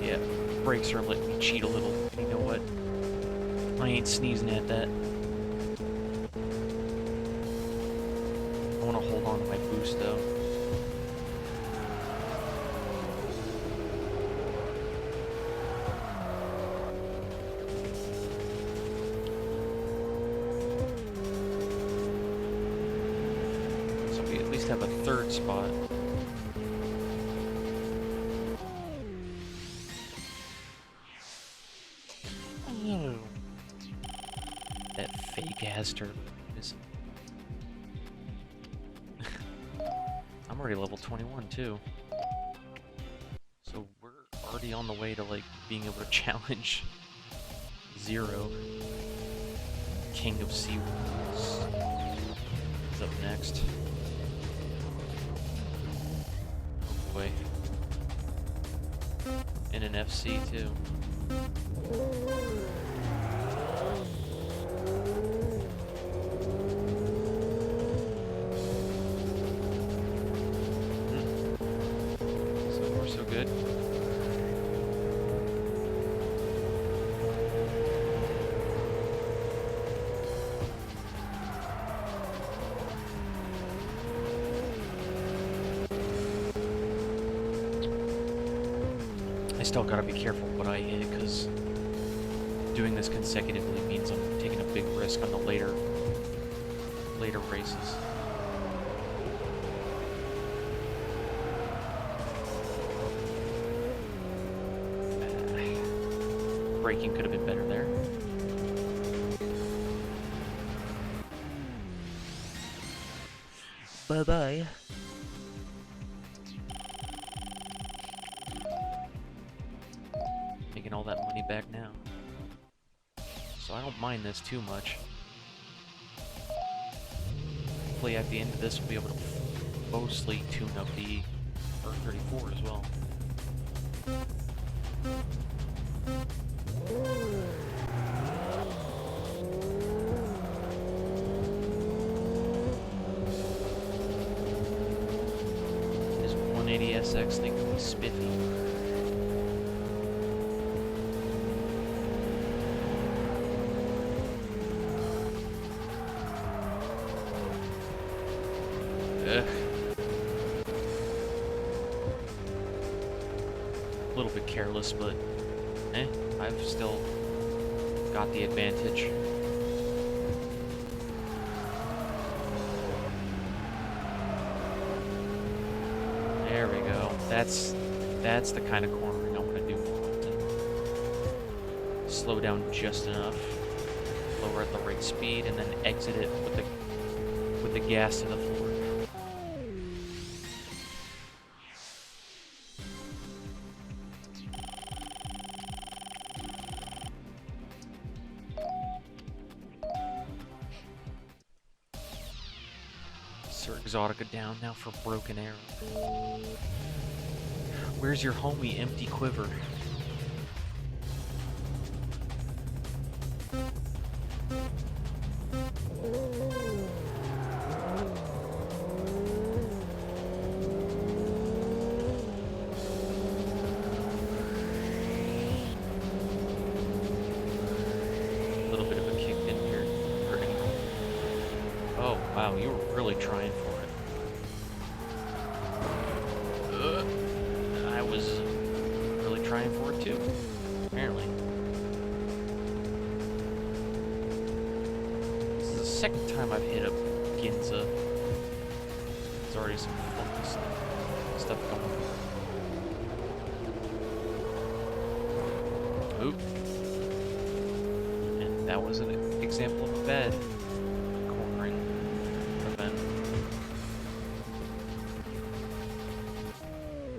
Yeah, brakes are letting me cheat a little. You know what? I ain't sneezing at that. I want to hold on to my boost though. So we at least have a third spot. missed her. I'm already level 21 too. So we're already on the way to like being able to challenge Zero. King of Sea Wolves is up next. Oh boy. And an FC too. So far so good. I still gotta be careful what I hit, because doing this consecutively means I'm taking a big risk on the later races. Braking could have been better there. Bye-bye. Making all that money back now. So I don't mind this too much. Hopefully at the end of this we'll be able to mostly tune up the R34 as well. This 180SX thing can be spiffy. A little bit careless, but I've still got the advantage. There we go. That's the kind of cornering I want to do more often. Slow down just enough, lower at the right speed, and then exit it with the gas to the floor. Sir Exotica down now for Broken Arrow. Where's your homie, Empty Quiver? A little bit of a kick in here. Oh, wow, you were really trying for it. I was really trying for it too, apparently. This is the second time I've hit up Ginza. There's already some funky stuff going on. Oop. And that was an example of a bad cornering event.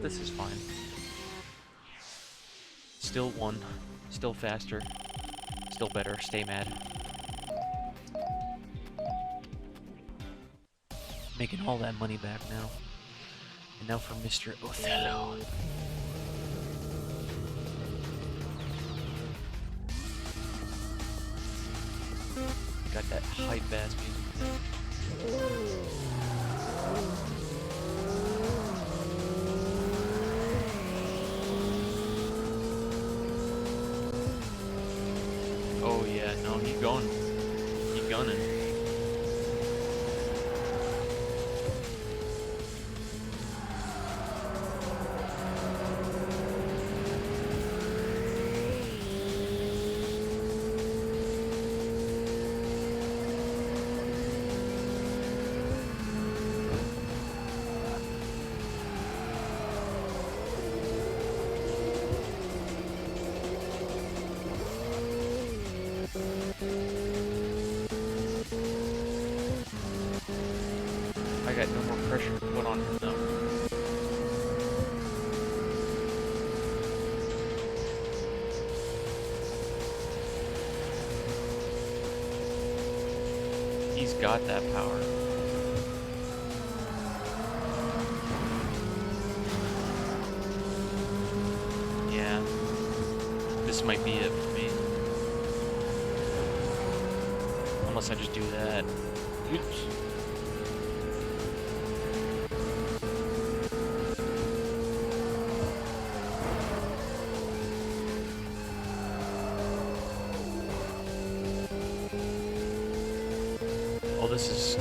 This is fine. Still won. Still faster. Still better. Stay mad. Making all that money back now. And now for Mr. Othello. Got that hype-ass music. Oh yeah, no, he going. He gunning. got no more pressure to put on him, though. He's got that power. Yeah. This might be it for me. Unless I just do that. Oops.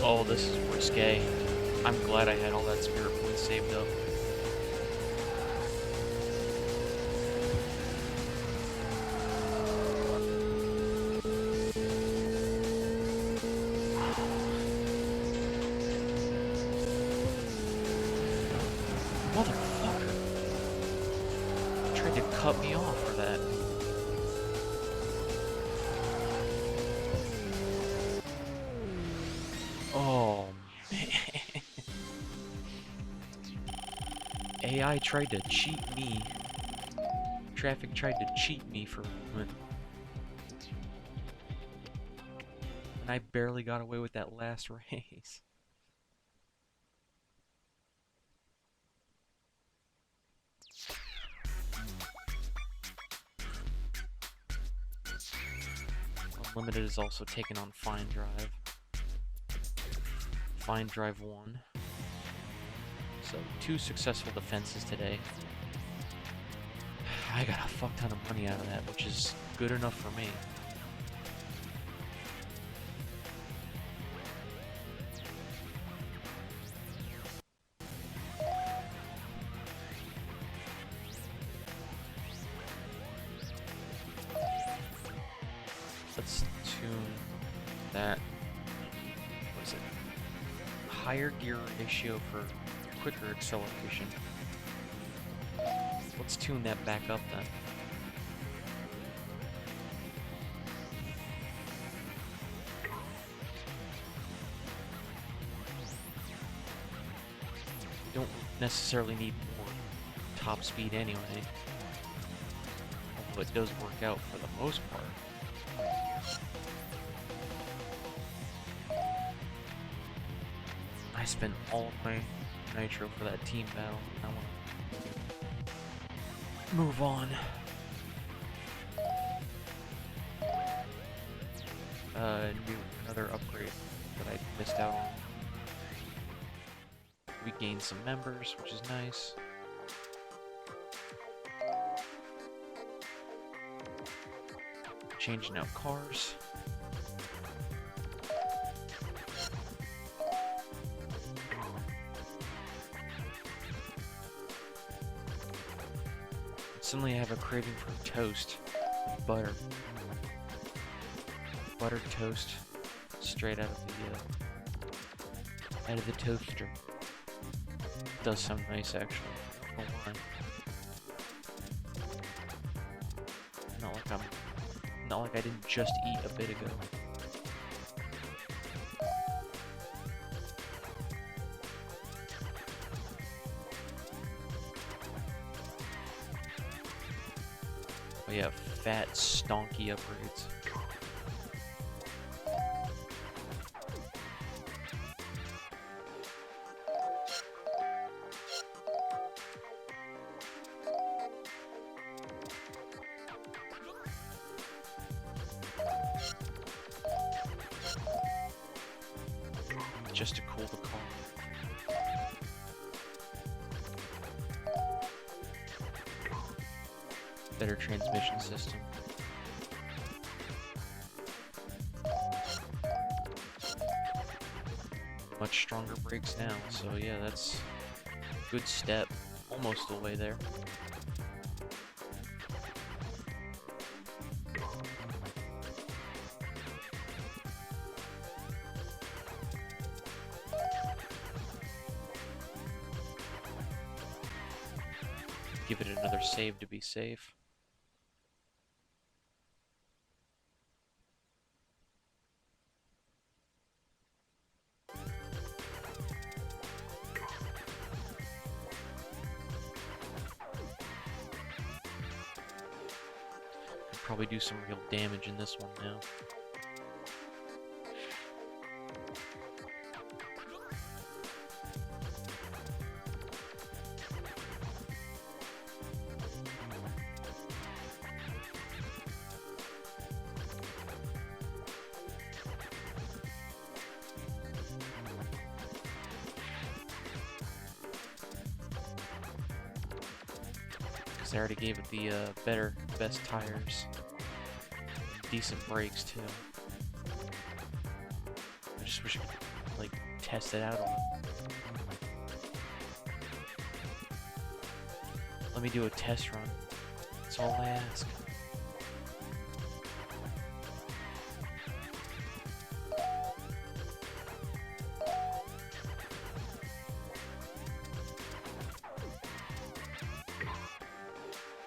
Oh, this is risque. I'm glad I had all that spirit points saved up. Motherfucker. Tried to cut me off for that. Oh, man. AI tried to cheat me. Traffic tried to cheat me for a moment. And I barely got away with that last race. Unlimited is also taken on Fine Drive. Fine Drive 1. So 2 successful defenses today. I got a fuck ton of money out of that, which is good enough for me. Let's tune that. What is it? Higher gear ratio for quicker acceleration. Let's tune that back up then. We don't necessarily need more top speed anyway. Although it does work out for the most part. I spent all of my nitro for that team battle. I want to move on. Another upgrade that I missed out on. We gained some members, which is nice. Changing out cars. Suddenly I have a craving for toast. Butter. Buttered toast. Straight out of the toaster. Does sound nice actually. I don't know why. Not like I didn't just eat a bit ago. Oh yeah, fat, stonky upgrades. Just to cool the car. Better transmission system. Much stronger brakes now, so yeah, that's a good step. Almost the way there. Give it another save to be safe. probably do some real damage in this one now. Because I already gave it the best tires. Decent brakes too. I just wish I could, like, test it out on it. Let me do a test run. That's all I ask.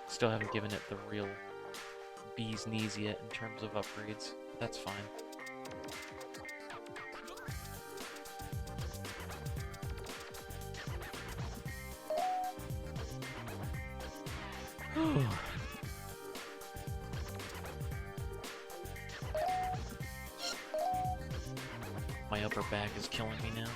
Still haven't given it the real bee's knees yet in terms of upgrades. That's fine. My upper back is killing me now.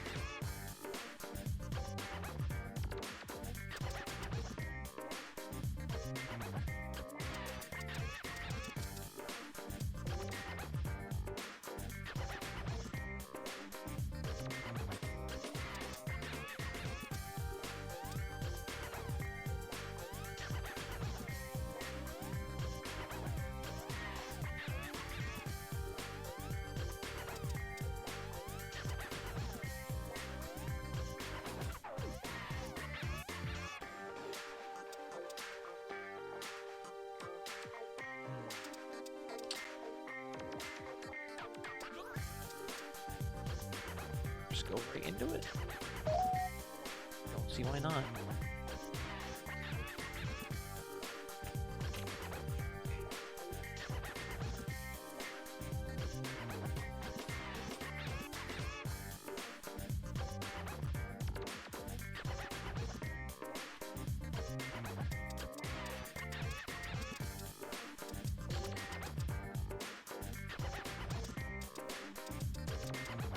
Just go right into it. Don't see why not.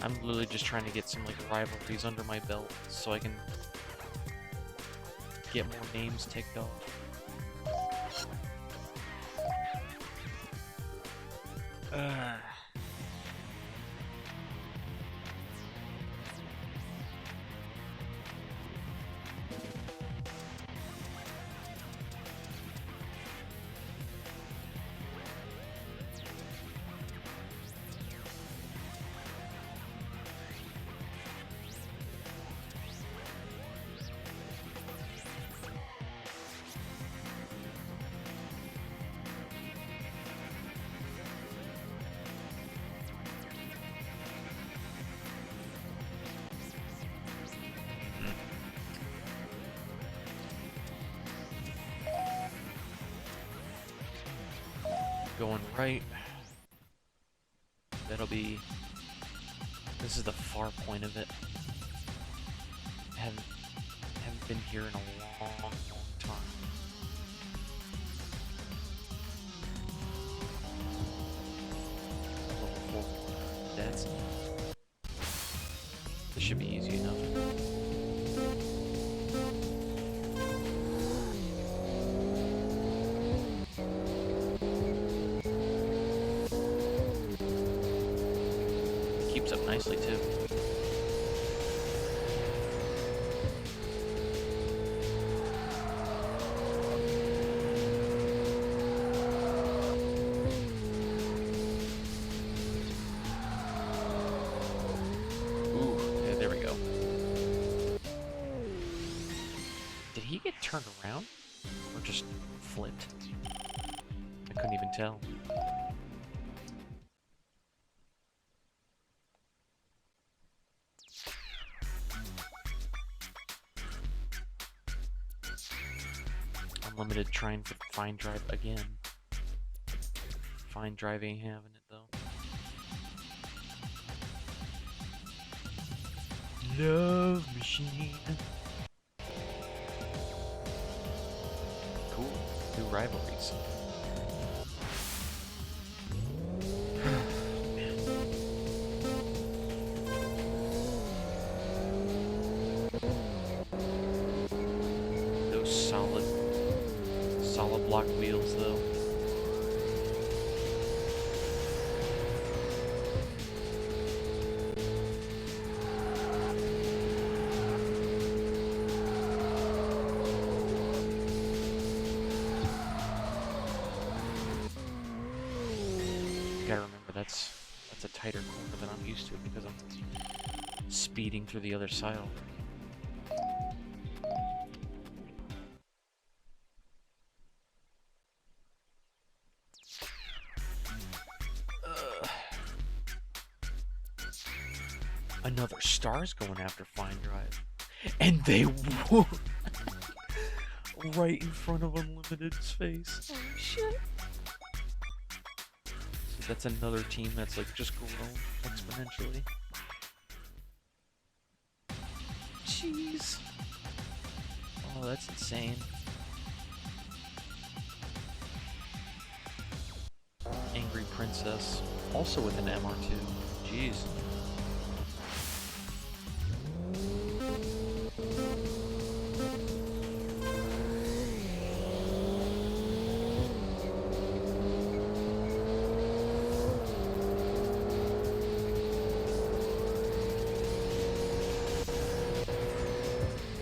I'm literally just trying to get some, like, rivalries under my belt so I can get more names ticked off. Going right. That'll be... This is the far point of it. I haven't been here in a long, long time. Level 4. That's... This should be easy enough. Keeps up nicely too. Ooh, yeah, there we go. Did he get turned around or just flipped? I couldn't even tell. Unlimited trying for fine drive again. Fine drive ain't having it though. Love machine. Cool. New rivalries. Those solid block wheels, though. Gotta remember that's a tighter corner than I'm used to because I'm speeding through the other side already. Another star's going after Fine Drive. And they won! Right in front of Unlimited's face. Oh shit. So that's another team that's like just grown exponentially. Jeez. Oh, that's insane. Angry Princess, also with an MR2. Jeez.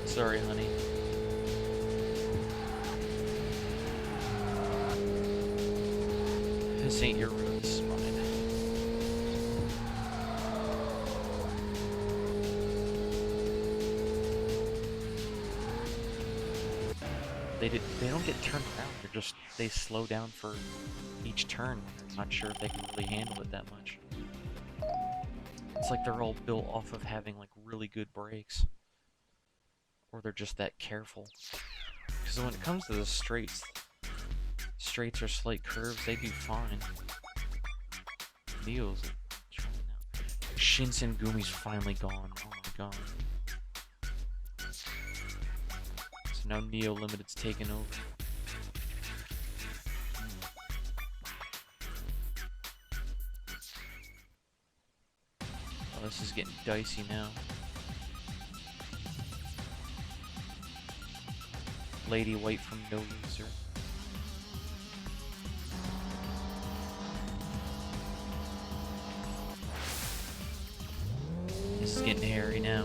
Sorry, honey. This ain't your room, this is mine. They don't get turned around, they slow down for each turn. I'm not sure if they can really handle it that much. It's like they're all built off of having like really good brakes. Or they're just that careful. Because when it comes to the straights or slight curves, they do fine. Neo's trying out. Shinsen Gumi's finally gone. Oh my god. So now Neo Limited's taken over. Oh, this is getting dicey now. Lady White from No Loser. This is getting hairy now.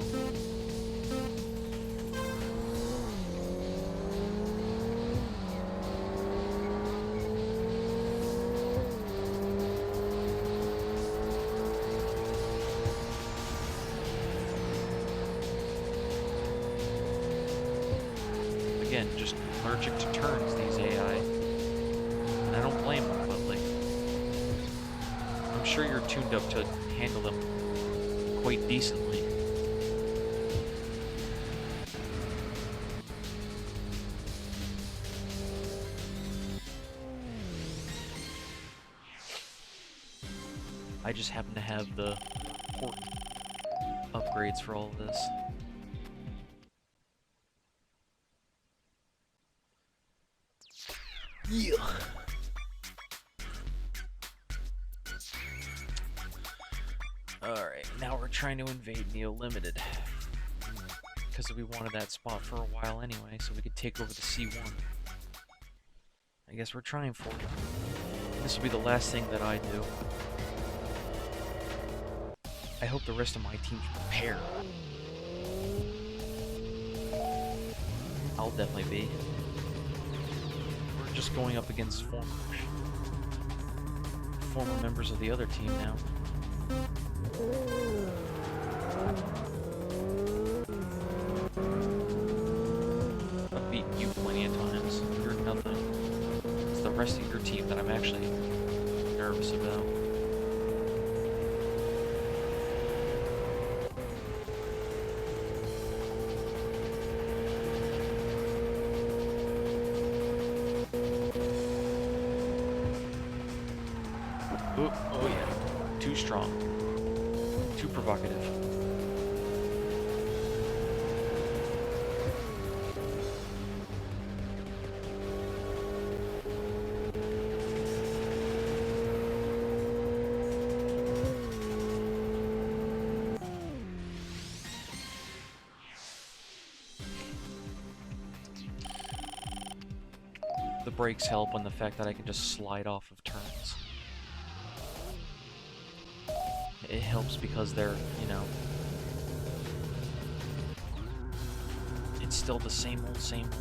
Again, just allergic to turns, these AI. And I don't blame them, but like, I'm sure you're tuned up to handle them quite decently. I just happen to have the port upgrades for all of this. Yeah. Alright, now we're trying to invade Neo Limited. Because we wanted that spot for a while anyway, so we could take over the C1. I guess we're trying for it. This will be the last thing that I do. I hope the rest of my team's prepared. I'll definitely be. We're just going up against former members of the other team now. I've beaten you plenty of times. You're nothing. It's the rest of your team that I'm actually nervous about. Oh yeah, too strong, too provocative. The brakes help on the fact that I can just slide off of turns. It helps because they're, you know, it's still the same old, same old.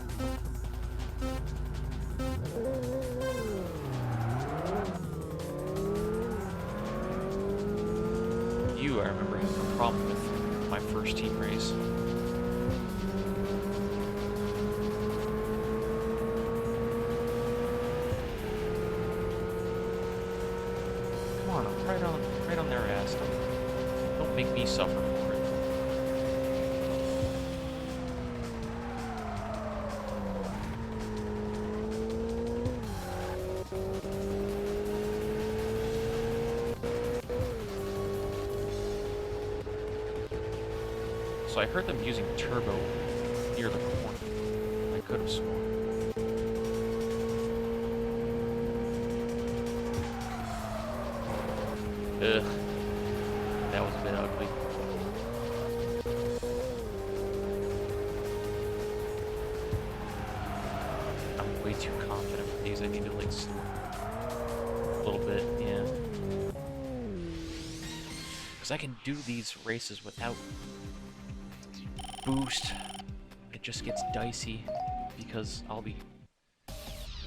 I remember having a problem with my first team race. Come on, I'm right on their ass. Don't make me suffer for it. So I heard them using turbo near the corner. I could have sworn. Ugh. That was a bit ugly. I'm way too confident with these. I need to, like, a little bit, yeah. Because I can do these races without boost. It just gets dicey because I'll be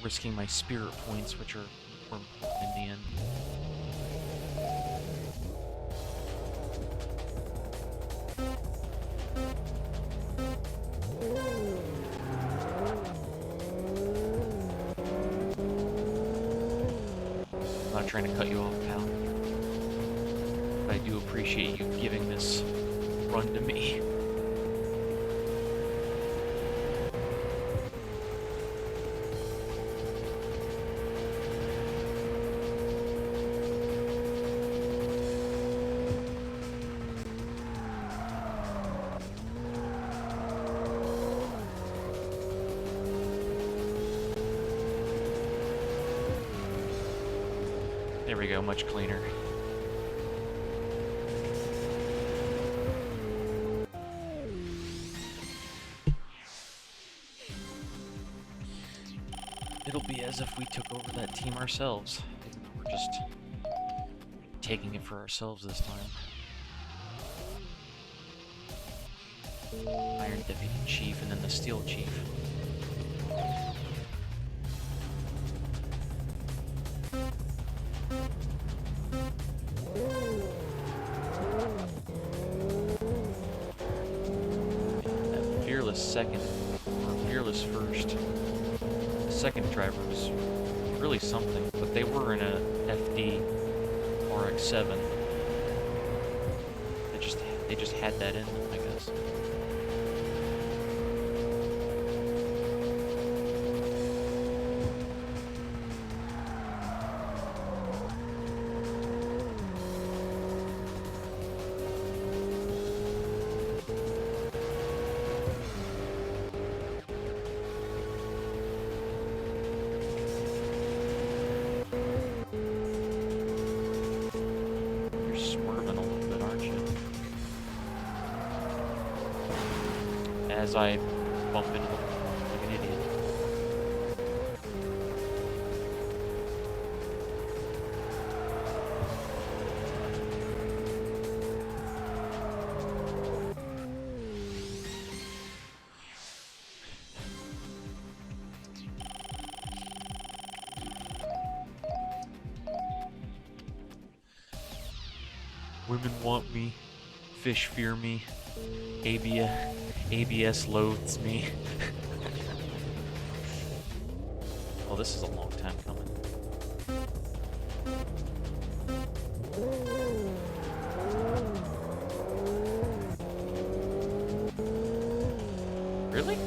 risking my spirit points, which are more important in the end. I'm not trying to cut you off, pal, but I do appreciate you giving this run to me. There we go, much cleaner. It'll be as if we took over that team ourselves. We're just taking it for ourselves this time. Iron Deputy Chief and then the Steel Chief. Second, or Fearless first. The second driver was really something, but they were in a FD RX-7. They just had that in them, I guess. As I bump into them like an idiot. Women want me, fish fear me, ABS loathes me. Well, this is a long time coming. Really?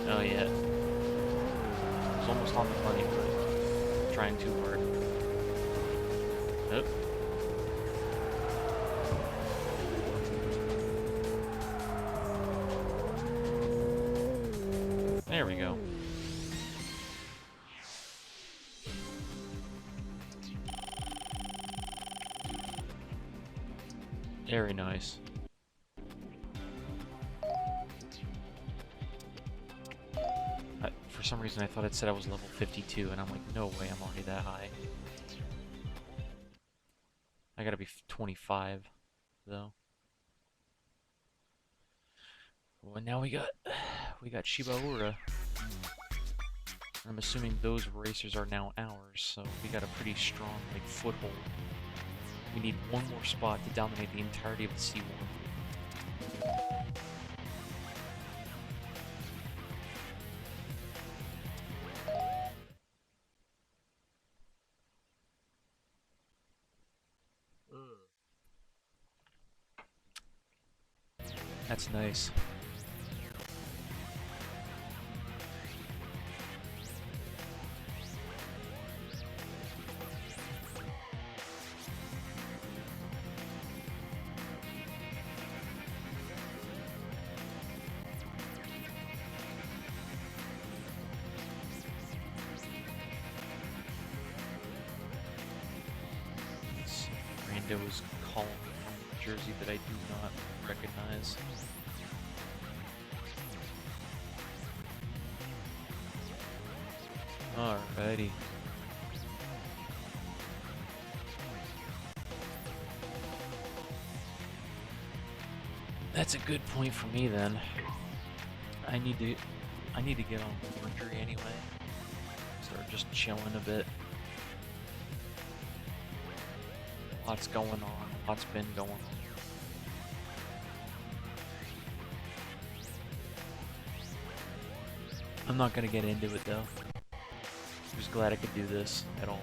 Oh yeah. I was almost on the money, but trying too hard. Nope. There we go. Very nice. For some reason I thought it said I was level 52, and I'm like, no way, I'm already that high. I gotta be 25, though. Well, now we got Shibaura. I'm assuming those racers are now ours, so we got a pretty strong, like, foothold. We need one more spot to dominate the entirety of the C1. That's nice. Rando is calling me from Jersey that I do not recognize. Alrighty. That's a good point for me then. I need to get on laundry anyway. Start just chilling a bit. Lots going on. Lots been going on. I'm not gonna get into it though. I'm just glad I could do this at all.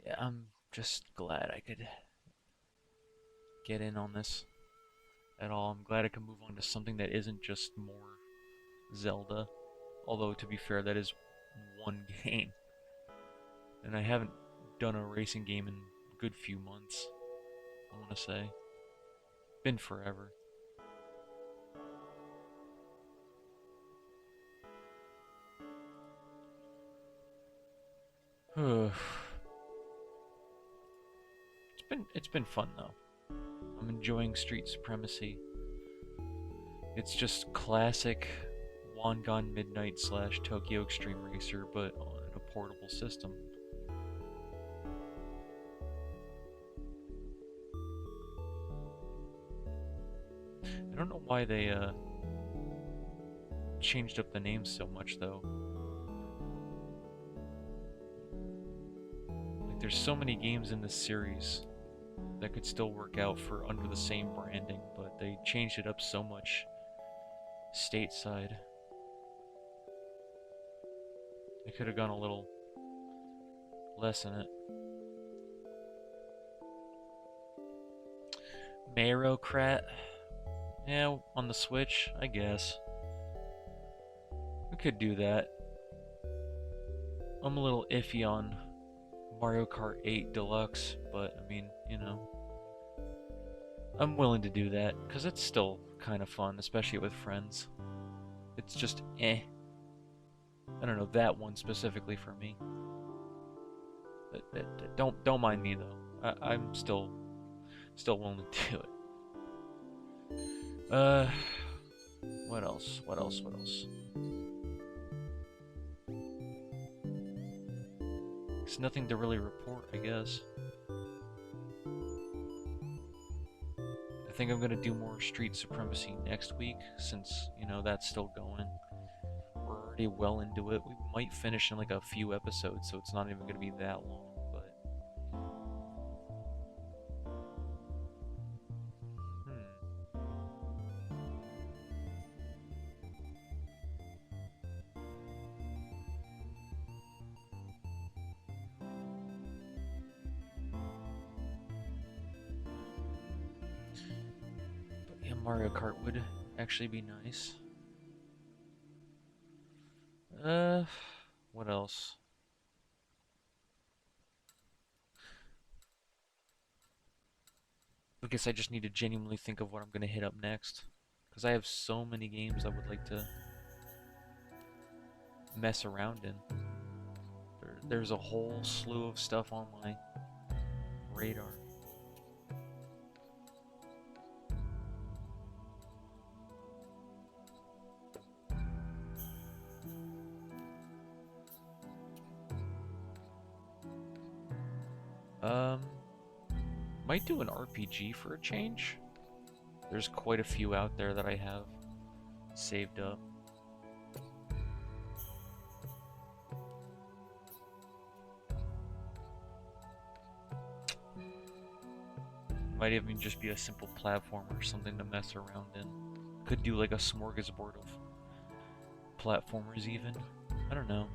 Yeah, I'm just glad I could get in on this at all. I'm glad I can move on to something that isn't just more Zelda. Although, to be fair, that is one game. And I haven't done a racing game in a good few months, I want to say. Been forever. It's been fun though. I'm enjoying Street Supremacy. It's just classic Wangan Midnight / Tokyo Extreme Racer, but on a portable system. I don't know why they changed up the names so much though. Like there's so many games in this series that could still work out for under the same branding, but they changed it up so much stateside. They could have gone a little less in it. Marocrat? Yeah, on the Switch, I guess. We could do that. I'm a little iffy on Mario Kart 8 Deluxe, but I mean, you know. I'm willing to do that, because it's still kind of fun, especially with friends. It's just eh. I don't know, that one specifically for me. Don't mind me though. I'm still willing to do it. What else? What else? What else? There's nothing to really report, I guess. I think I'm gonna do more Street Supremacy next week, since, you know, that's still going. We're already well into it. We might finish in like a few episodes, so it's not even gonna be that long, but... Mario Kart would actually be nice. What else? I guess I just need to genuinely think of what I'm gonna hit up next. Because I have so many games I would like to mess around in. There's a whole slew of stuff on my radar. Um, might do an RPG for a change. There's quite a few out there that I have saved up. Might even just be a simple platformer or something to mess around in. Could do like a smorgasbord of platformers even. I don't know.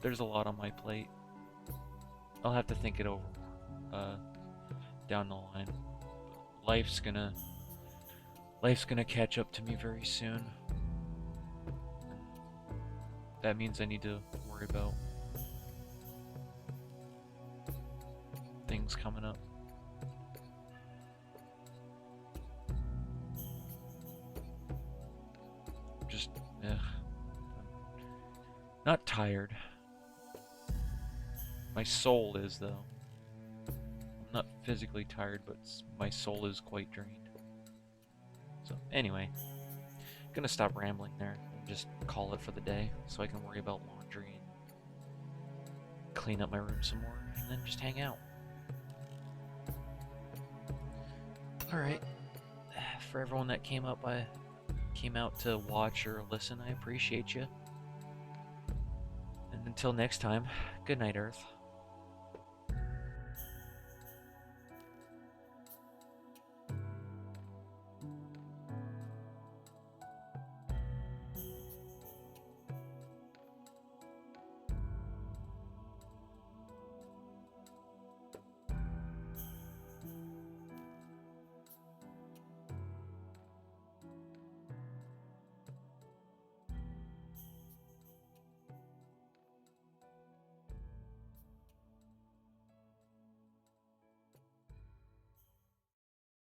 There's a lot on my plate. I'll have to think it over down the line. Life's gonna catch up to me very soon. That means I need to worry about things coming up. Just, not tired. My soul is, though. I'm not physically tired, but my soul is quite drained. So, anyway, gonna stop rambling there and just call it for the day so I can worry about laundry and clean up my room some more and then just hang out. Alright. For everyone that came out to watch or listen, I appreciate you. And until next time, good night, Earth.